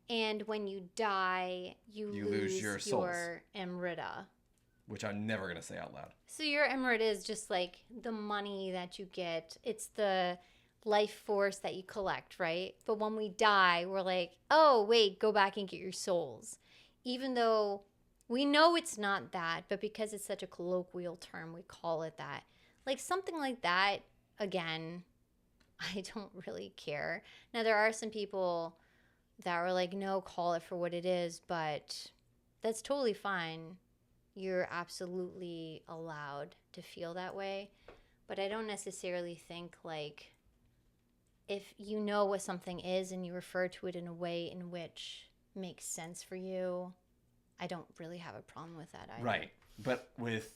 and when you die, you lose your Emerita. Which I'm never going to say out loud. So your Emerita is just like the money that you get. It's the life force that you collect, right? But when we die, we're like, oh, wait, go back and get your souls. Even though we know it's not that, but because it's such a colloquial term, we call it that. Like something like that, again, I don't really care. Now, there are some people that are like, no, call it for what it is, but that's totally fine. You're absolutely allowed to feel that way. But I don't necessarily think like if you know what something is and you refer to it in a way in which makes sense for you, I don't really have a problem with that either. Right. But with,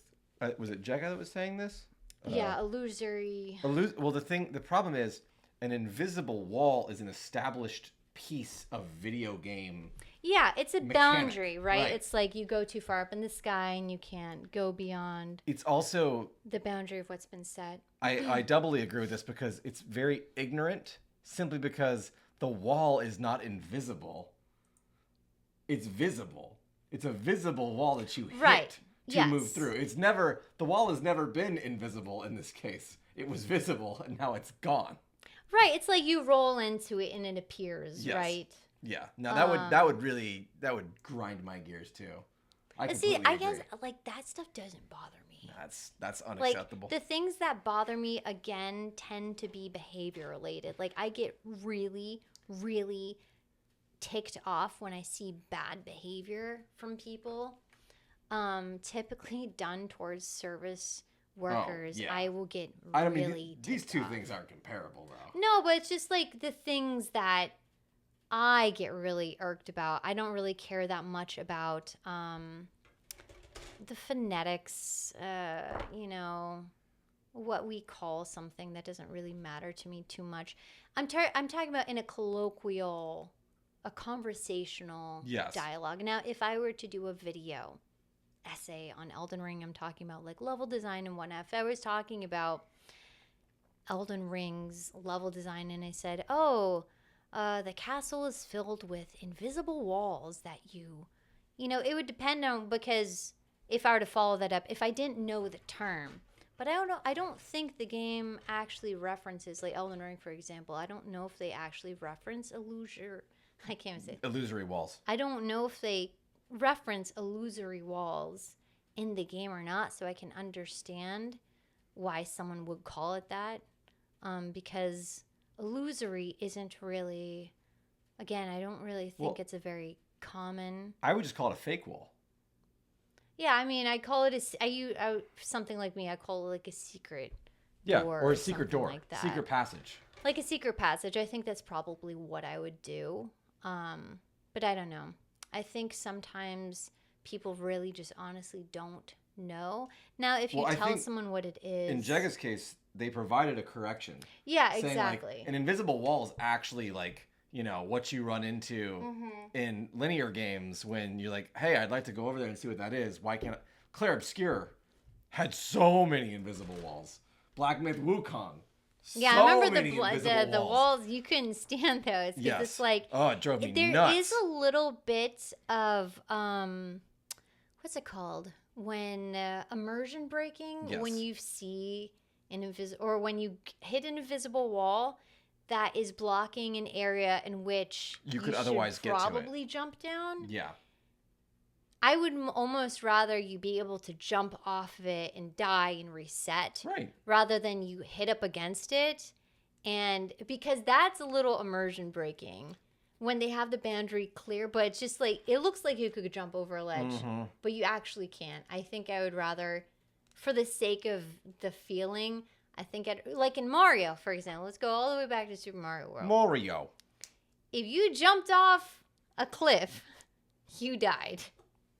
was it Jekka that was saying this? Yeah, illusory. Well, the problem is an invisible wall is an established piece of video game. Yeah, it's a mechanic, boundary, right? It's like you go too far up in the sky and you can't go beyond. It's also the boundary of what's been set. I doubly agree with this because it's very ignorant simply because the wall is not invisible. It's visible. It's a visible wall that you hit to move through. The wall has never been invisible in this case. It was visible and now it's gone. Right, it's like you roll into it and it appears, right? Yeah. Now that would grind my gears too. I guess like that stuff doesn't bother me. No. That's Like, unacceptable. the things that bother me, again, tend to be behavior related. Like, I get really, really ticked off when I see bad behavior from people, typically done towards service workers. yeah. I will get I don't really mean these ticked two off. things aren't comparable though. No, but it's just like the things that I get really irked about. I don't really care that much about the phonetics, what we call something that doesn't really matter to me too much. I'm talking about in a colloquial, a conversational Yes. dialogue. Now, if I were to do a video essay on Elden Ring, I'm talking about like level design and whatnot. If I was talking about Elden Ring's level design and I said, the castle is filled with invisible walls that it would depend on, because if I were to follow that up, if I didn't know the term, but I don't think the game actually references, like Elden Ring, for example, I don't know if they actually reference I can't even say it. Illusory walls. I don't know if they reference illusory walls in the game or not, so I can understand why someone would call it that, because illusory isn't really, again, I don't really think it's a very common. I would just call it a fake wall. Yeah, I mean, I call it something like me, I call it like a secret door or a secret something door, like that. secret passage. Like a secret passage. I think that's probably what I would do. But I don't know. I think sometimes people really just honestly don't know. Now, if you Well, I tell think someone what it is. In Jega's case, they provided a correction. Yeah, saying, exactly. Like, an invisible wall is actually like, what you run into Mm-hmm. in linear games when you're like, hey, I'd like to go over there and see what that is. Why can't Claire Obscure had so many invisible walls. Black Myth Wukong. Yeah, so I remember many invisible the walls. You couldn't stand those. Yes. It's like, oh, it drove me there nuts. is a little bit of what's it called when immersion breaking, Yes. when you see or when you hit an invisible wall that is blocking an area in which You could should otherwise get to it. probably jump down. Yeah. I would almost rather you be able to jump off of it and die and reset, Right. rather than you hit up against it. And because that's a little immersion breaking when they have the boundary clear, but it's just like, it looks like you could jump over a ledge, Mm-hmm. but you actually can't. I think I would rather, for the sake of the feeling, I think like in Mario, for example, let's go all the way back to Super Mario World. Mario. If you jumped off a cliff, you died.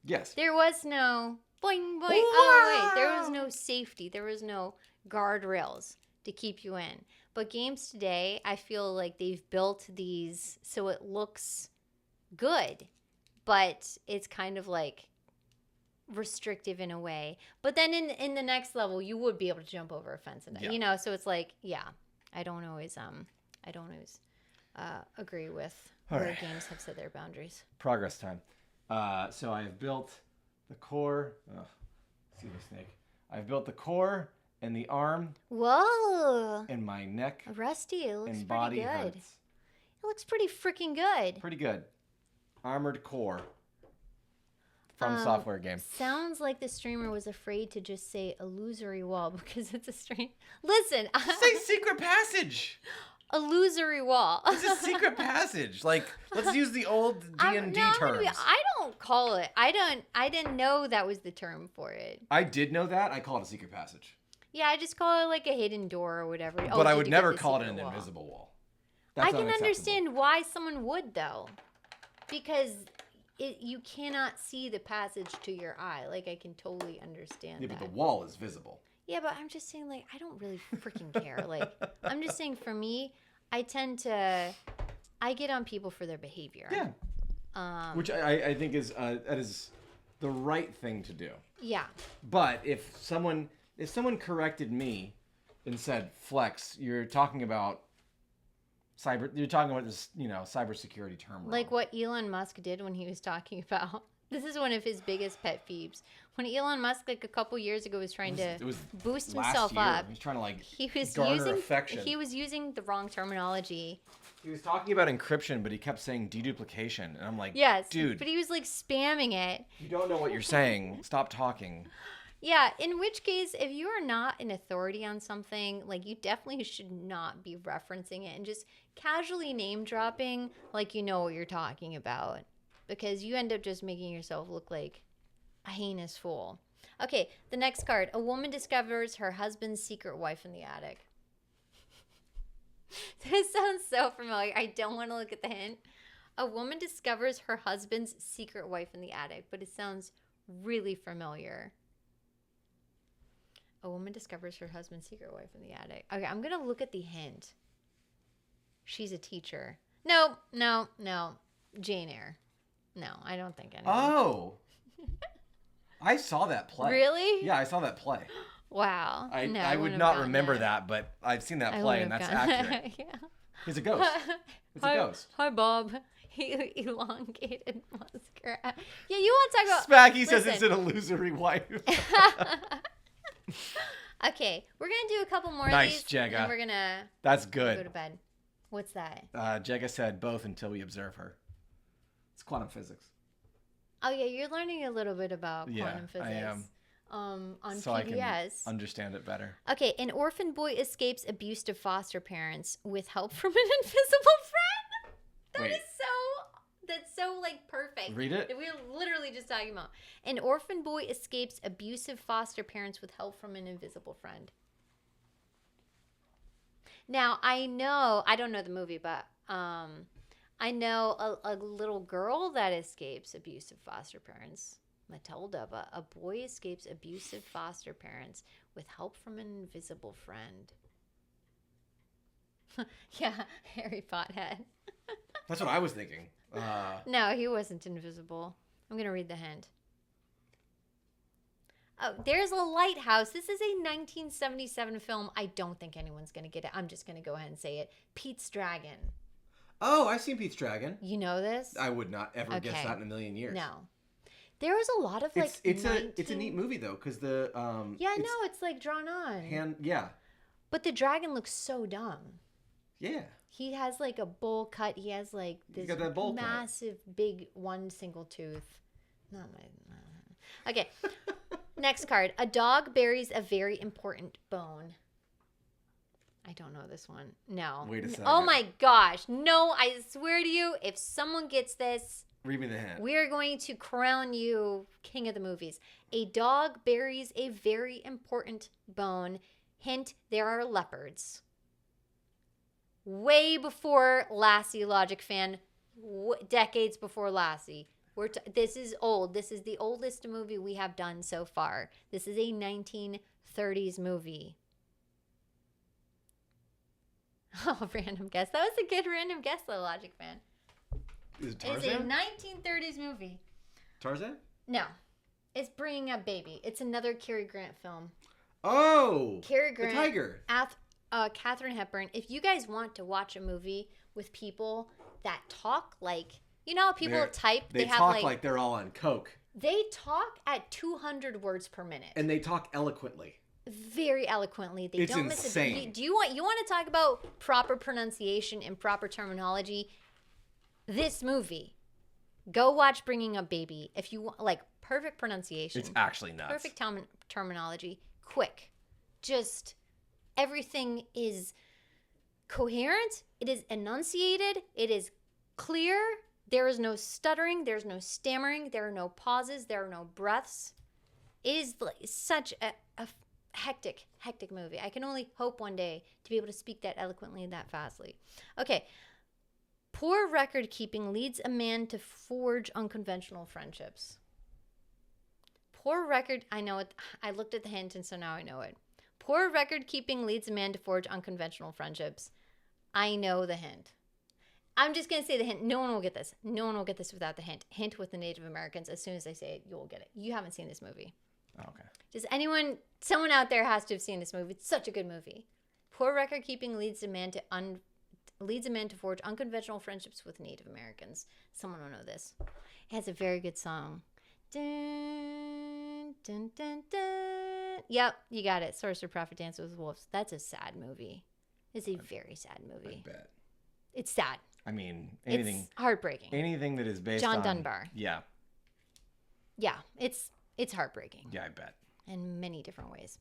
Yes. There was no boing, boing. Oh, wait. There was no safety. There was no guardrails to keep you in. But games today, I feel like they've built these so it looks good, but it's kind of like restrictive in a way. But then in the next level, you would be able to jump over a fence, and Yeah. so it's like, yeah, I don't always agree with All where right. games have set their boundaries. Progress time. So I have built the core. Oh, see the snake. I've built the core and the arm Whoa. and my neck Rusty, it looks and pretty body good. hurts. It looks pretty freaking good. Pretty good. Armored core from software game. Sounds like the streamer was afraid to just say illusory wall because it's a stream. Listen, Say secret passage. illusory wall. It's a secret passage. Like, let's use the old D&D terms. I don't call it. I didn't know that was the term for it. I did know that. I call it a secret passage. Yeah, I just call it like a hidden door or whatever. But I did would you never get the call it secret an wall? invisible wall. I can unacceptable. understand why someone would though, because you cannot see the passage to your eye. Like, I can totally understand Yeah, that. but the wall is visible. Yeah, but I'm just saying, like, I don't really freaking care. Like, I'm just saying, for me, I get on people for their behavior. Yeah. Which I think is that is the right thing to do. Yeah. But if someone corrected me and said, "Flex, you're talking about this, cybersecurity term wrong." Like what Elon Musk did when he was talking about. This is one of his biggest pet peeves. When Elon Musk, like a couple years ago, was trying to it was boost last himself year. up, He was trying to he was garner affection. He was using the wrong terminology. He was talking about encryption, but he kept saying deduplication, and I'm like, Yes, dude, but he was like spamming it. you don't know what you're saying. Stop talking. Yeah, in which case, if you are not an authority on something, like you definitely should not be referencing it and just casually name dropping like you know what you're talking about. Because you end up just making yourself look like a heinous fool. Okay, the next card. A woman discovers her husband's secret wife in the attic. This sounds so familiar. I don't want to look at the hint. A woman discovers her husband's secret wife in the attic, but it sounds really familiar. A woman discovers her husband's secret wife in the attic. Okay, I'm going to look at the hint. She's a teacher. No. Jane Eyre. No, I don't think anyone. Oh. I saw that play. Really? Yeah, I saw that play. Wow. I wouldn't would have not gotten remember that, but I've seen that I play, wouldn't and have that's gotten accurate. yeah. He's a ghost. It's a ghost. Hi, Bob. Elongated muskrat. Yeah, you want to talk about... Spacky says it's Listen. an illusory wife. Okay, we're going to do a couple more Nice, of these. Jagga. And we're going to That's go to good. bed. What's that? Jegga said both until we observe her. It's quantum physics. Oh, yeah, you're learning a little bit about Yeah, quantum physics. I am. On So I PBS. can understand it better. Okay, an orphan boy escapes abuse to foster parents with help from an invisible friend. Wait. That's so like perfect. Read it. That we were literally just talking about. An orphan boy escapes abusive foster parents with help from an invisible friend. Now, I don't know the movie, but I know a little girl that escapes abusive foster parents. Matilda, but a boy escapes abusive foster parents with help from an invisible friend. Yeah, Harry Pothead. That's what I was thinking. No, he wasn't invisible. I'm going to read the hint. Oh, there's a lighthouse. This is a 1977 film. I don't think anyone's going to get it. I'm just going to go ahead and say it. Pete's Dragon. Oh, I've seen Pete's Dragon. You know this? I would not ever guess Okay. that in a million years. No. There was a lot of like It's a neat movie though, because the Yeah, no, it's like drawn on. yeah. But the dragon looks so dumb. Yeah. He has like a bowl cut. He has like this got that bowl cut. massive, big one single tooth. Not my. Okay. Next card. A dog buries a very important bone. I don't know this one. No. Wait a second. Oh my gosh. No, I swear to you, if someone gets this, Read me the hint. we are going to crown you king of the movies. A dog buries a very important bone. Hint, there are leopards. Way before Lassie, Logic fan. Decades before Lassie. This is old. This is the oldest movie we have done so far. This is a 1930s movie. Oh, random guess. That was a good random guess, though, Logic fan. Is it It's a Tarzan? 1930s movie. Tarzan? No. It's Bringing Up Baby. It's another Cary Grant film. Oh, Cary Grant. the tiger. Katharine Hepburn. If you guys want to watch a movie with people that talk like, you know, people type. They have talk like they're all on coke, they talk at 200 words per minute. and they talk eloquently. Very eloquently. They It's don't miss a insane. beat. Do you want to talk about proper pronunciation and proper terminology? This movie. Go watch Bringing Up Baby. If you want, like, perfect pronunciation. It's actually nuts. Perfect terminology. Quick. Just everything is coherent. It is enunciated. It is clear. There is no stuttering. There's no stammering. There are no pauses. There are no breaths. It is like such a hectic movie. I can only hope one day to be able to speak that eloquently and that fastly. Okay. Poor record keeping leads a man to forge unconventional friendships. Poor record, I know it. I looked at the hint and so now I know it. Poor record keeping leads a man to forge unconventional friendships. I know the hint. I'm just going to say the hint. No one will get this. No one will get this without the hint. Hint with the Native Americans. As soon as I say it, you will get it. You haven't seen this movie. Oh, okay. Does someone out there has to have seen this movie. It's such a good movie. Poor record keeping leads a man to forge unconventional friendships with Native Americans. Someone will know this. It has a very good song. Dun, dun, dun, dun. Yep, you got it. Sorcerer Prophet Dance with Wolves. That's a sad movie. It's a very sad movie. I bet. It's sad. I mean, anything. It's heartbreaking. Anything that is based John on Dunbar. Yeah. Yeah, it's heartbreaking. Yeah, I bet. in many different ways.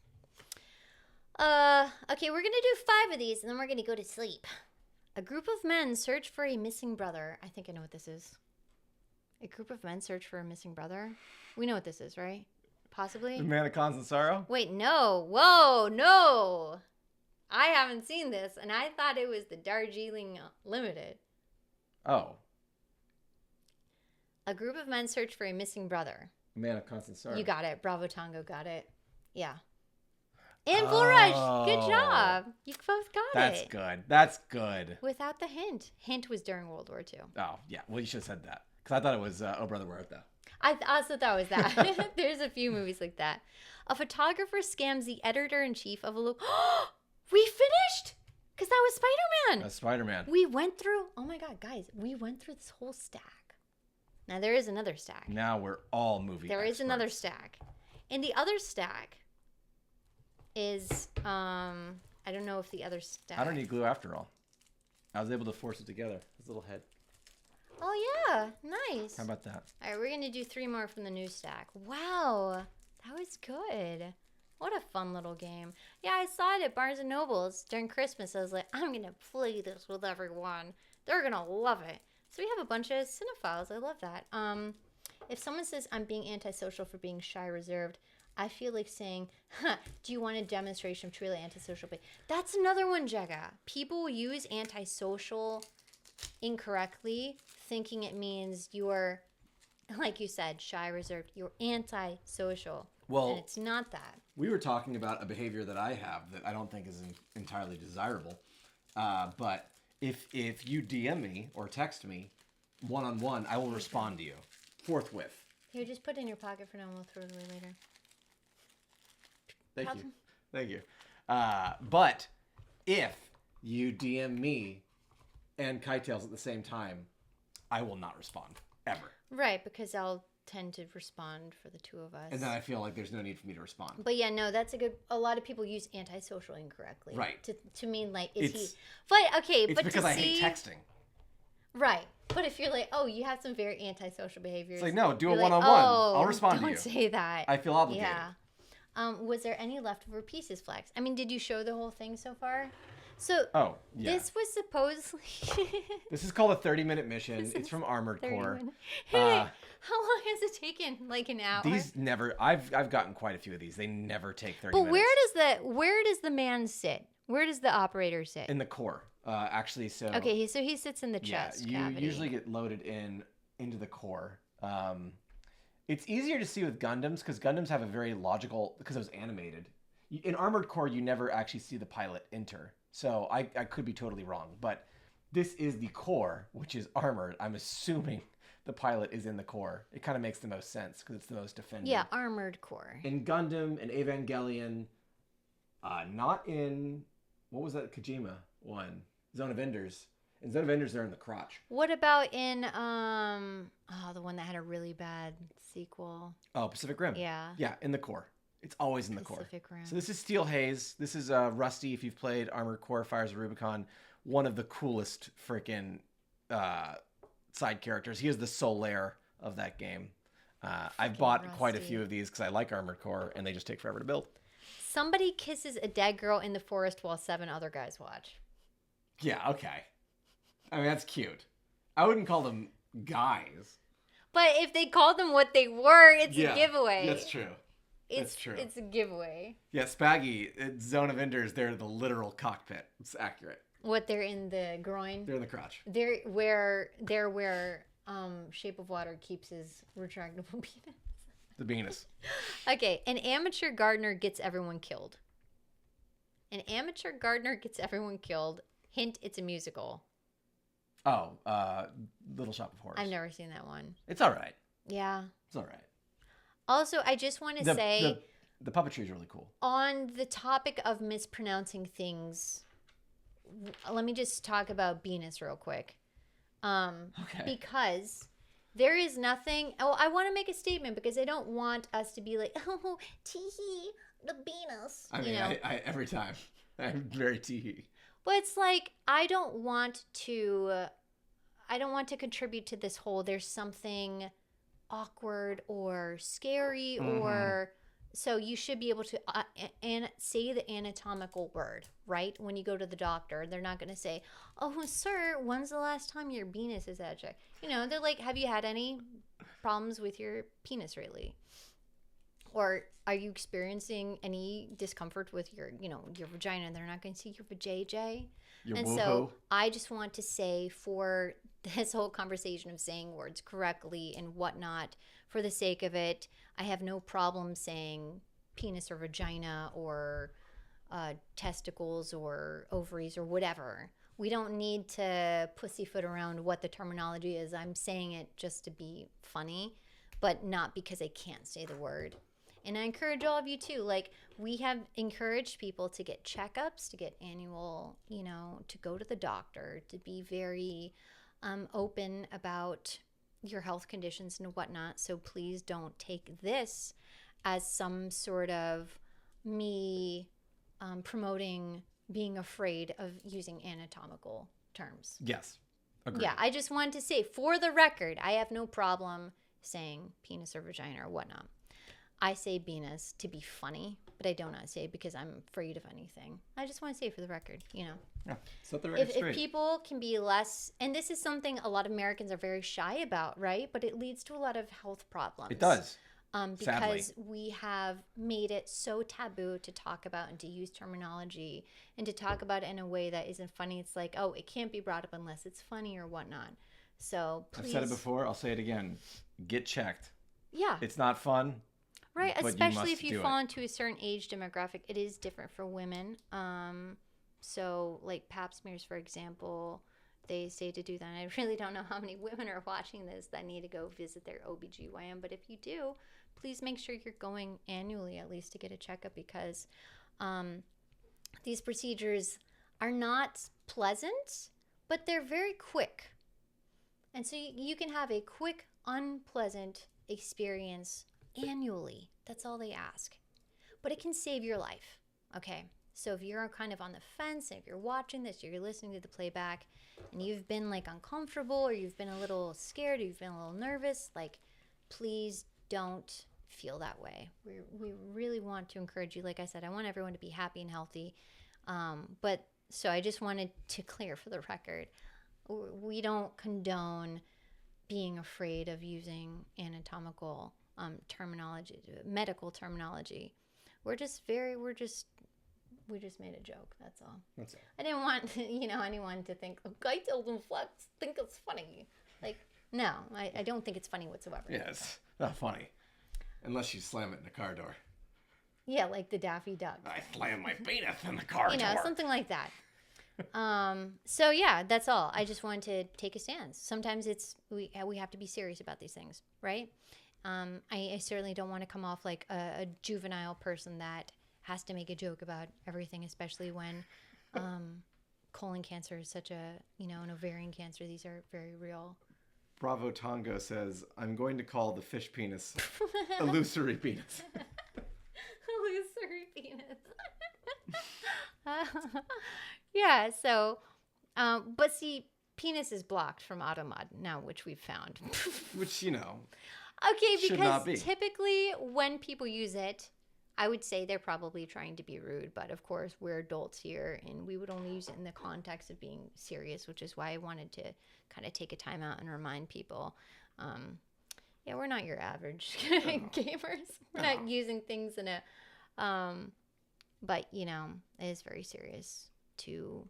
Okay, we're gonna do 5 of these, and then we're gonna go to sleep. A group of men search for a missing brother. I think I know what this is. A group of men search for a missing brother. We know what this is, right? Possibly. The Man of Constant Sorrow? Wait, no. Whoa, no. I haven't seen this, and I thought it was the Darjeeling Limited. Oh. A group of men search for a missing brother. Man of Constant Sorrow. You got it. Bravo Tango got it. Yeah. And Bull Rush. Good job. You both got That's it. good. That's good. Without the hint. Hint was during World War II. Oh, yeah. Well, you should have said that. Because I thought it was Oh Brother, Where Art Thou? I also thought it was that. There's a few movies like that. A photographer scams the editor-in-chief of a local... We finished! Because that was Spider-Man. That's Spider-Man. We went through... Oh my God, guys. We went through this whole stack. Now, there is another stack. Now we're all movie There is another experts. stack. And the other stack is... I don't know if the other stack... I don't need glue after all. I was able to force it together. His little head. Oh, yeah. Nice. How about that? All right, we're going to do 3 more from the new stack. Wow. That was good. What a fun little game. Yeah, I saw it at Barnes & Noble's during Christmas. I was like, I'm going to play this with everyone. They're going to love it. So we have a bunch of cinephiles. I love that. If someone says I'm being antisocial for being shy, reserved, I feel like saying, do you want a demonstration of truly antisocial behavior? That's another one, Jagga. People use antisocial incorrectly, thinking it means you're, like you said, shy, reserved. You're antisocial. Well, and it's not that. We were talking about a behavior that I have that I don't think is entirely desirable. But if you DM me or text me one-on-one, I will respond to you forthwith. Here, just put it in your pocket for now and we'll throw it away later. Thank you. Thank you. But if you DM me and Kite-Tails at the same time, I will not respond. Ever. Right, because I'll tend to respond for the two of us. And then I feel like there's no need for me to respond. But yeah, no, that's a good... A lot of people use antisocial incorrectly. Right. To mean like, is It's- he... But, okay, It's but because to I see... hate texting. Right. But if you're like, oh, you have some very antisocial behaviors. It's like, no, do a you're like, one-on-one. oh, I'll respond to you. Don't say that. I feel obligated. Yeah. Was there any leftover pieces, Flex? I mean, did you show the whole thing so far? So Oh, yeah. this was supposedly... This is called a 30-minute mission. This It's is from Armored 30 Core. minutes. Uh, How long has it taken? Like an hour? These never. I've gotten quite a few of these. They never take 30 But minutes. where does the man sit? Where does the operator sit? In the core, actually. So Okay, so he sits in the chest you cavity. usually get loaded into the core. It's easier to see with Gundams because Gundams have a very logical, because it was animated. In Armored Core, you never actually see the pilot enter. So I could be totally wrong, but this is the core, which is armored. I'm assuming the pilot is in the core. It kind of makes the most sense because it's the most defended. Yeah, armored core. In Gundam and Evangelion, not in, what was that Kojima one? Zone of Enders. In Zone of Enders, they're in the crotch. What about in the one that had a really bad sequel? Oh, Pacific Rim. Yeah. Yeah, in the core. It's always in the core. Pacific Rim. So this is Steel Haze. This is Rusty, if you've played Armored Core Fires of Rubicon. One of the coolest freaking side characters. He is the Solaire of that game. I've bought quite a Rusty. few of these because I like Armored Core, and they just take forever to build. Somebody kisses a dead girl in the forest while 7 other guys watch. Yeah, okay. I mean, that's cute. I wouldn't call them guys. But if they called them what they were, it's Yeah, a giveaway. That's true. It's That's true. It's a giveaway. Yeah, Spaggy, at Zone of Enders, they're the literal cockpit. It's accurate. What, they're in the groin? They're in the crotch. They're where Shape of Water keeps his retractable penis. The Venus. Okay, an amateur gardener gets everyone killed. An amateur gardener gets everyone killed. Hint, it's a musical. Oh, Little Shop of Horrors. I've never seen that one. It's all right. Yeah. It's all right. Also, I just want to say, the puppetry is really cool. on the topic of mispronouncing things, let me just talk about Venus real quick. Okay. Because there is nothing... Oh, I want to make a statement because I don't want us to be like, oh, tee-hee, the Venus. I mean, you know? I every time. I'm very tee. But it's like, I don't want to contribute to this whole, there's something awkward or scary or So you should be able to say the anatomical word, right? When you go to the doctor, they're not going to say, "Oh, sir, when's the last time your penis is had checked?" You know, they're like, "Have you had any problems with your penis lately? Or are you experiencing any discomfort with your, your vagina?" They're not going to see your vajayjay. Your And woohoo. so I just want to say, for this whole conversation of saying words correctly and whatnot, for the sake of it, I have no problem saying penis or vagina or testicles or ovaries or whatever. We don't need to pussyfoot around what the terminology is. I'm saying it just to be funny, but not because I can't say the word. And I encourage all of you too. Like, we have encouraged people to get checkups, to get annual, to go to the doctor, to be very open about your health conditions and whatnot. So please don't take this as some sort of me promoting being afraid of using anatomical terms. Yes. Agreed. Yeah, I just wanted to say, for the record, I have no problem saying penis or vagina or whatnot. I say penis to be funny, but I do not say it because I'm afraid of anything. I just want to say it for the record, Yeah, set the record straight. If people can be less, and this is something a lot of Americans are very shy about, right? But it leads to a lot of health problems. It does. Because Sadly. we have made it so taboo to talk about and to use terminology and to talk about it in a way that isn't funny. It's like, oh, it can't be brought up unless it's funny or whatnot. So please. I've said it before. I'll say it again. Get checked. Yeah. It's not fun. Right, but especially you if you fall into a certain age demographic. It is different for women. So like pap smears, for example, they say to do that. And I really don't know how many women are watching this that need to go visit their OBGYN. But if you do, please make sure you're going annually at least to get a checkup, because these procedures are not pleasant, but they're very quick. And so you can have a quick, unpleasant experience annually. That's all they ask. But it can save your life. Okay. So if you're kind of on the fence, and if you're watching this, you're listening to the playback, and you've been like uncomfortable, or you've been a little scared, or you've been a little nervous, like, please don't feel that way. We really want to encourage you. Like I said, I want everyone to be happy and healthy. But so I just wanted to clear for the record, we don't condone being afraid of using anatomical terminology, medical terminology. We just made a joke. That's all. That's it. I didn't want anyone to think, oh, I told them flex, think it's funny. Like, no, I don't think it's funny whatsoever. Yeah, it's not funny. Unless you slam it in a car door. Yeah, like the Daffy Duck. I slammed my penis in the car door. Something like that. So yeah, that's all. I just wanted to take a stance. Sometimes we have to be serious about these things, right? I certainly don't want to come off like a juvenile person that has to make a joke about everything, especially when colon cancer is such an ovarian cancer. These are very real. Bravo Tongo says, I'm going to call the fish penis illusory penis. Illusory penis. Yeah, so, but see, penis is blocked from Automod now, which we've found. Which, Okay, should not be. because typically when people use it, I would say they're probably trying to be rude, but of course we're adults here, and we would only use it in the context of being serious, which is why I wanted to kind of take a time out and remind people. Yeah, we're not your average gamers. We're not using things in a, but it is very serious to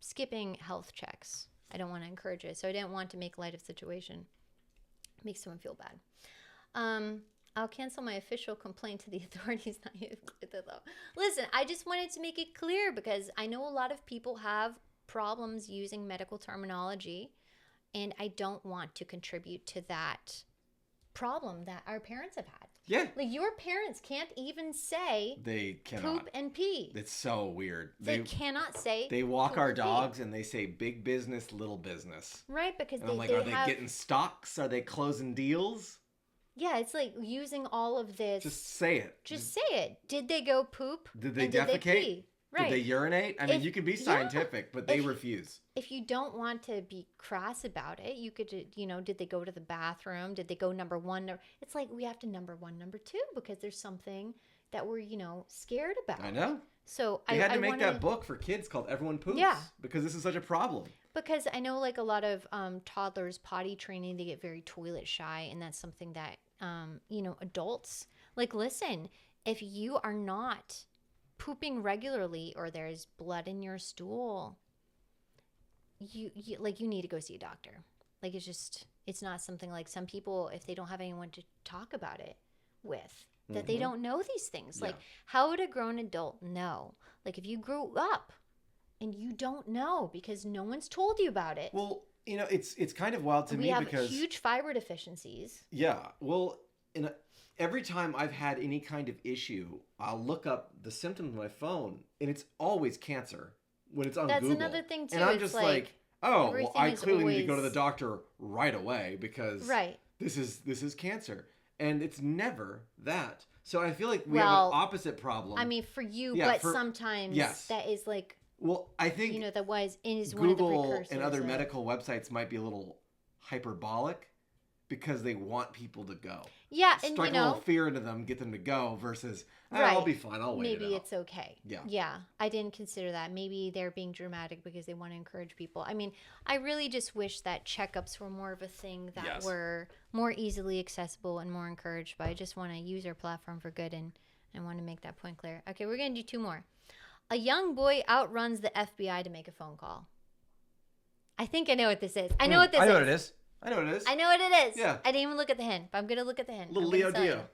skipping health checks. I don't want to encourage it, so I didn't want to make light of the situation. It makes someone feel bad. I'll cancel my official complaint to the authorities. Listen, I just wanted to make it clear because I know a lot of people have problems using medical terminology, and I don't want to contribute to that problem that our parents have had. Yeah. Like, your parents can't even say They cannot. poop and pee. It's so weird. They cannot say They walk poop our and pee. dogs and they say big business, little business. Right, because And I'm like, they are they have, getting stocks? Are they closing deals? yeah, it's like using all of this. Just say it. Just say it. Did they go poop? Did they and defecate? Did they pee? Right. Did they urinate? I mean, If- you can be yeah. scientific, but they If- refuse. If you don't want to be crass about it, you could, did they go to the bathroom? Did they go number one? It's like we have to number one, number two, because there's something that we're, scared about. I know. So They had to make wanna, that book for kids called Everyone Poops. Yeah. Because this is such a problem. Because I know like a lot of toddlers potty training, they get very toilet shy. And that's something that, adults, like, listen, if you are not pooping regularly or there's blood in your stool, you need to go see a doctor. Like, it's not something like some people, if they don't have anyone to talk about it with, that they don't know these things. Yeah. Like, how would a grown adult know? Like, if you grew up and you don't know because no one's told you about it. Well, it's kind of wild to we me have because huge fiber deficiencies. Yeah. Well, every time I've had any kind of issue, I'll look up the symptoms on my phone, and it's always cancer when it's on That's Google. another thing, too. And I'm It's just like, oh, well, everything I is clearly need to go to the always- doctor right away because Right. this is cancer. And it's never that. So I feel like we Well, have an opposite problem. I mean, for you, Yeah, but for- sometimes yes. that is like, well, I think that is one of the Google precursors. and other of- medical websites might be a little hyperbolic because they want people to go. Yeah, and Strike a little fear into them, get them to go versus, I'll Right. be fine, I'll wait maybe it out. it's okay. Yeah. Yeah. I didn't consider that. Maybe they're being dramatic because they want to encourage people. I mean, I really just wish that checkups were more of a thing that Yes. were more easily accessible and more encouraged. But I just want to use our platform for good and want to make that point clear. Okay, we're going to do two more. A young boy outruns the FBI to make a phone call. I think I know what this is. I know what this I know is. what it is. I know what it is. I know what it is. Yeah. I didn't even look at the hint, but I'm going to look at the hint. Little I'm gonna Leo tell you. Dio.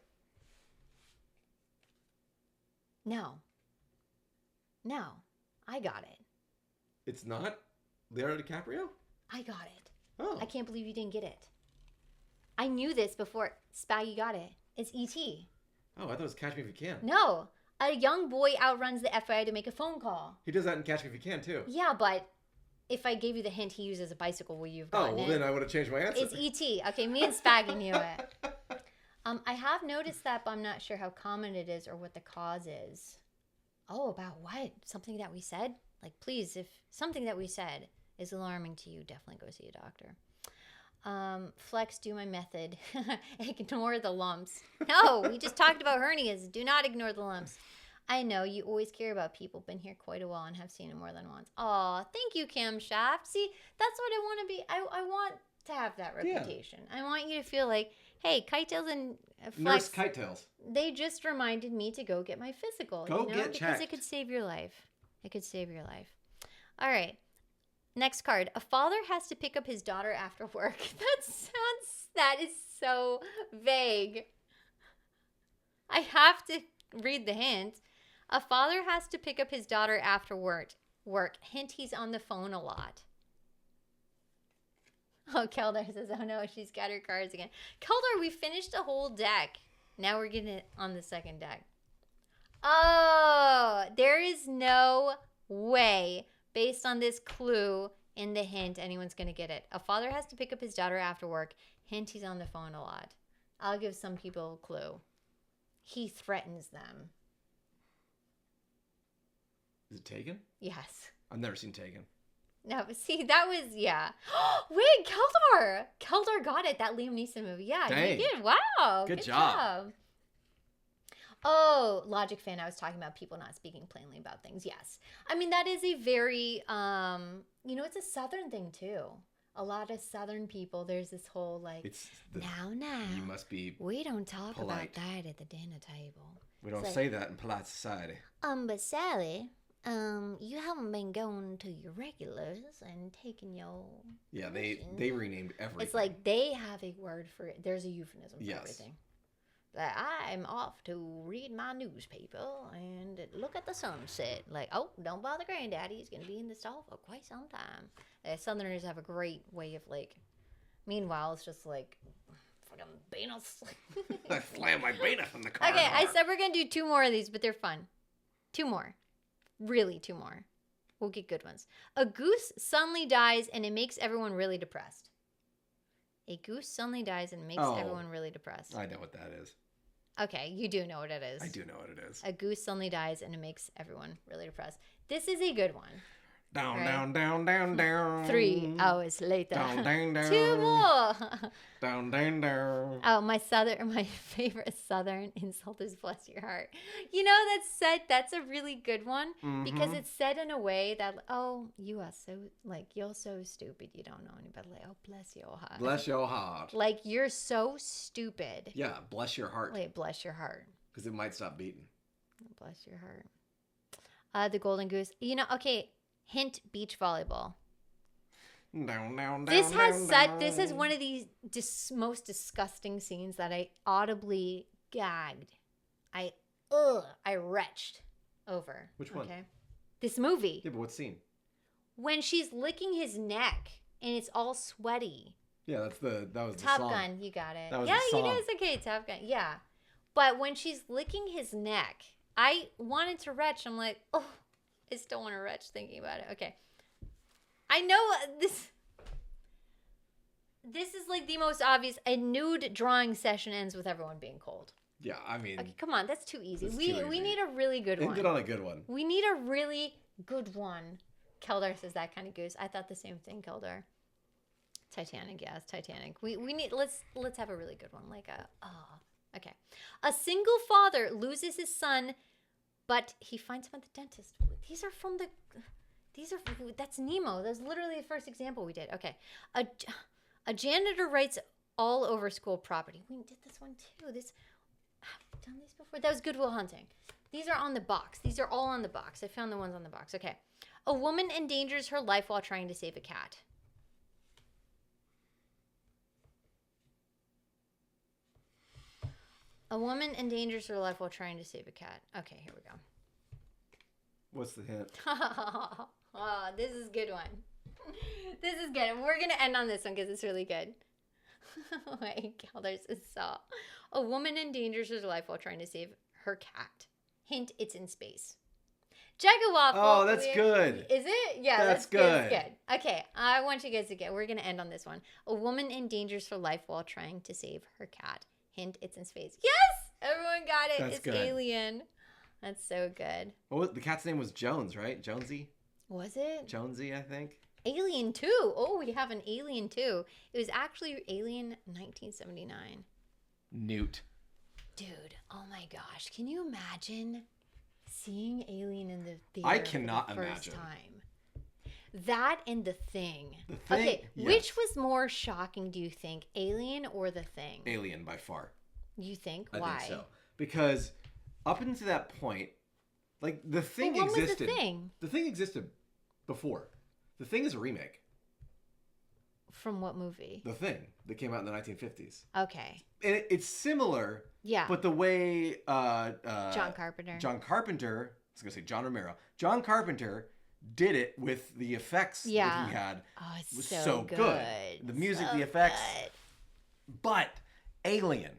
No, I got it. It's not Leonardo DiCaprio? I got it. Oh. I can't believe you didn't get it. I knew this before Spaggy got it. It's E.T. Oh, I thought it was Catch Me If You Can. No, a young boy outruns the FBI to make a phone call. He does that in Catch Me If You Can, too. Yeah, but if I gave you the hint he uses a bicycle, would you have Oh, gotten well, it? then I would have changed my answer. It's E.T. Okay, me and Spaggy knew it. I have noticed that, but I'm not sure how common it is or what the cause is. Oh, about what? Something that we said? Like, please, if something that we said is alarming to you, definitely go see a doctor. Flex, do my method. Ignore the lumps. No, we just talked about hernias. Do not ignore the lumps. I know you always care about people. Been here quite a while and have seen it more than once. Aw, thank you, Kim Shaft. See, that's what I want to be. I want to have that reputation. Yeah. I want you to feel like, hey, Kitetails and Flex. Nurse Kitetails. They just reminded me to go get my physical. Go get because checked. it could save your life. It could save your life. All right. Next card. A father has to pick up his daughter after work. That is so vague. I have to read the hint. A father has to pick up his daughter after work. Hint, he's on the phone a lot. Oh, Keldar says, oh no, she's got her cards again. Keldar, we finished a whole deck. Now we're getting it on the second deck. Oh, there is no way, based on this clue in the hint, anyone's going to get it. A father has to pick up his daughter after work. Hint, he's on the phone a lot. I'll give some people a clue. He threatens them. Is it Taken? Yes. I've never seen Taken. No, but see, that was, yeah. Wait, Keldar! Keldar got it, that Liam Neeson movie. Yeah, Dang. you did. Wow. Good job. Oh, Logic Fan, I was talking about people not speaking plainly about things. Yes. I mean, that is a very, it's a Southern thing, too. A lot of Southern people, there's this whole, like, now, You must be we don't talk polite. about that at the dinner table. We don't like, say that in polite society. But Sally, you haven't been going to your regulars and taking your Yeah, medicine. they renamed everything. It's like they have a word for it. There's a euphemism for Yes. everything. That I'm off to read my newspaper and look at the sunset. Like, oh, don't bother Granddaddy. He's going to be in the stall for quite some time. Southerners have a great way of, like, meanwhile, it's just like, fucking Venus. I slammed my Venus in the car. Okay, I said we're going to do two more of these, but they're fun. Two more. Really, two more. We'll get good ones. A goose suddenly dies and it makes everyone really depressed. A goose suddenly dies and it makes everyone really depressed. I know what that is. Okay, you do know what it is. I do know what it is. A goose suddenly dies and it makes everyone really depressed. This is a good one. Down, Right. down, down, down, down. 3 hours later. Down, down, down. 2 more. Down, down, down. Oh, my favorite Southern insult is "bless your heart." You know, that's a really good one because Mhm. it's said in a way that, oh, you are so you're so stupid, you don't know anybody. Like, oh, bless your heart. Bless your heart. Like, you're so stupid. Yeah, bless your heart. Like, bless your heart. Because it might stop beating. Bless your heart. The golden goose. You know, okay. Hint: beach volleyball. Down, down, down. This has down, this is down. one of these most disgusting scenes that I audibly gagged. I retched over. Which one? Okay. This movie. Yeah, but what scene? When she's licking his neck and it's all sweaty. Yeah, that was the Top song. Gun, you got it. That was yeah, the you know song. it's okay, Top Gun. Yeah. But when she's licking his neck, I wanted to retch. I'm like, oh, I still want to retch thinking about it. Okay. I know this is like the most obvious. A nude drawing session ends with everyone being cold. Yeah, I mean, Okay, come on, that's too easy. That's We too easy. need a really good one. ended on a good one. We need a really good one. Keldar says that kind of goose. I thought the same thing, Keldar. Titanic, yes, Titanic. We need let's have a really good one. Like okay. A single father loses his son, but he finds him at the dentist. That's Nemo. That's literally the first example we did. Okay. A janitor writes all over school property. We did this one too. Have we done these before? That was Good Will Hunting. These are on the box. These are all on the box. I found the ones on the box. Okay. A woman endangers her life while trying to save a cat. A woman endangers her life while trying to save a cat. Okay, here we go. What's the hint? Oh, this is a good one. This is good. We're going to end on this one because it's really good. Wait, Keldar says so. A woman endangers her life while trying to save her cat. Hint, it's in space. Waffle. Oh, that's good. Is it? Yeah, That's good. good. Okay, I want you guys to get. We're going to end on this one. A woman endangers her life while trying to save her cat. Hint, it's in space. Yes! Everyone got it. That's it's good. Alien. That's so good. The cat's name was Jones, right? Jonesy? Was it? Jonesy, I think. Alien 2. Oh, we have an Alien 2. It was actually Alien 1979. Newt. Dude, oh my gosh. Can you imagine seeing Alien in the theater I cannot for the first imagine. time? That and The Thing. The Thing? Okay, Yes. which was more shocking, do you think? Alien or The Thing? Alien by far. You think? I Why? think so. Because up until that point, like the thing Well, when was existed. The Thing? The Thing existed before. The Thing is a remake. From what movie? The Thing that came out in the 1950s. Okay. And it's similar, Yeah. but the way John Carpenter. John Carpenter, I was gonna say John Romero. John Carpenter did it with the effects Yeah. that he had. Oh, it's was so, so good. good. The music, So the effects. good. But Alien,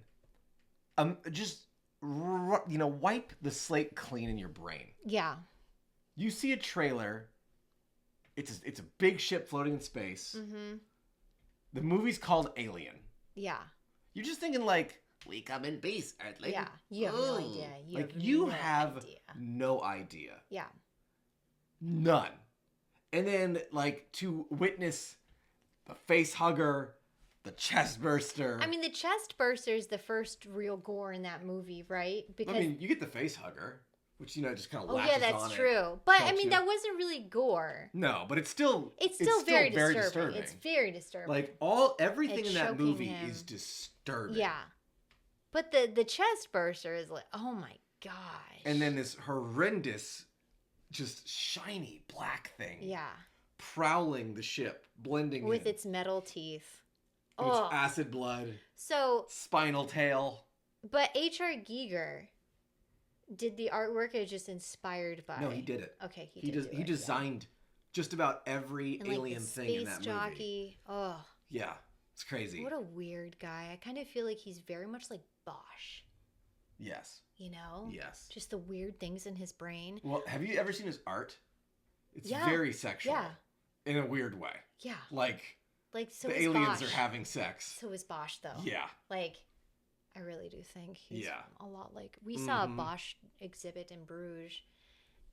just wipe the slate clean in your brain. Yeah. You see a trailer. It's a big ship floating in space. Mm-hmm. The movie's called Alien. Yeah. You're just thinking like, we come in peace, Earthling. Yeah. You have no Ooh. idea. You no have idea. no idea. Yeah. None. And then like to witness the face hugger, the chest burster. I mean, the chest burster is the first real gore in that movie, right? Because you get the face hugger, which just kind of oh latches yeah, that's on it. true. But I Helps mean, you. that wasn't really gore. No, but it's still Very disturbing. It's very disturbing. Like everything Like in that choking movie him. is disturbing. yeah. But the chest burster is like, oh my gosh. And then this horrendous, just shiny black thing. yeah, Prowling the ship, blending with in. its metal teeth. And its Oh, acid blood, so spinal tail. but H.R. Giger did the artwork. It was just inspired by. No, he did it. Okay, He yeah. designed just about every And, like, alien the thing in space that movie. jockey. Oh, Yeah, it's crazy. what a weird guy. I kind of feel like he's very much like Bosch. Yes. You know? Yes. Just the weird things in his brain. Well, have you ever seen his art? It's Yeah. very sexual. Yeah. In a weird way. Yeah. Like Like, so the is aliens Bosch. are having sex. So is Bosch, though. Yeah. Like, I really do think he's Yeah. a lot like. We saw a Mhm. Bosch exhibit in Bruges,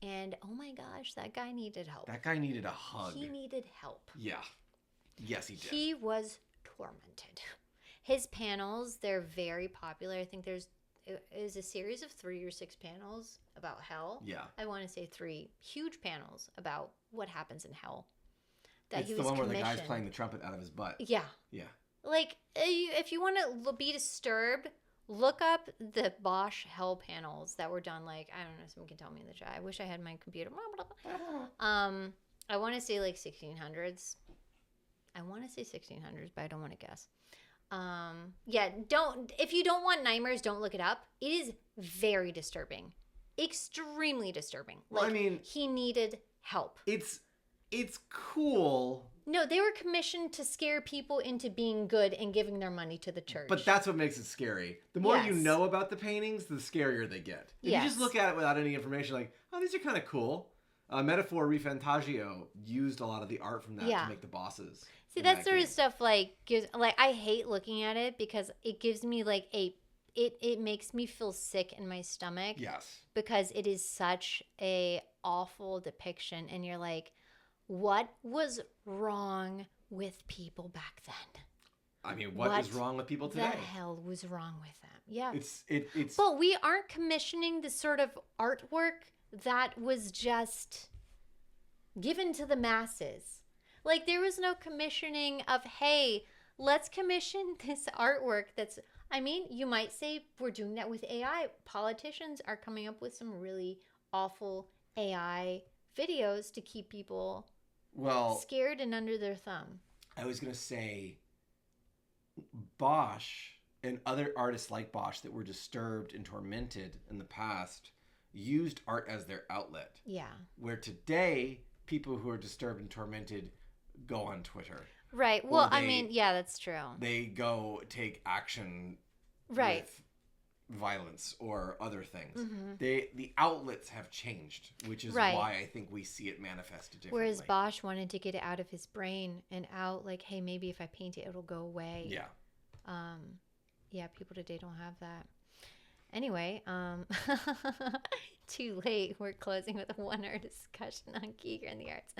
And oh my gosh, that guy needed help. That guy needed a hug. He needed help. Yeah. Yes, he did. He was tormented. His panels, they're very popular. I think it is a series of 3 or 6 panels about hell. Yeah. I want to say 3 huge panels about what happens in hell. That It's he the was one where the guy's commissioned. playing the trumpet out of his butt. Yeah. Yeah. Like, if you want to be disturbed, look up the Bosch hell panels that were done. Like, I don't know, someone can tell me in the chat. I wish I had my computer. I want to say like 1600s. I want to say 1600s, but I don't want to guess. Yeah, if you don't want nightmares, don't look it up. It is very disturbing. Extremely disturbing. Well, Like, I mean, he needed help. it's cool, No, they were commissioned to scare people into being good and giving their money to the church. but that's what makes it scary. The more you Yes. know about the paintings, the scarier they get. If you Yes. just look at it without any information, like, oh, these are kind of cool. Metaphor Refantagio used a lot of the art from that Yeah. to make the bosses. See, in that that sort of game. stuff I hate looking at it because it gives me like it makes me feel sick in my stomach Yes. because it is such a awful depiction and you're like, what was wrong with people back then? I mean, what is wrong with people The today? hell was wrong with them? Yeah. It's But we aren't commissioning the sort of artwork that was just given to the masses. Like, there was no commissioning of, hey, let's commission this artwork that's, I mean, you might say we're doing that with AI. Politicians are coming up with some really awful AI videos to keep people scared and under their thumb. I was going to say Bosch and other artists like Bosch that were disturbed and tormented in the past used art as their outlet. Yeah. Where today, people who are disturbed and tormented go on Twitter. Right. Well, I mean, yeah, that's true. They go take action Right. with violence or other things. Mm-hmm. The outlets have changed, which is Right. why I think we see it manifested differently. Whereas Bosch wanted to get it out of his brain and out, like, hey, maybe if I paint it, it'll go away. Yeah. Yeah, people today don't have that. Anyway, too late. We're closing with a one-hour discussion on Giger and the arts.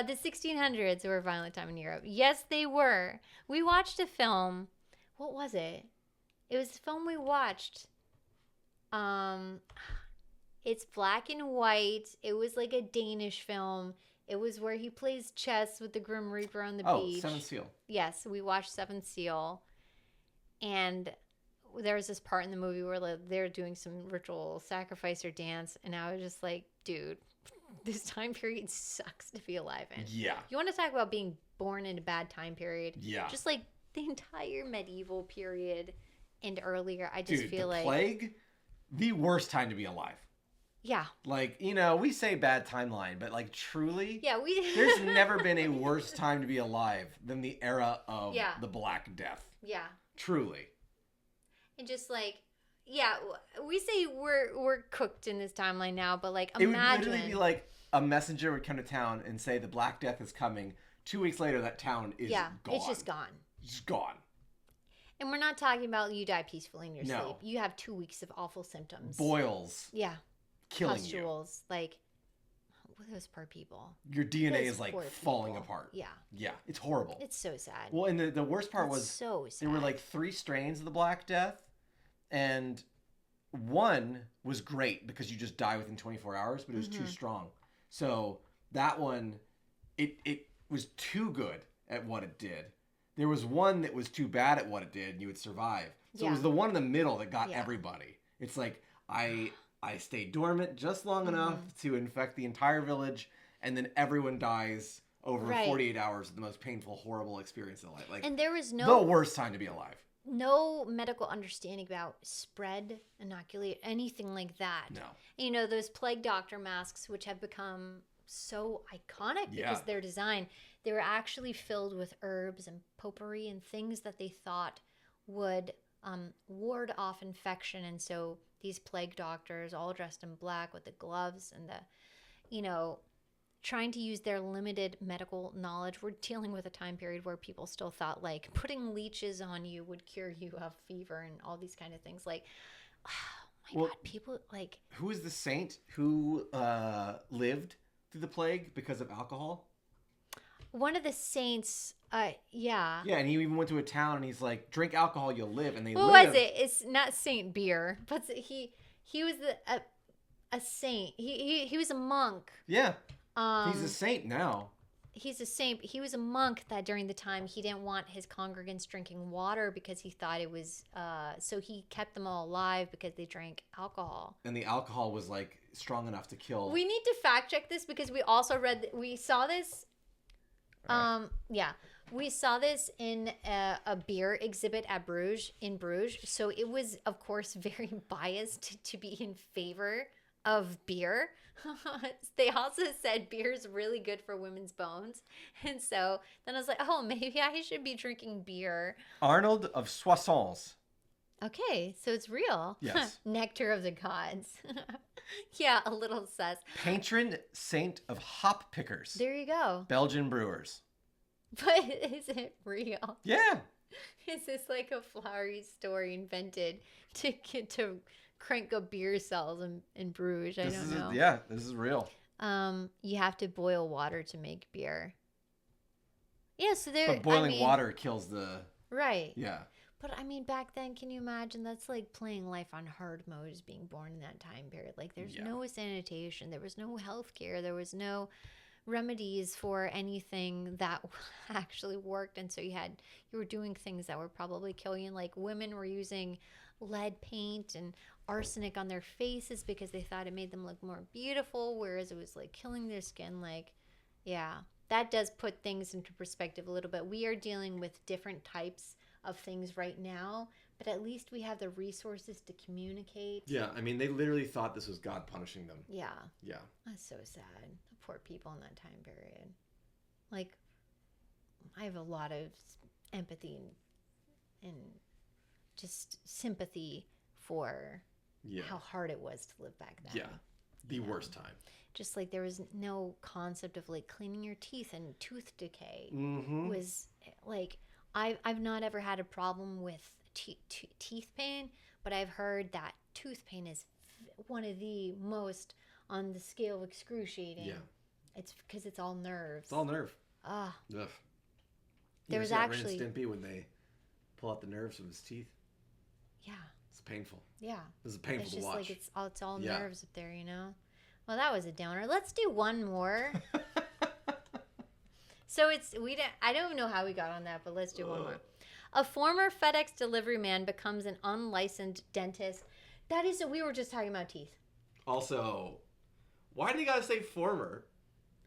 The 1600s were a violent time in Europe. Yes, they were. We watched a film. What was it? It was a film we watched. It's black and white. It was like a Danish film. It was where he plays chess with the Grim Reaper on the beach. Seventh Seal. Yes, we watched Seventh Seal. And there was this part in the movie where they're doing some ritual sacrifice or dance. And I was just like, dude, this time period sucks to be alive in. Yeah. You want to talk about being born in a bad time period? Yeah. Just like the entire medieval period and earlier, I just Dude, feel the like... plague, the worst time to be alive. Yeah. Like, we say bad timeline, but like truly, Yeah, there's never been a worse time to be alive than the era of Yeah. the Black Death. Yeah. Truly. And just like, yeah, we say we're cooked in this timeline now, but like, It would imagine... literally be like a messenger would come to town and say the Black Death is coming. 2 weeks later, that town is gone. it's just gone. It's gone. And we're not talking about you die peacefully in your No. sleep. You have 2 weeks of awful symptoms. Boils. Yeah. Killing Pustules. Like, those poor people. you. Your DNA Those is like poor falling people. apart. Yeah. Yeah. It's horrible. It's so sad. Well, and the worst part It's was so sad. there were like 3 strains of the Black Death, and one was great because you just die within 24 hours, but it was too strong. So that one, it was too good at what it did. There was one that was too bad at what it did, and you would survive. So it was Yeah. the one in the middle that got Yeah. everybody. It's like I stayed dormant just long enough to infect the entire village, and then everyone dies over Right. 48 hours of the most painful, horrible experience of life. Like And there was the no worst time to be alive. medical understanding about spread, inoculate, anything like that. No. You know, those plague doctor masks, which have become so iconic Yeah. because their design, they were actually filled with herbs and potpourri and things that they thought would ward off infection. And so these plague doctors, all dressed in black with the gloves and trying to use their limited medical knowledge. We're dealing with a time period where people still thought like putting leeches on you would cure you of fever and all these kind of things. Like, oh my Well- God, people like Who is the saint who lived through the plague because of alcohol? one of the saints. Yeah. Yeah, and he even went to a town and he's like, "Drink alcohol, you'll live." And they Who lived. was it? It's not Saint Beer, but he was a saint. He was a monk. Yeah, Um, he's a saint now. he's a saint. He was a monk that during the time he didn't want his congregants drinking water because he thought it was. So he kept them all alive because they drank alcohol. And the alcohol was like strong enough to kill. We need to fact check this because we also we saw this. Yeah, we saw this in a beer exhibit at Bruges in Bruges. So it was, of course, very biased to be in favor of beer. They also said beer is really good for women's bones, and so then I was like, oh, maybe I should be drinking beer. Arnold of Soissons. Okay, so it's real. Yes. Nectar of the gods. Yeah, a little sus. Patron saint of hop pickers. There you go. Belgian brewers. But is it real? Yeah. Is this like a flowery story invented to crank up beer cells in Bruges? I don't know. Yeah, this is real. You have to boil water to make beer. Yeah, so there. But boiling water kills the. Right. Yeah. But I mean, back then, can you imagine? That's like playing life on hard mode as being born in that time period. Like, there's Yeah. no sanitation, there was no health care, there was no remedies for anything that actually worked, and so you were doing things that were probably killing you. Like, women were using lead paint and arsenic on their faces because they thought it made them look more beautiful, whereas it was like killing their skin. Like, yeah, that does put things into perspective a little bit. We are dealing with different types of things right now, but at least we have the resources to communicate. Yeah, I mean, they literally thought this was God punishing them. Yeah, Yeah. that's so sad. The poor people in that time period. Like, I have a lot of empathy and just sympathy for Yeah. how hard it was to live back then. Yeah. The worst time. Just like there was no concept of like cleaning your teeth, and tooth decay Mm-hmm. was like, I've not ever had a problem with teeth pain, but I've heard that tooth pain is one of the most on the scale of excruciating. Yeah. It's because it's all nerves. It's all nerve. Ah, Ugh. There You ever was see that actually- Ren and Stimpy when they pull out the nerves of his teeth. yeah, It's painful. yeah. This is painful It's to just watch. like it's all Yeah. nerves up there, you know. Well, that was a downer. Let's do one more. So I don't know how we got on that, but let's do one more. A former FedEx delivery man becomes an unlicensed dentist. That is, we were just talking about teeth. Also, why do you gotta say former?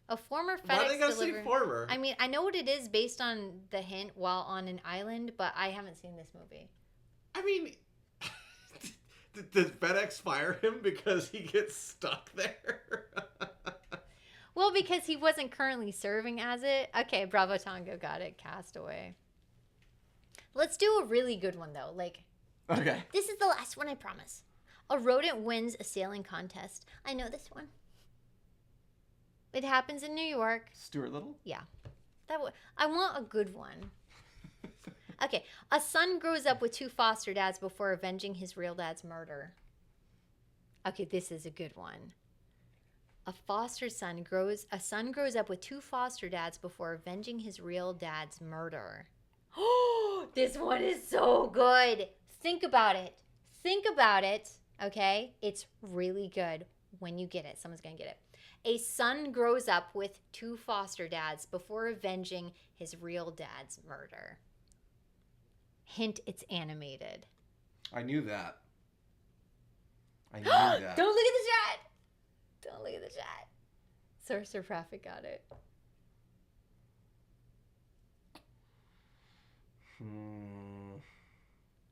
A former Why do FedEx you gotta delivery. say former? I mean, I know what it is based on the hint while on an island, but I haven't seen this movie. I mean, does FedEx fire him because he gets stuck there? Well, because he wasn't currently serving as it. Okay, Bravo Tango got it. Castaway. Let's do a really good one, though. Like, Okay. this is the last one, I promise. A rodent wins a sailing contest. I know this one. It happens in New York. Stuart Little? Yeah. I want a good one. Okay. A son grows up with two foster dads before avenging his real dad's murder. Okay, this is a good one. A son grows up with two foster dads before avenging his real dad's murder. Oh, this one is so good. Think about it. Think about it. Okay? It's really good when you get it. Someone's going to get it. A son grows up with two foster dads before avenging his real dad's murder. Hint, it's animated. I knew that. I knew that. Don't look at the chat. Don't look at the chat. Sorcerer Prophet got it.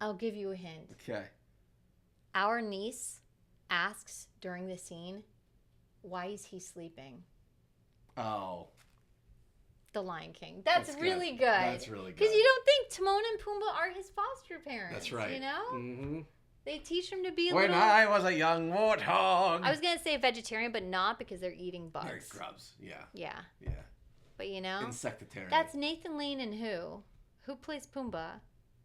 I'll give you a hint. Okay. Our niece asks during the scene, why is he sleeping? Oh. The Lion King. That's That's really good. That's really good. Because you don't think Timon and Pumbaa are his foster parents. That's right. You know? Mm-hmm. They teach him to be a When little... I was a young warthog. I was going to say vegetarian, but not because they're eating bugs. They're grubs. Yeah. Yeah. Yeah. But you know? Insectitarian. That's Nathan Lane and who? Who plays Pumbaa?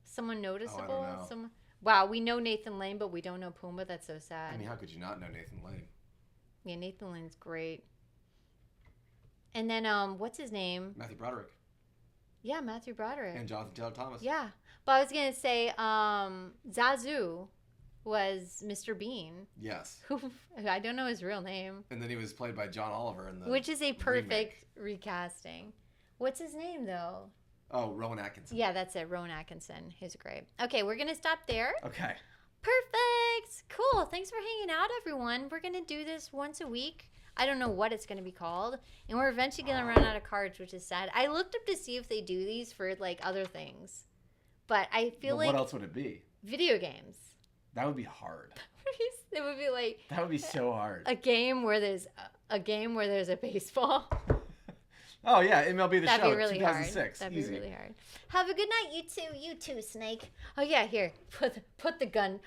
Someone noticeable? know. Wow, we know Nathan Lane, but we don't know Pumbaa. That's so sad. I mean, how could you not know Nathan Lane? Yeah, Nathan Lane's great. And then, what's his name? Matthew Broderick Yeah, Matthew Broderick. and Jonathan Taylor Thomas. Yeah, but I was gonna say, Zazu was Mr. Bean, Yes. who I don't know his real name, And then he was played by John Oliver in the which is a perfect remake. recasting. What's his name though? Oh, Rowan Atkinson. Yeah, that's it. Rowan Atkinson. He's great. Okay, we're gonna stop there. Okay. Perfect. Cool. Thanks for hanging out, everyone. We're gonna do this once a week. I don't know what it's gonna be called, and we're eventually gonna run out of cards, which is sad. I looked up to see if they do these for like other things, but I feel But like what else would it be? video games. That would be hard. It would be like That would be so hard. a game where there's a baseball. Oh yeah, MLB the That'd Show, be really hard. 2006. That'd Easy. be really hard. Have a good night, you too, Snake. Oh yeah, here, put the gun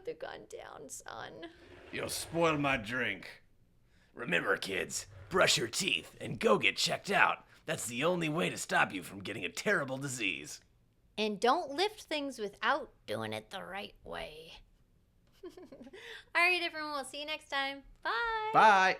down, son. You'll spoil my drink. Remember, kids, brush your teeth and go get checked out. That's the only way to stop you from getting a terrible disease. And don't lift things without doing it the right way. All right, everyone. We'll see you next time. Bye. Bye.